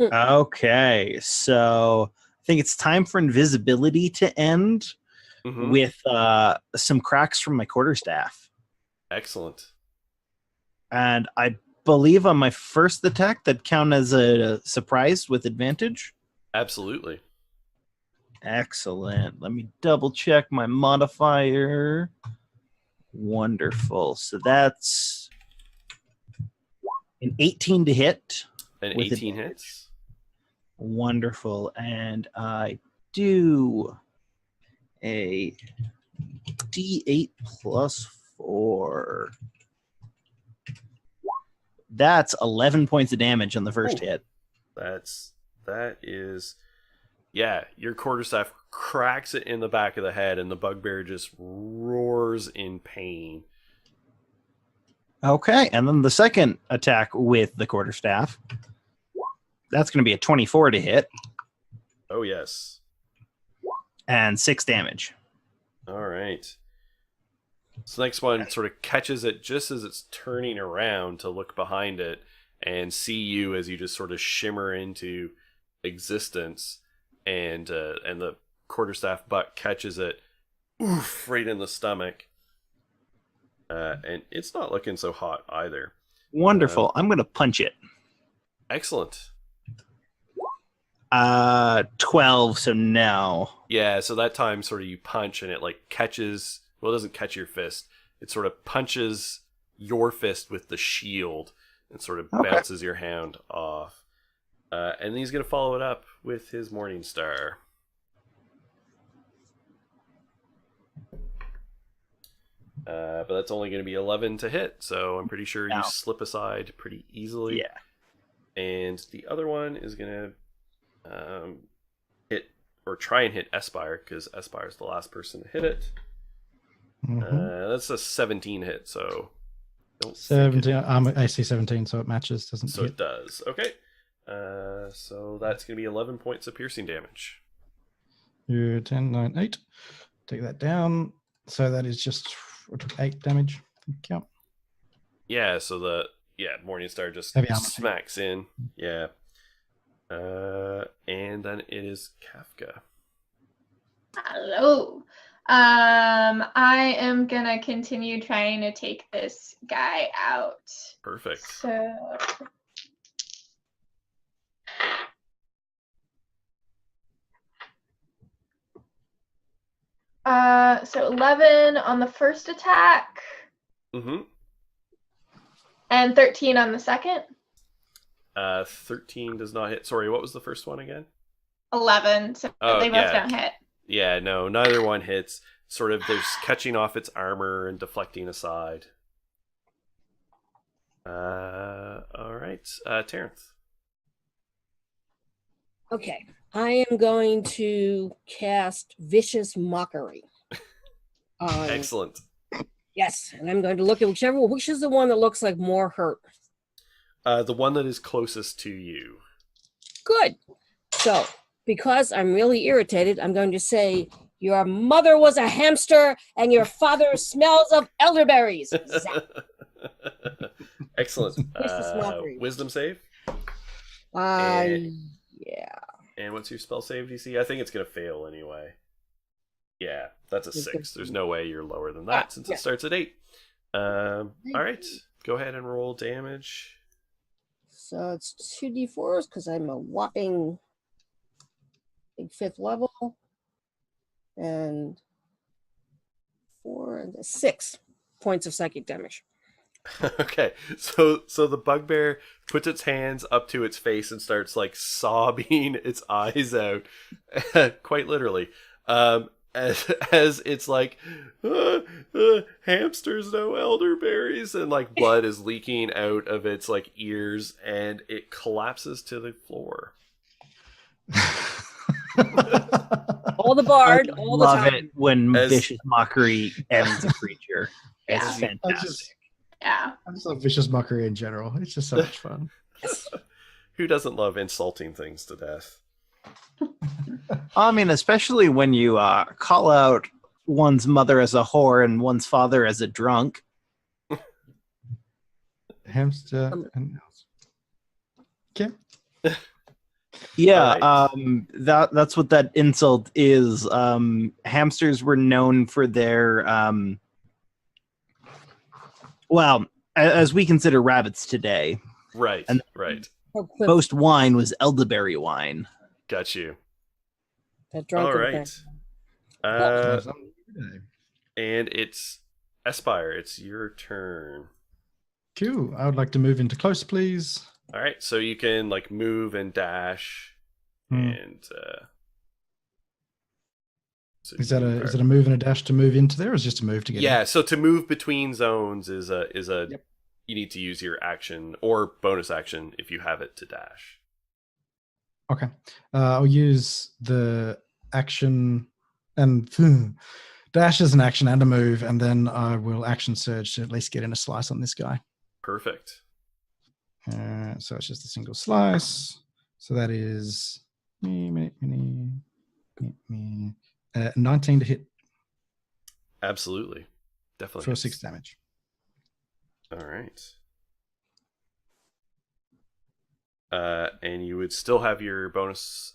Okay. So I think it's time for invisibility to end Mhm. with some cracks from my quarterstaff. Excellent. And I believe on my first attack that count as a surprise with advantage. Absolutely. Excellent. Let me double check my modifier. Wonderful. So that's an 18 to hit. An with 18 advantage. hits. Wonderful. And I do a D8 plus 4. That's 11 points of damage on the first Ooh. hit. That is, yeah, your quarterstaff cracks it in the back of the head, and the bugbear just roars in pain. Okay, and then the second attack with the quarterstaff, that's going to be a 24 to hit Oh, yes. and 6 damage. All right. So the next one sort of catches it just as it's turning around to look behind it and see you as you just sort of shimmer into existence, and the quarterstaff butt catches it, oof, right in the stomach, and it's not looking so hot either. Wonderful. I'm going to punch it. Excellent. 12, so no. Yeah, so that time sort of you punch and it like catches, well, it doesn't catch your fist. It sort of punches your fist with the shield and sort of bounces your hand off. And then he's going to follow it up with his Morning Star. But that's only going to be 11 to hit, so I'm pretty sure you slip aside pretty easily. Yeah. And the other one is going to hit, or try and hit Espire, because Espire is the last person to hit it. That's a 17 hit, so... 17. I'm AC 17, so it matches, doesn't it? So it does. Okay. So that's going to be 11 points of piercing damage. You 10, 9, 8. Take that down. So that is just 8 damage. Count. Yeah, so the Morningstar just Heavy armor. smacks in. Yeah. And then it is Kafka. Hello. I am gonna continue trying to take this guy out. Perfect. So 11 on the first attack. Mm-hmm. And 13 on the second. 13 does not hit. Sorry, what was the first one again? 11. So they both don't hit. Yeah, no, neither one hits. Sort of, there's catching off its armor and deflecting aside. All right, Terrence. Okay, I am going to cast Vicious Mockery. Excellent. Yes, and I'm going to look at which is the one that looks like more hurt. The one that is closest to you. Good. So, because I'm really irritated, I'm going to say, your mother was a hamster and your father smells of elderberries. Excellent. Wisdom save? Yeah. And what's your spell save DC? I think it's going to fail anyway. Yeah, that's a 6. There's no way you're lower than that since it starts at 8. All right, go ahead and roll damage. So it's 2d4s because I'm a whopping big 5th level. And 4 and 6 points of psychic damage. Okay, so the bugbear puts its hands up to its face and starts like sobbing its eyes out, quite literally. As it's like hamsters, no elderberries, and like blood is leaking out of its like ears, and it collapses to the floor. All the bard, all the Love time. it when As- vicious mockery ends a creature. It's Yeah. fantastic. Yeah. I just love vicious mockery in general. It's just so much fun. Who doesn't love insulting things to death? I mean, especially when you call out one's mother as a whore and one's father as a drunk. Hamster and okay. Yeah, Alright. that's what that insult is. Hamsters were known for their well, as we consider rabbits today. Right, And- right. Most wine was elderberry wine. Got you. That drunken All thing. right. And it's Espire. It's your turn. Cool. I would like to move into close, please. All right, so you can like move and dash, and so Is that you a are- is it a move and a dash to move into there, or is it just a move to get? Yeah, so to move between zones is a Yep. you need to use your action or bonus action if you have it to dash. Okay. I'll use the action and dash as an action and a move, and then I will action surge to at least get in a slice on this guy. Perfect. So it's just a single slice. So that is 19 to hit Absolutely. Definitely. for hits. 6 damage. All right. And you would still have your bonus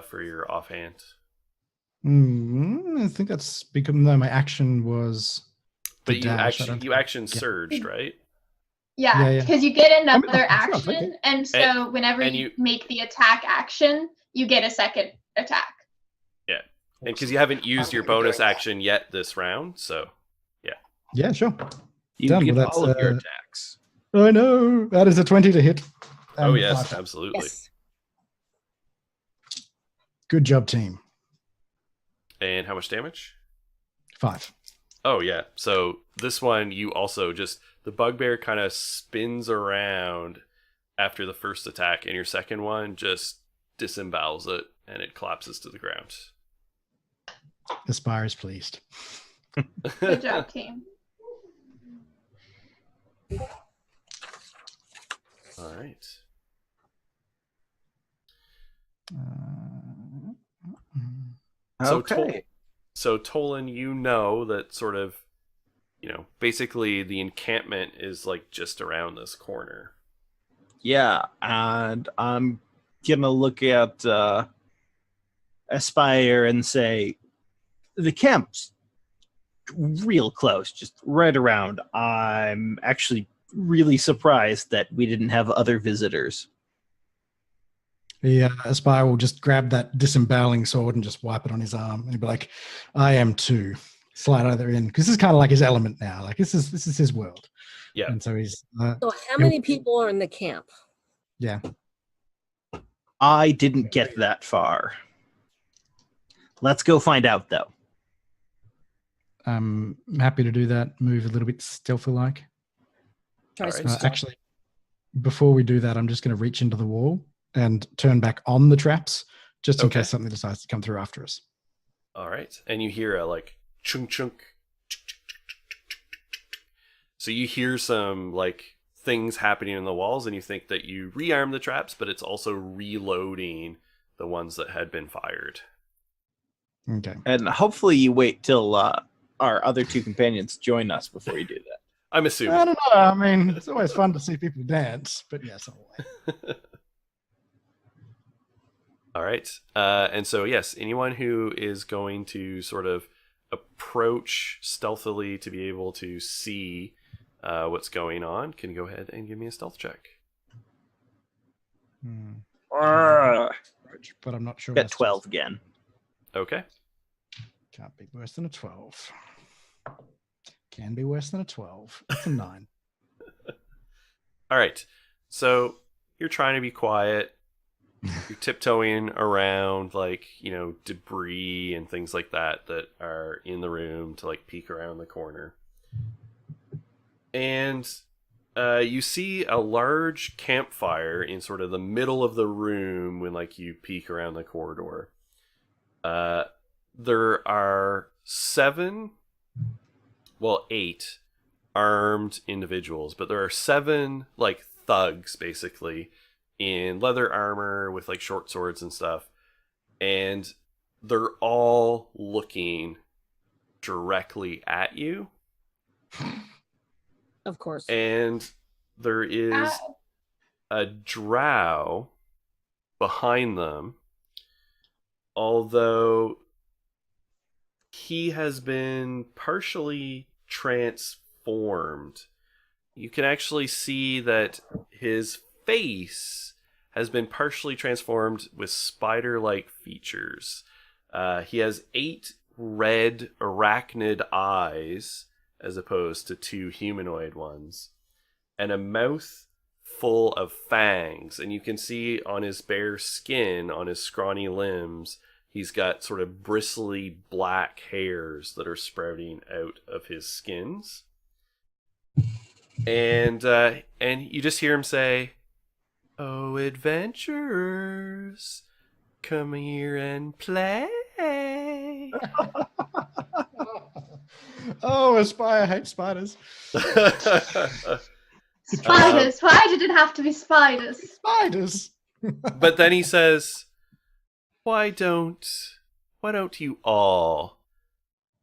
for your offhand. I think that's because no, my action was. But the you dash. I action don't you think- action surged, right? Yeah, Yeah. because you get another sure, I'll take action, it. and so whenever and you you- make the attack action, you get a second attack. And because you haven't used your bonus action yet this round, so Yeah, sure. You Done. get Well, that's, all of your uh, attacks. I know that is a 20 to hit. oh And yes, 5. absolutely. Yes. Good job, team. And how much damage? 5. Oh yeah. So this one you also just the bugbear kind of spins around after the first attack, and your second one just disembowels it and it collapses to the ground. Aspire is pleased. Good job, team. All right. So Okay. So Tolan, you know that sort of, basically the encampment is like just around this corner. Yeah, and I'm gonna look at Aspire and say, the camp's real close, just right around. I'm actually really surprised that we didn't have other visitors. The Aspire will just grab that disemboweling sword and just wipe it on his arm, and he'll be like, "I am too." Slide either in because this is kind of like his element now. Like this is his world. Yeah. And so he's So how many people are in the camp? yeah. I didn't get that far. Let's go find out, though. I'm happy to do that. Move a little bit stealthy like. Try All some right. stuff. Actually, before we do that, I'm just going to reach into the wall and turn back on the traps just in Okay. case something decides to come through after us. All right. And you hear a like chunk chunk. So you hear some like things happening in the walls, and you think that you rearm the traps, but it's also reloading the ones that had been fired. Okay. And hopefully you wait till our other two companions join us before you do that. I'm assuming. I don't know. I mean, it's always fun to see people dance, but yes, always. All right. And so, yes, anyone who is going to sort of approach stealthily to be able to see what's going on can go ahead and give me a stealth check. But I'm not sure. Got what's 12 again. Okay. Can't be worse than a 12. Can be worse than a 12. It's a 9. All right. So you're trying to be quiet. You're tiptoeing around, like, debris and things like that are in the room to, like, peek around the corner. And you see a large campfire in sort of the middle of the room when, like, you peek around the corridor. There are 8 armed individuals, but there are 7, like, thugs, basically, in leather armor with, like, short swords and stuff. And they're all looking directly at you. Of course. And there is a drow behind them, although he has been partially transformed. You can actually see that his face has been partially transformed with spider-like features. He has 8 red arachnid eyes as opposed to 2 humanoid ones, and a mouth full of fangs. And you can see on his bare skin, on his scrawny limbs, he's got sort of bristly black hairs that are sprouting out of his skins. And you just hear him say, "Oh, adventurers, come here and play." Oh, Aspire hates spiders. Spiders. Why did it have to be spiders? Spiders. But then he says, why don't you all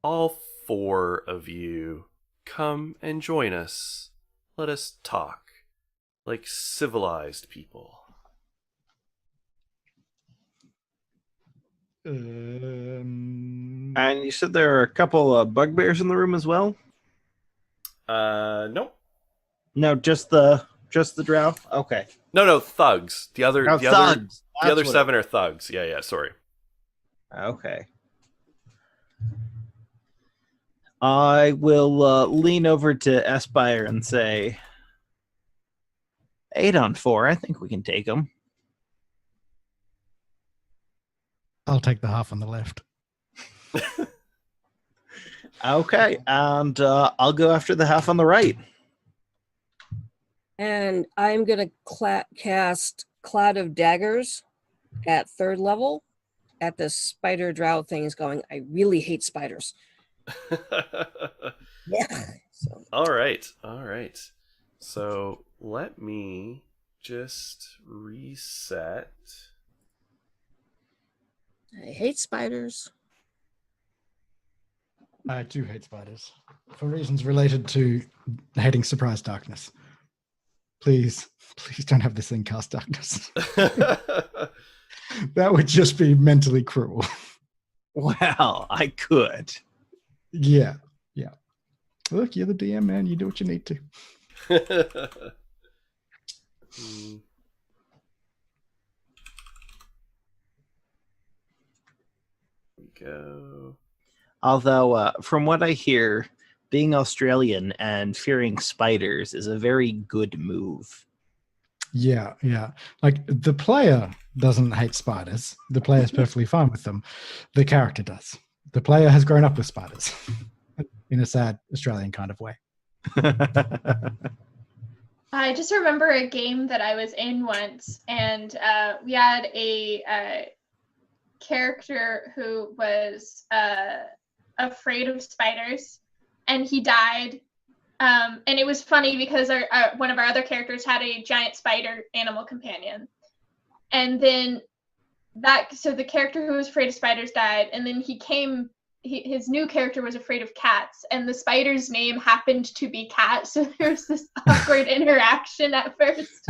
4 of you, come and join us? Let us talk like civilized people. And you said there are a couple of bugbears in the room as well? Nope. No, just the drow? Okay. No, thugs. The other Thugs. The other 7 are thugs. Yeah, sorry. Okay. I will lean over to Aspire and say, 8 on 4. I think we can take them. I'll take the half on the left. Okay, and I'll go after the half on the right. And I'm going to cast Cloud of Daggers at 3rd level at the spider drow thing is going. I really hate spiders. Yeah. So. All right. So let me just reset. I hate spiders. I do hate spiders for reasons related to hating surprise darkness. Please don't have this thing cast darkness. That would just be mentally cruel. Well, I could. Yeah. Look, you're the DM, man. You do what you need to. Go. Although, from what I hear, being Australian and fearing spiders is a very good move. Yeah. Like, the player doesn't hate spiders. The player's perfectly fine with them. The character does. The player has grown up with spiders in a sad Australian kind of way. I just remember a game that I was in once, and we had a character who was afraid of spiders, and he died. And it was funny because one of our other characters had a giant spider animal companion, and then so the character who was afraid of spiders died, and then his new character was afraid of cats, and the spider's name happened to be Cat, so there was this awkward interaction at first.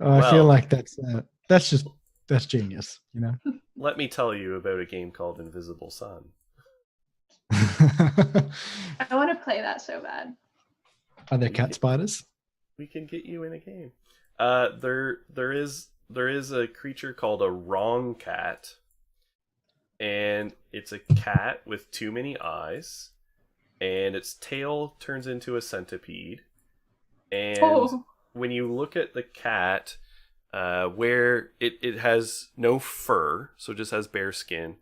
I feel like that's genius, you know. Let me tell you about a game called Invisible Sun. I want to play that so bad. Are there cat spiders? We can get you in a game. There is a creature called a wrong cat, and it's a cat with too many eyes, and its tail turns into a centipede. And Oh. when you look at the cat, where it has no fur, so it just has bare skin,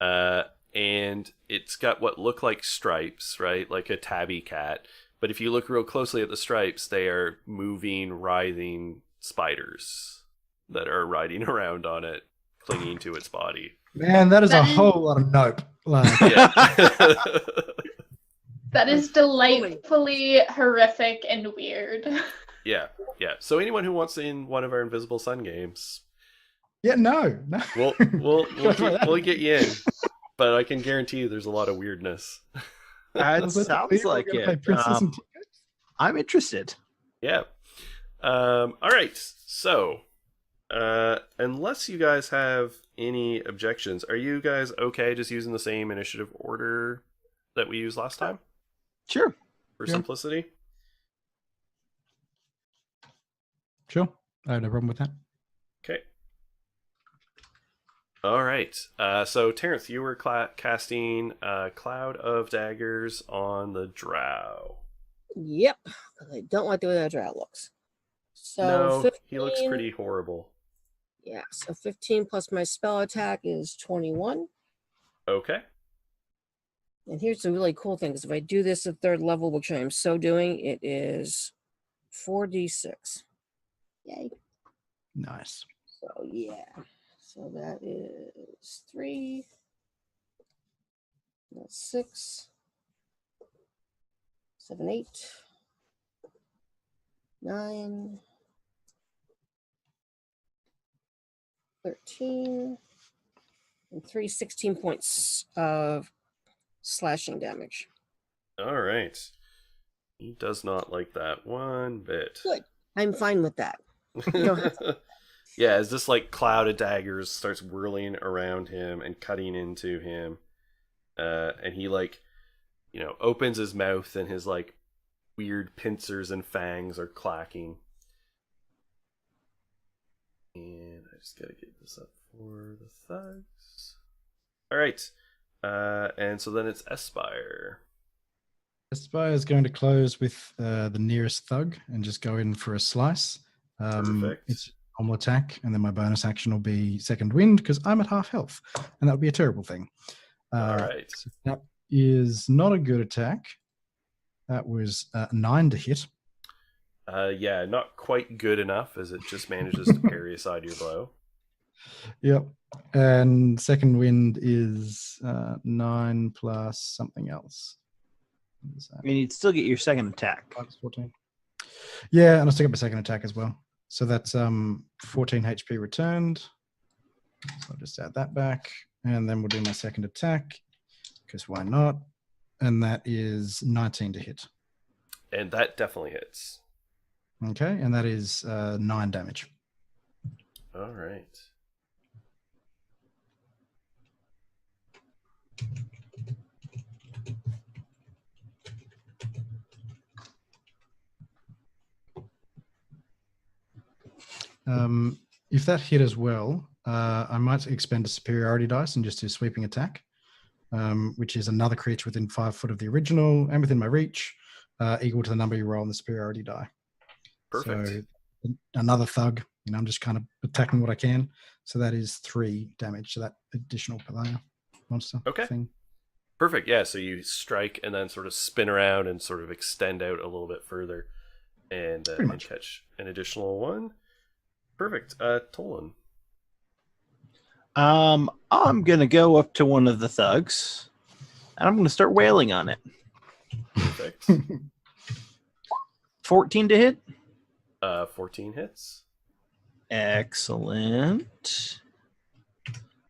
and it's got what look like stripes, right? Like a tabby cat. But if you look real closely at the stripes, they are moving, writhing spiders that are riding around on it, clinging to its body. Man, that is That a is- whole lot of nope. Like, Yeah. That is delightfully horrific and weird. Yeah. So anyone who wants in one of our Invisible Sun games, yeah, no. we'll get you in. But I can guarantee you there's a lot of weirdness. It Was that sounds clear? like We're gonna play it. Princess and I'm interested. Yeah. All right. So, unless you guys have any objections, are you guys okay just using the same initiative order that we used last time Sure. for Yeah. simplicity? Sure. I have no problem with that. Okay. All right. So, Terrence, you were casting Cloud of Daggers on the Drow. Yep. 'Cause I don't like the way that drow looks. So No, 15, he looks pretty horrible. Yeah, so 15 plus my spell attack is 21. Okay. And here's the really cool thing, because if I do this at 3rd level, which I am so doing, it is 4d6. Yay. Nice. So yeah. So that is 3. That's 6. 7, 8. 9. 13. And 3, 16 points of slashing damage. All right. He does not like that one bit. Good. I'm fine with that. don't have Yeah, as this like cloud of daggers starts whirling around him and cutting into him, and he opens his mouth and his like weird pincers and fangs are clacking. And I just gotta get this up for the thugs. All right, and so then it's Espire. Espire is going to close with the nearest thug and just go in for a slice. Perfect. It's a normal attack, and then my bonus action will be second wind because I'm at half health, and that would be a terrible thing. All right. So that is not a good attack. That was 9 to hit. Yeah, not quite good enough as it just manages to parry aside your blow. Yep. And second wind is 9 plus something else. What is that? I mean, you'd still get your second attack. Minus 14. Yeah, and I'll still get my second attack as well. So that's 14 HP returned. So I'll just add that back. And then we'll do my second attack, because why not? And that is 19 to hit. And that definitely hits. Okay, and that is 9 damage. All right. If that hit as well, I might expend a superiority dice and just do sweeping attack, which is another creature within 5 foot of the original and within my reach, equal to the number you roll on the superiority die. Perfect. So another thug. I'm just kind of attacking what I can. So that is 3 damage to that additional player monster Okay. thing. Perfect. Yeah, so you strike and then sort of spin around and sort of extend out a little bit further and catch an additional one. Perfect. Tolan. I'm gonna go up to one of the thugs, and I'm gonna start wailing on it. Perfect. 14 to hit. 14 hits. Excellent.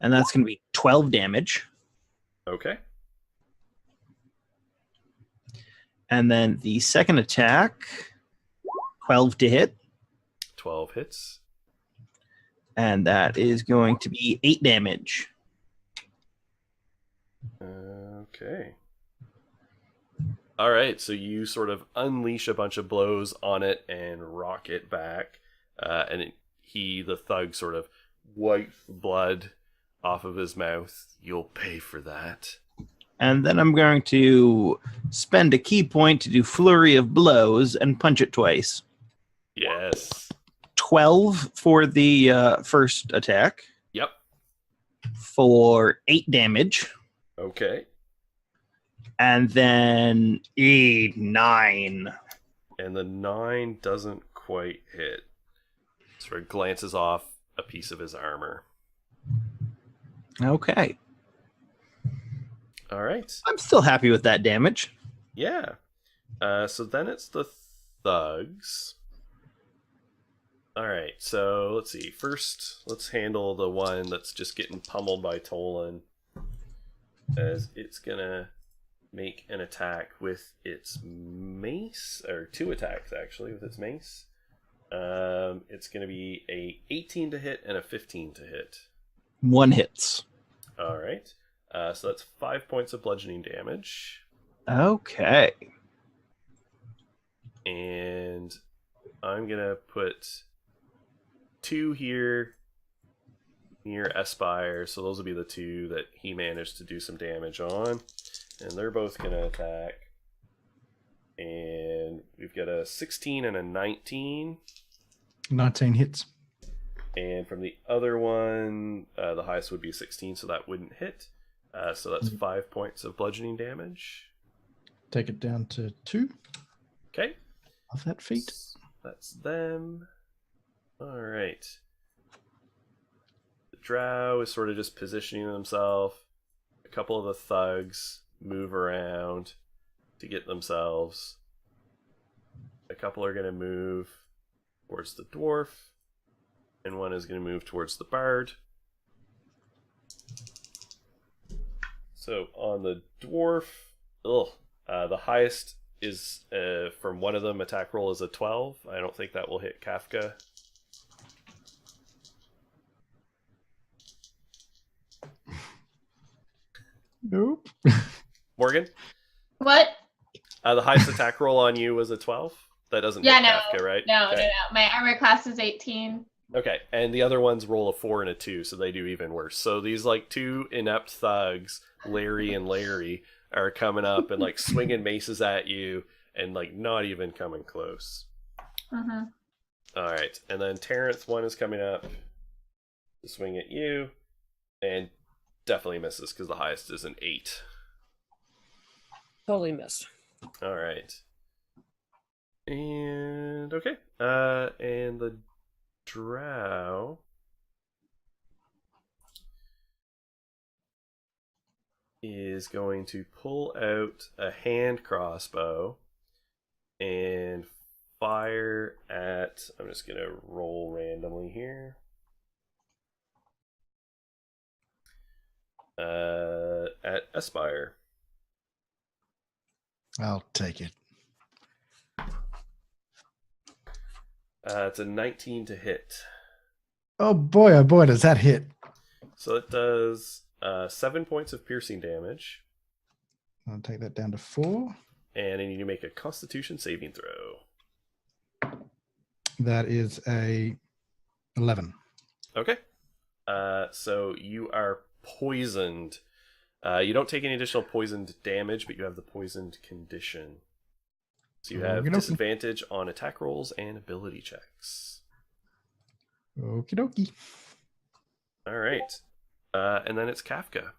And that's gonna be 12 damage. Okay. And then the second attack, 12 to hit. 12 hits. And that is going to be 8 damage. Okay. All right, so you sort of unleash a bunch of blows on it and rock it back, and the thug sort of wipes blood off of his mouth. You'll pay for that. And then I'm going to spend a key point to do Flurry of Blows and punch it twice. Yes. 12 for the first attack Yep. for 8 damage. Okay. And then 9. And the 9 doesn't quite hit. Sort of glances off a piece of his armor. Okay. All right. I'm still happy with that damage. Yeah. So then it's the thugs. All right. So let's see. First, let's handle the one that's just getting pummeled by Tolan, as it's gonna make an attack with its mace, or 2 attacks actually with its mace. It's gonna be a 18 to hit and a 15 to hit. 1 hits. All right. So that's 5 points of bludgeoning damage. Okay. And I'm going to put 2 here near Espire. So those will be the 2 that he managed to do some damage on. And they're both going to attack. And we've got a 16 and a 19. 19 hits. And from the other one, the highest would be a 16, so that wouldn't hit. So that's 5 points of bludgeoning damage. Take it down to 2 Okay. of that feat. That's them. All right. The drow is sort of just positioning himself. A couple of the thugs move around to get themselves. A couple are going to move towards the dwarf. And one is going to move towards the bard. So on the dwarf, the highest is from one of them. Attack roll is a 12. I don't think that will hit Kafka. Nope. Morgan, What? the highest attack roll on you was a 12. That doesn't Yeah, hit no. Kafka, right? No, Okay. no. My armor class is 18. Okay, and the other ones roll a 4 and a 2, so they do even worse. So these like 2 inept thugs, Larry and Larry, are coming up and like swinging maces at you and like not even coming close. Mm-hmm. All right, and then Terrence one is coming up to swing at you, and definitely misses because the highest is an 8. Totally missed. All right, and okay, and the drow is going to pull out a hand crossbow and fire at, I'm just going to roll randomly here, at Aspire. I'll take it. It's a 19 to hit. Oh, boy, does that hit. So it does 7 points of piercing damage. I'll take that down to 4. And I need to make a Constitution saving throw. That is a 11. Okay. So you are poisoned. You don't take any additional poisoned damage, but you have the poisoned condition. So you have Okey-dokey. disadvantage on attack rolls and ability checks. Okie dokie. All right. And then it's Kafka.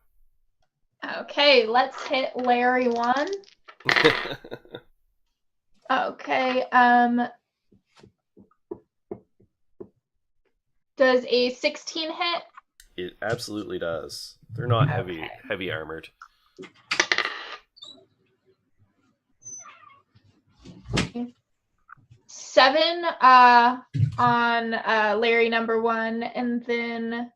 Okay, let's hit Larry 1. Okay, does a 16 hit? It absolutely does. They're not Okay. heavy armored. Seven on Larry number 1, and then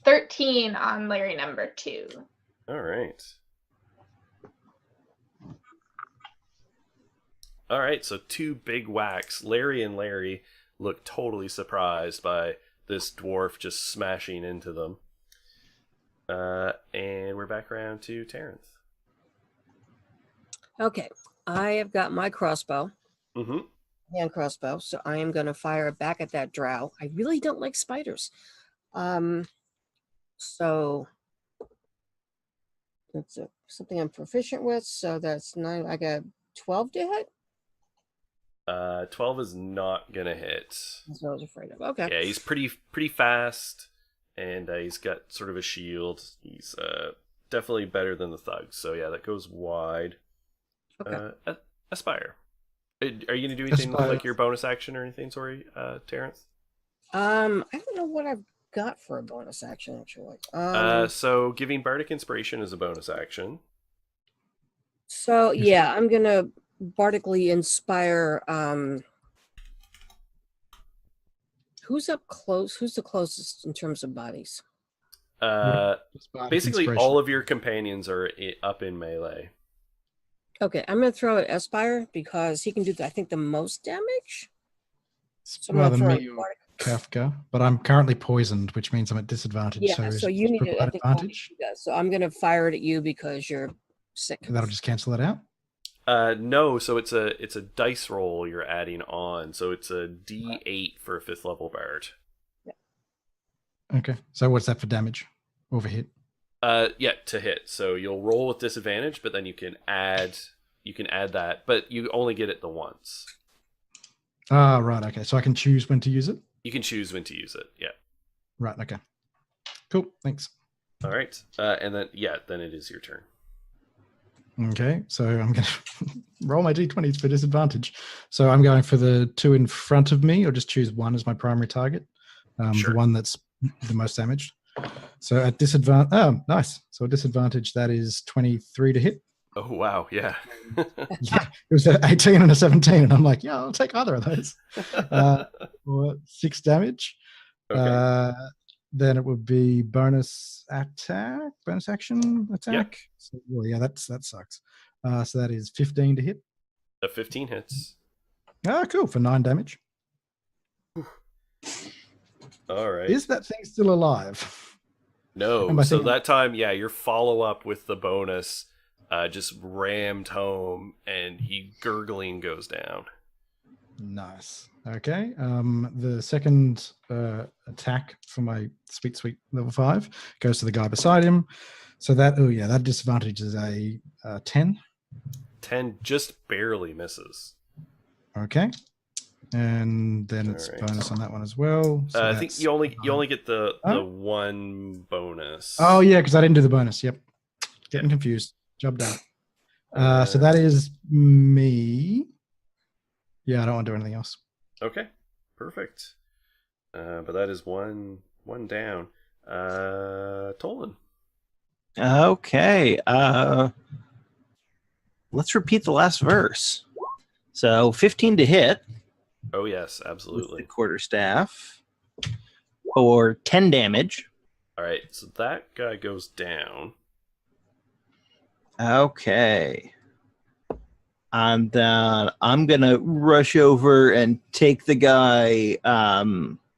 13 on Larry number 2. All right. All right, so 2 big whacks. Larry and Larry look totally surprised by this dwarf just smashing into them. And we're back around to Terrence. Okay, I have got my crossbow. Mm-hmm. hand crossbow, so I am going to fire back at that drow. I really don't like spiders. So that's something I'm proficient with. So that's 9. I got 12 to hit. 12 is not gonna hit. That's what I was afraid of. Okay. Yeah, he's pretty fast, and he's got sort of a shield. He's definitely better than the thugs. So yeah, that goes wide. Okay. Aspire. Are you gonna do anything with Aspire. like your bonus action or anything? Sorry, Terrence. I don't know what I've got for a bonus action actually. So giving bardic inspiration is a bonus action. So yeah, I'm gonna bardically inspire. Who's up close? Who's the closest in terms of bodies? Just bardic Basically, inspiration. all of your companions are up in melee. Okay, I'm gonna throw at Espire because he can do, I think, the most damage. So I'm Well, gonna the throw me at or bardic. Kafka, but I'm currently poisoned, which means I'm at disadvantage. Yeah, so you need to, I provide think, advantage. so I'm gonna fire it at you because you're sick. That'll just cancel it out. No, so it's a dice roll you're adding on. So it's a D8 for a 5th level bard. Okay. So what's that for damage? Over hit. Yeah, to hit. So you'll roll with disadvantage, but then you can add that, but you only get it the once. Ah, right. Okay. So I can choose when to use it. You can choose when to use it. Yeah. Right. Okay. Cool. Thanks. All right. And then then it is your turn. Okay. So I'm going to roll my d20s for disadvantage. So I'm going for the 2 in front of me, or just choose one as my primary target. Sure. The one that's the most damaged. So at disadvantage. Oh, nice. So at disadvantage, that is 23 to hit. Oh wow, yeah. Yeah, it was an 18 and a 17, and I'm like, yeah, I'll take either of those. For 6 damage. Okay. Then it would be bonus action attack. Yep. So, well, yeah, that sucks. So that is 15 to hit. A 15 hits. Ah, cool, for 9 damage. All right. Is that thing still alive? No. Am I So thinking- that time, yeah, your follow up with the bonus just rammed home, and he gurgling goes down. Nice. Okay. The second attack for my sweet level 5 goes to the guy beside him. So that that disadvantage is a 10. 10 just barely misses. Okay. And then it's All right. bonus on that one as well. So I think that's- you only get the Oh. one bonus. Oh yeah, because I didn't do the bonus. Yep. Getting confused. Job done. So that is me. Yeah, I don't want to do anything else. Okay, perfect. But that is one down. Tolan. Okay. Let's repeat the last verse. So 15 to hit Oh yes, with the absolutely. quarterstaff for 10 damage. All right, so that guy goes down. Okay. And then I'm going to rush over and take the guy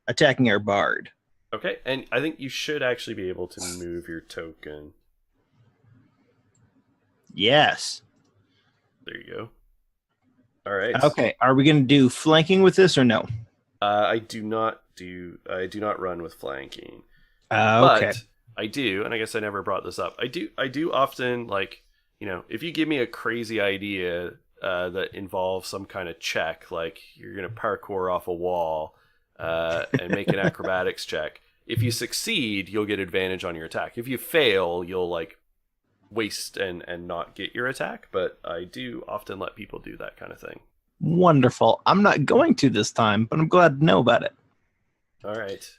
attacking our bard. Okay, and I think you should actually be able to move your token. Yes. There you go. All right. Okay. Are we going to do flanking with this or no? I do not run with flanking. Okay. But I do, and I guess I never brought this up. I do often, like, if you give me a crazy idea that involves some kind of check, like you're gonna parkour off a wall and make an acrobatics check. If you succeed, you'll get advantage on your attack. If you fail, you'll like waste and not get your attack. But I do often let people do that kind of thing. Wonderful. I'm not going to this time, but I'm glad to know about it. All right.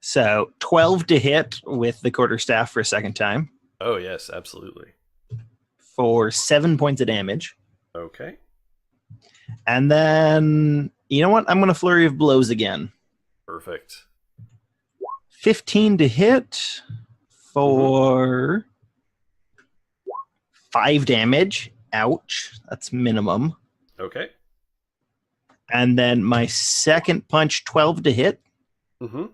So 12 to hit with the quarterstaff for a second time Oh yes, absolutely. for 7 points of damage. Okay. And then, you know what? I'm going to flurry of blows again. Perfect. 15 to hit for 5 damage. Ouch. That's minimum. Okay. And then my second punch, 12 to hit Mm-hmm.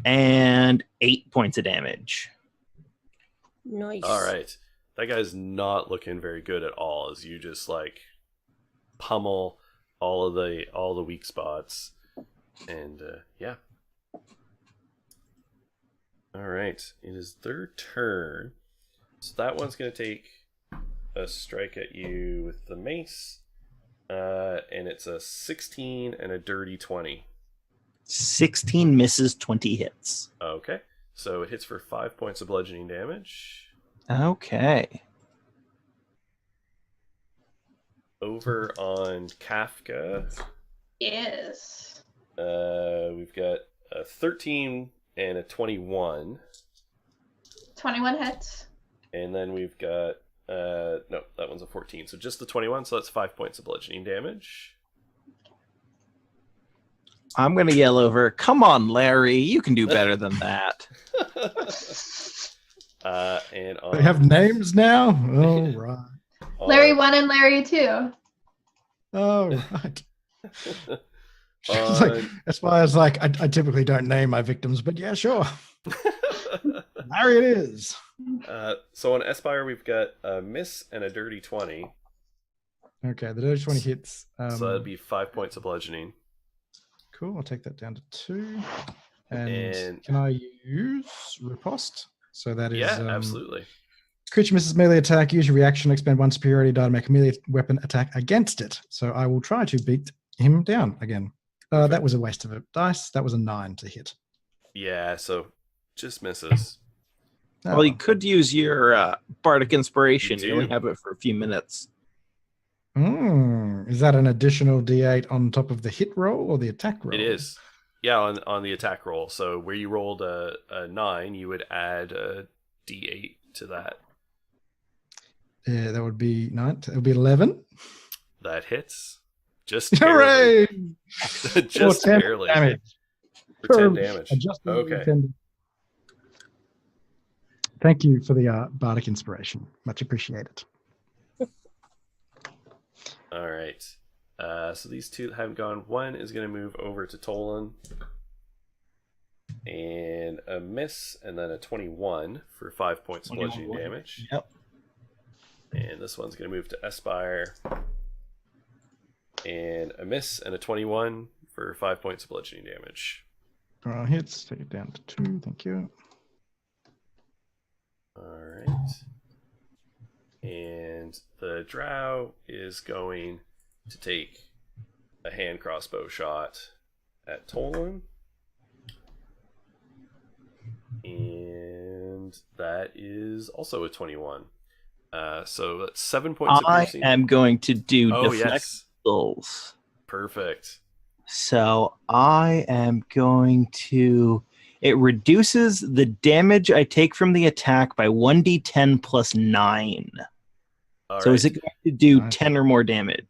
and 8 points of damage. Nice. All right. That guy's not looking very good at all as you just like pummel all the weak spots, and yeah. All right, it is their turn. So that one's gonna take a strike at you with the mace, and it's a 16 and a dirty 20. 16 misses, 20 hits. Okay, so it hits for 5 points of bludgeoning damage. Okay. Over on Kafka, Yes. we've got a 13 and a 21. 21 hits. And then we've got no, that one's a 14. So just the 21, so that's 5 points of bludgeoning damage. I'm going to yell over, come on, Larry, you can do better than that. And on, They have names now? Oh, right. Larry 1 and Larry 2. Oh, right. It's on, like, Aspire's like, I typically don't name my victims, but yeah, sure. Larry it is. so on Espire, we've got a miss and a dirty 20. Okay, the dirty 20 hits. So that'd be 5 points of bludgeoning. Cool, I'll take that down to 2. And And- can I use riposte? So that is Yeah, absolutely. creature misses melee attack, use your reaction, expend 1 superiority die to make a melee weapon attack against it. So I will try to beat him down again. That was a waste of a dice. That was a 9 to hit. Yeah, so just misses. Well, you could use your Bardic Inspiration. You You only do. have it for a few minutes. Is that an additional D8 on top of the hit roll or the attack roll? It is. Yeah, on the attack roll. So where you rolled a 9, you would add a d8 to that. Yeah, that would be 9. It would be 11. That hits. Just barely. Hooray! Just For 10 barely. damage. For 10 damage. Adjusting the Okay. intended. Thank you for the Bardic Inspiration. Much appreciated. All right. So these two that haven't gone. One is going to move over to Tolan. And a miss, and then a 21 for 5 points of bludgeoning damage. Yep. And this one's going to move to Espire. And a miss and a 21 for 5 points of bludgeoning damage. Hits, take it down to 2. Thank you. All right. And the drow is going to take a hand crossbow shot at Tolan. And that is also a 21. So that's 7 points of I piercing. am going to do Oh, deflect yes. missiles. Perfect. So I am going to. It reduces the damage I take from the attack by 1d10 plus 9. All So right. is it going to do Nice. 10 or more damage?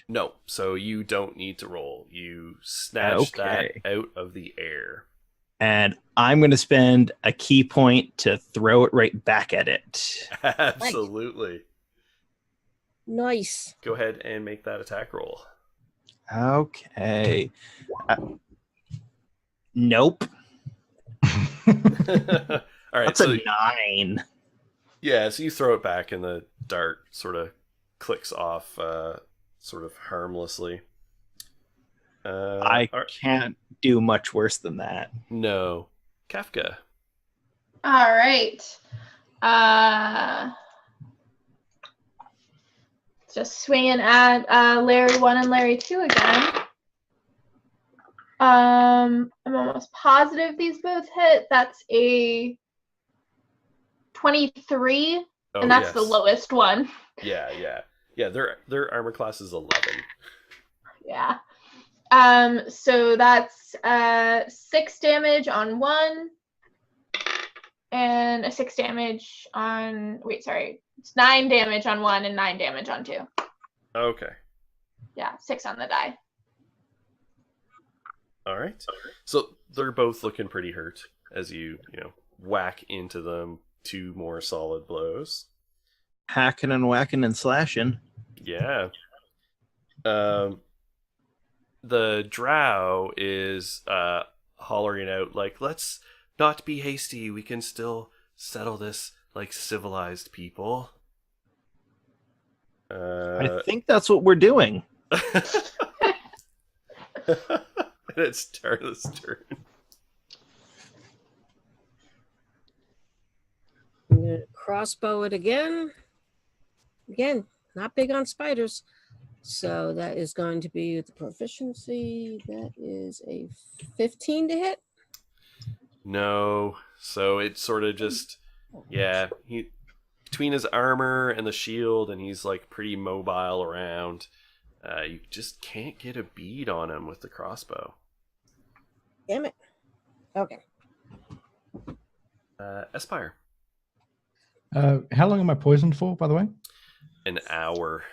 No, so you don't need to roll. You snatch Okay. that out of the air. And I'm going to spend a key point to throw it right back at it. Absolutely. Nice. Go ahead and make that attack roll. Okay. Nope. All right, That's so a 9. yeah, so you throw it back, and the dart sort of clicks off, sort of harmlessly. I can't do much worse than that. No, Kafka. All right. Just swinging at Larry 1 and Larry 2 again. I'm almost positive these both hit. That's a 23, Oh, and that's the yes. lowest one. Yeah. Their armor class is 11. Yeah. So that's 6 damage on 1, and a 6 damage on. Wait, sorry. It's 9 damage on 1 and 9 damage on 2. Okay. Yeah, 6 on the die. All right. So they're both looking pretty hurt as you whack into them 2 more solid blows. Hacking and whacking and slashing. Yeah. The drow is hollering out like, "Let's not be hasty. We can still settle this like civilized people." I think that's what we're doing. It's Darla's turn. I'm gonna crossbow it again. Again, not big on spiders. So that is going to be the proficiency. That is a 15 to hit. No. So it sort of just, yeah, he between his armor and the shield, and he's like pretty mobile around. You just can't get a bead on him with the crossbow. Damn it. Okay. Aspire. How long am I poisoned for, by the way? An hour.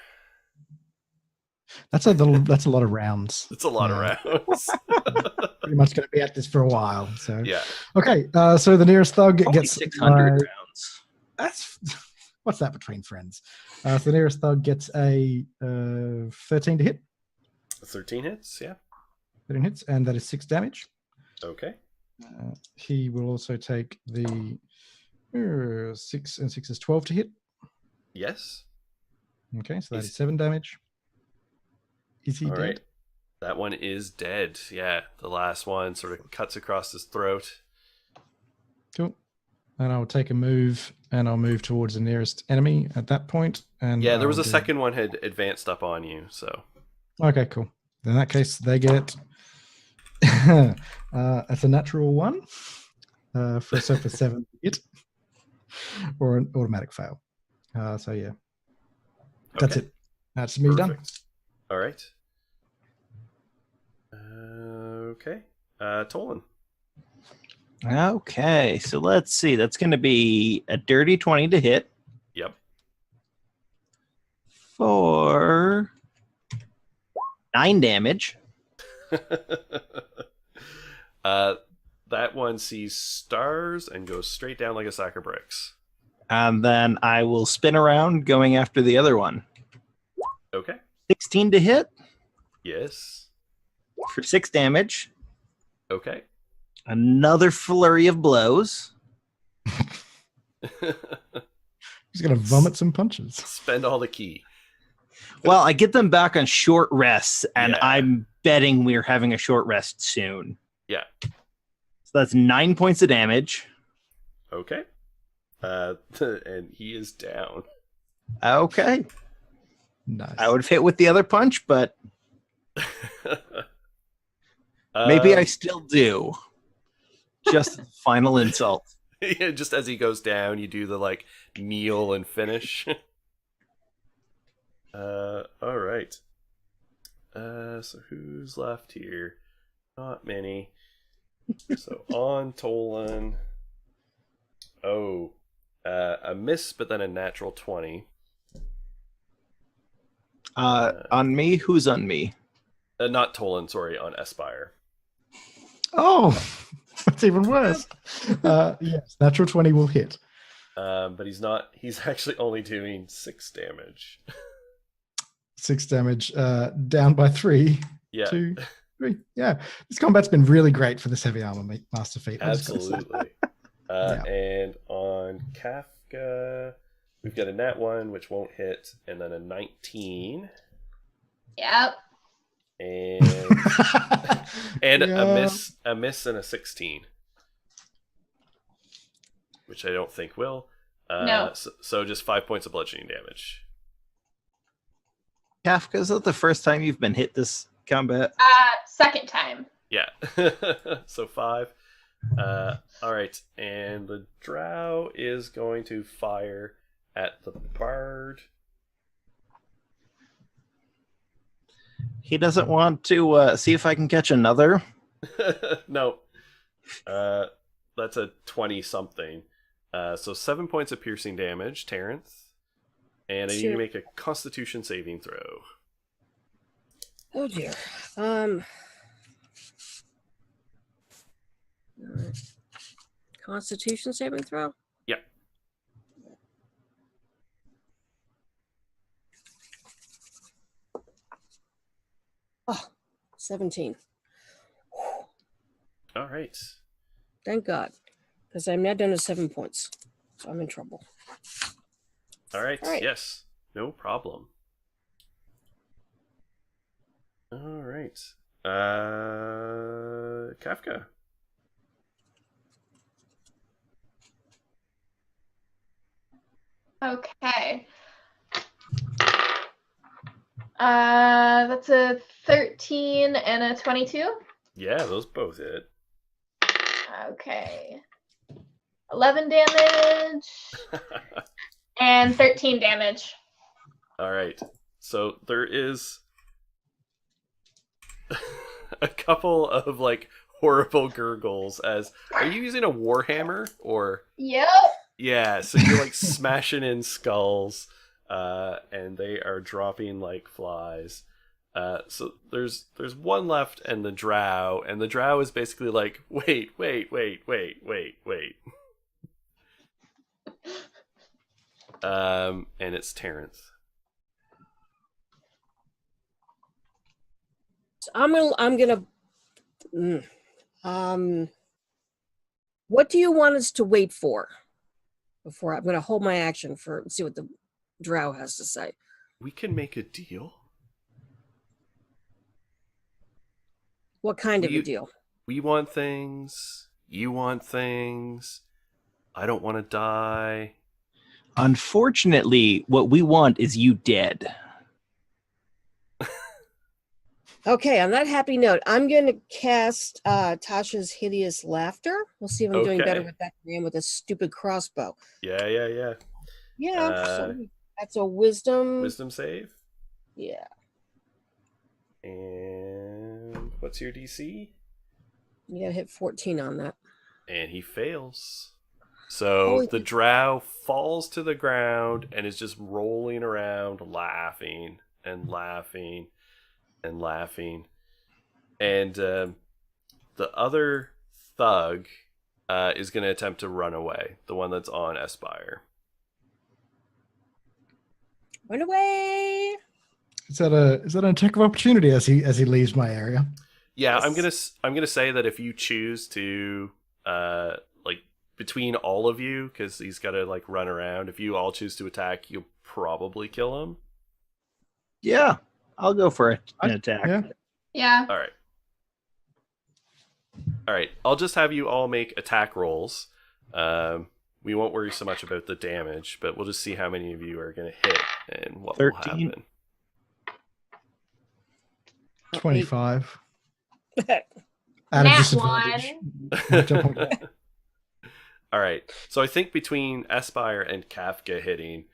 That's a lot of rounds. It's a lot of rounds. Pretty much going to be at this for a while. So Yeah. okay. So the nearest thug Only gets 600 rounds. That's what's that between friends? So the nearest thug gets a 13 to hit. 13 hits, yeah. 13 hits, and that is 6 damage. Okay. He will also take the 6 and 6 is 12 to hit. Yes. Okay, so that He's- is 7 damage. Is he All dead? right. That one is dead. Yeah, the last one sort of cuts across his throat. Cool. And I'll take a move, and I'll move towards the nearest enemy at that point. And Yeah, there was I'll a do- second one had advanced up on you, so. Okay, cool. In that case, they get it's a natural 1 for 7 hit, or an automatic fail. So yeah, that's Okay. it. That's me done. Perfect. All right. Okay. Tolan. Okay, so let's see. That's going to be a dirty 20 to hit Yep. for 9 damage. That one sees stars and goes straight down like a sack of bricks. And then I will spin around going after the other one. Okay. 16 to hit Yes. for 6 damage. Okay. Another flurry of blows. He's gonna vomit some punches. Spend all the key. Well, I get them back on short rests, and Yeah. I'm betting we're having a short rest soon. Yeah. So that's 9 points of damage. Okay. And he is down. Okay. Nice. I would have hit with the other punch, but maybe I still do. Just final insult. Yeah, just as he goes down, you do the like kneel and finish. All right. So who's left here? Not many. So on Tolan. Oh, a miss, but then a natural 20. On me? Who's on me? Not Tolan, sorry, on Espire. Oh, that's even worse. Yes, natural 20 will hit. But he's not. He's actually only doing 6 damage. 6 damage, down by 3. Yeah, 2, 3. Yeah, this combat's been really great for this heavy armor master feat. I just gotta say. absolutely. Yeah. And on Kafka, we've got a nat 1, which won't hit, and then a 19, Yep. and and Yeah. a miss, and a 16, which I don't think will. No. So just 5 points of bludgeoning damage. Kafka, is that the first time you've been hit this combat? Second time. Yeah. So 5. All right, and the drow is going to fire at the bard. He doesn't want to see if I can catch another. No. That's a 20 something. So 7 points of piercing damage, Terrence. And I need you to make a constitution saving throw. Oh dear. Constitution saving throw? Yeah. Oh, 17. All right. Thank God. Because I'm now down to 7 points. So I'm in trouble. All right. All right. Yes. No problem. All right. Kafka. Okay. That's a 13 and a 22. Yeah, those both hit. Okay. 11 damage and 13 damage. All right. So there is a couple of like horrible gurgles. As are you using a warhammer or? Yep. Yeah. So you're like smashing in skulls, and they are dropping like flies. So there's one left, and the drow is basically like, wait. And it's Terrence. So what do you want us to wait for? Before I'm gonna hold my action for see what the drow has to say. We can make a deal. What kind of a deal? We want things. You want things. I don't want to die. Unfortunately, what we want is you dead. Okay, on that happy note, I'm going to cast Tasha's Hideous Laughter. We'll see if I'm doing better Okay. with that than with a stupid crossbow. Yeah. Yeah, so that's a wisdom. Wisdom save. Yeah. And what's your DC? You gotta hit 14 on that. And he fails. So Holy the drow falls to the ground and is just rolling around, laughing and laughing and laughing. And the other thug is going to attempt to run away. The one that's on Espire. Run away! Is that an attack of opportunity as he leaves my area? Yeah, Yes. I'm gonna say that if you choose to like between all of you, because he's got to like run around. If you all choose to attack, you'll probably kill him. Yeah, I'll go for an attack. Yeah. Yeah. All right. I'll just have you all make attack rolls. We won't worry so much about the damage, but we'll just see how many of you are gonna hit and what 13. will happen. 25. At a Nat disadvantage. one. All right. So I think between Espire and Kafka hitting,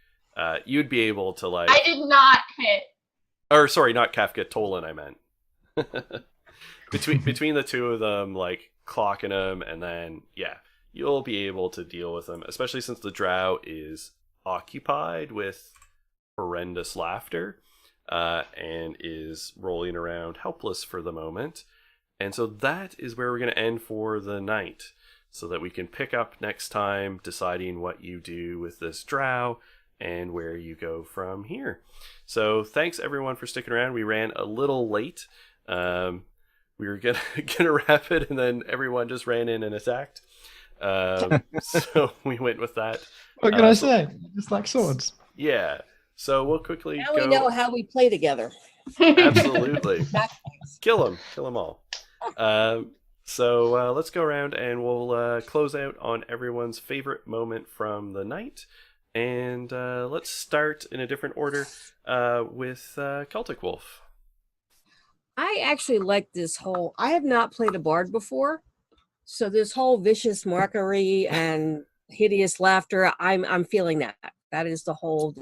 you'd be able to like. I did not hit. Or sorry, not Kafka, Tolan. I meant. between the two of them, like clocking them, and then yeah, you'll be able to deal with them. Especially since the drow is occupied with horrendous laughter, and is rolling around helpless for the moment. And so that is where we're going to end for the night, so that we can pick up next time deciding what you do with this drow and where you go from here. So thanks everyone for sticking around. We ran a little late. We were gonna wrap it, and then everyone just ran in and attacked. So we went with that. What can I say? Just like swords. Yeah. So we'll quickly Now go. we know how we play together. Absolutely. Backwards. Kill them all. So let's go around and we'll close out on everyone's favorite moment from the night. And let's start in a different order with Celtic Wolf. I actually like this whole. I have not played a bard before, so this whole vicious mockery and hideous laughter, I'm feeling that. That is the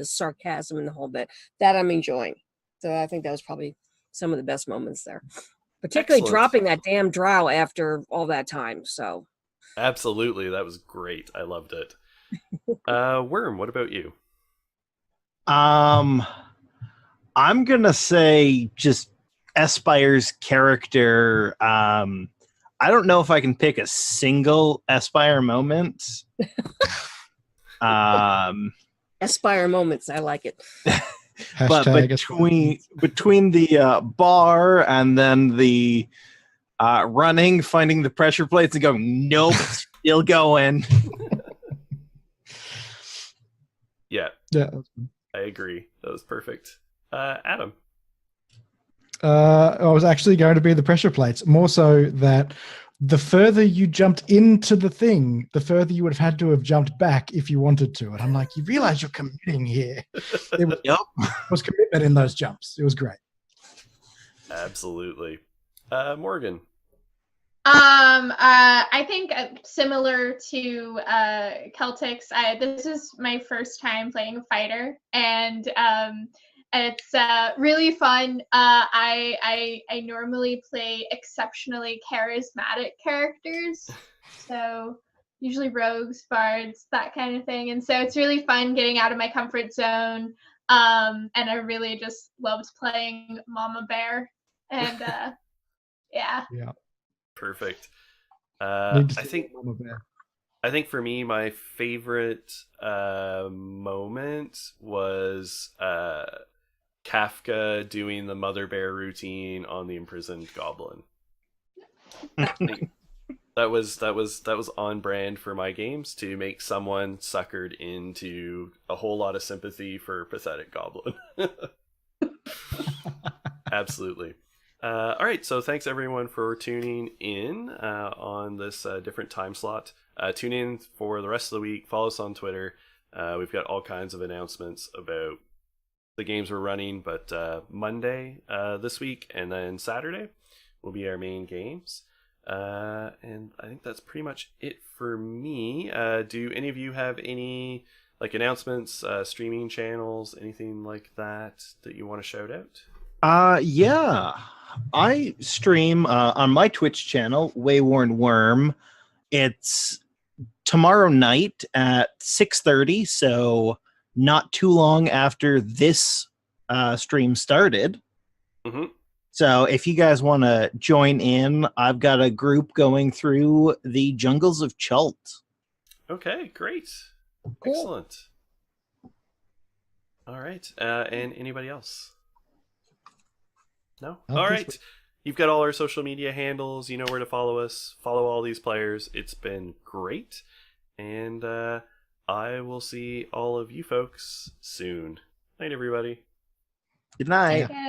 sarcasm and the whole bit that I'm enjoying. So I think that was probably some of the best moments there. Particularly Excellent. dropping that damn drow after all that time. So Absolutely, that was great. I loved it. Worm, what about you? I'm gonna say just Espire's character. I don't know if I can pick a single Espire moment. Aspire moments, I like it. But Hashtag between the bar and then the running, finding the pressure plates and going, nope, still going. Yeah, Yeah. I agree. That was perfect. Adam. I was actually going to be the pressure plates, more so that the further you jumped into the thing, the further you would have had to have jumped back if you wanted to. And I'm like, you realize you're committing here. It was, Yep. was commitment in those jumps. It was great. Absolutely. Morgan. I think similar to Celtics, this is my first time playing a fighter, and it's really fun. I normally play exceptionally charismatic characters, so usually rogues, bards, that kind of thing, and so it's really fun getting out of my comfort zone. And I really just loved playing Mama Bear, and yeah. Yeah. Perfect. Need to I see think Mama Bear. I think for me, my favorite moment was Kafka doing the mother bear routine on the imprisoned goblin. I think that was on brand for my games, to make someone suckered into a whole lot of sympathy for a pathetic goblin. Absolutely. All right, so thanks everyone for tuning in on this different time slot. Tune in for the rest of the week. Follow us on Twitter. We've got all kinds of announcements about the games we're running, but Monday this week and then Saturday will be our main games. And I think that's pretty much it for me. Do any of you have any announcements, streaming channels, anything like that you want to shout out? Yeah. I stream on my Twitch channel, Wayworn Worm. It's tomorrow night at 6:30, so not too long after this stream started. Mm-hmm. So if you guys want to join in, I've got a group going through the jungles of Chult. Okay, great. Cool. Excellent. All right. And anybody else? No? Not All this right. week. You've got all our social media handles. You know where to follow us. Follow all these players. It's been great. And I will see all of you folks soon. Night, everybody. Good night. Okay.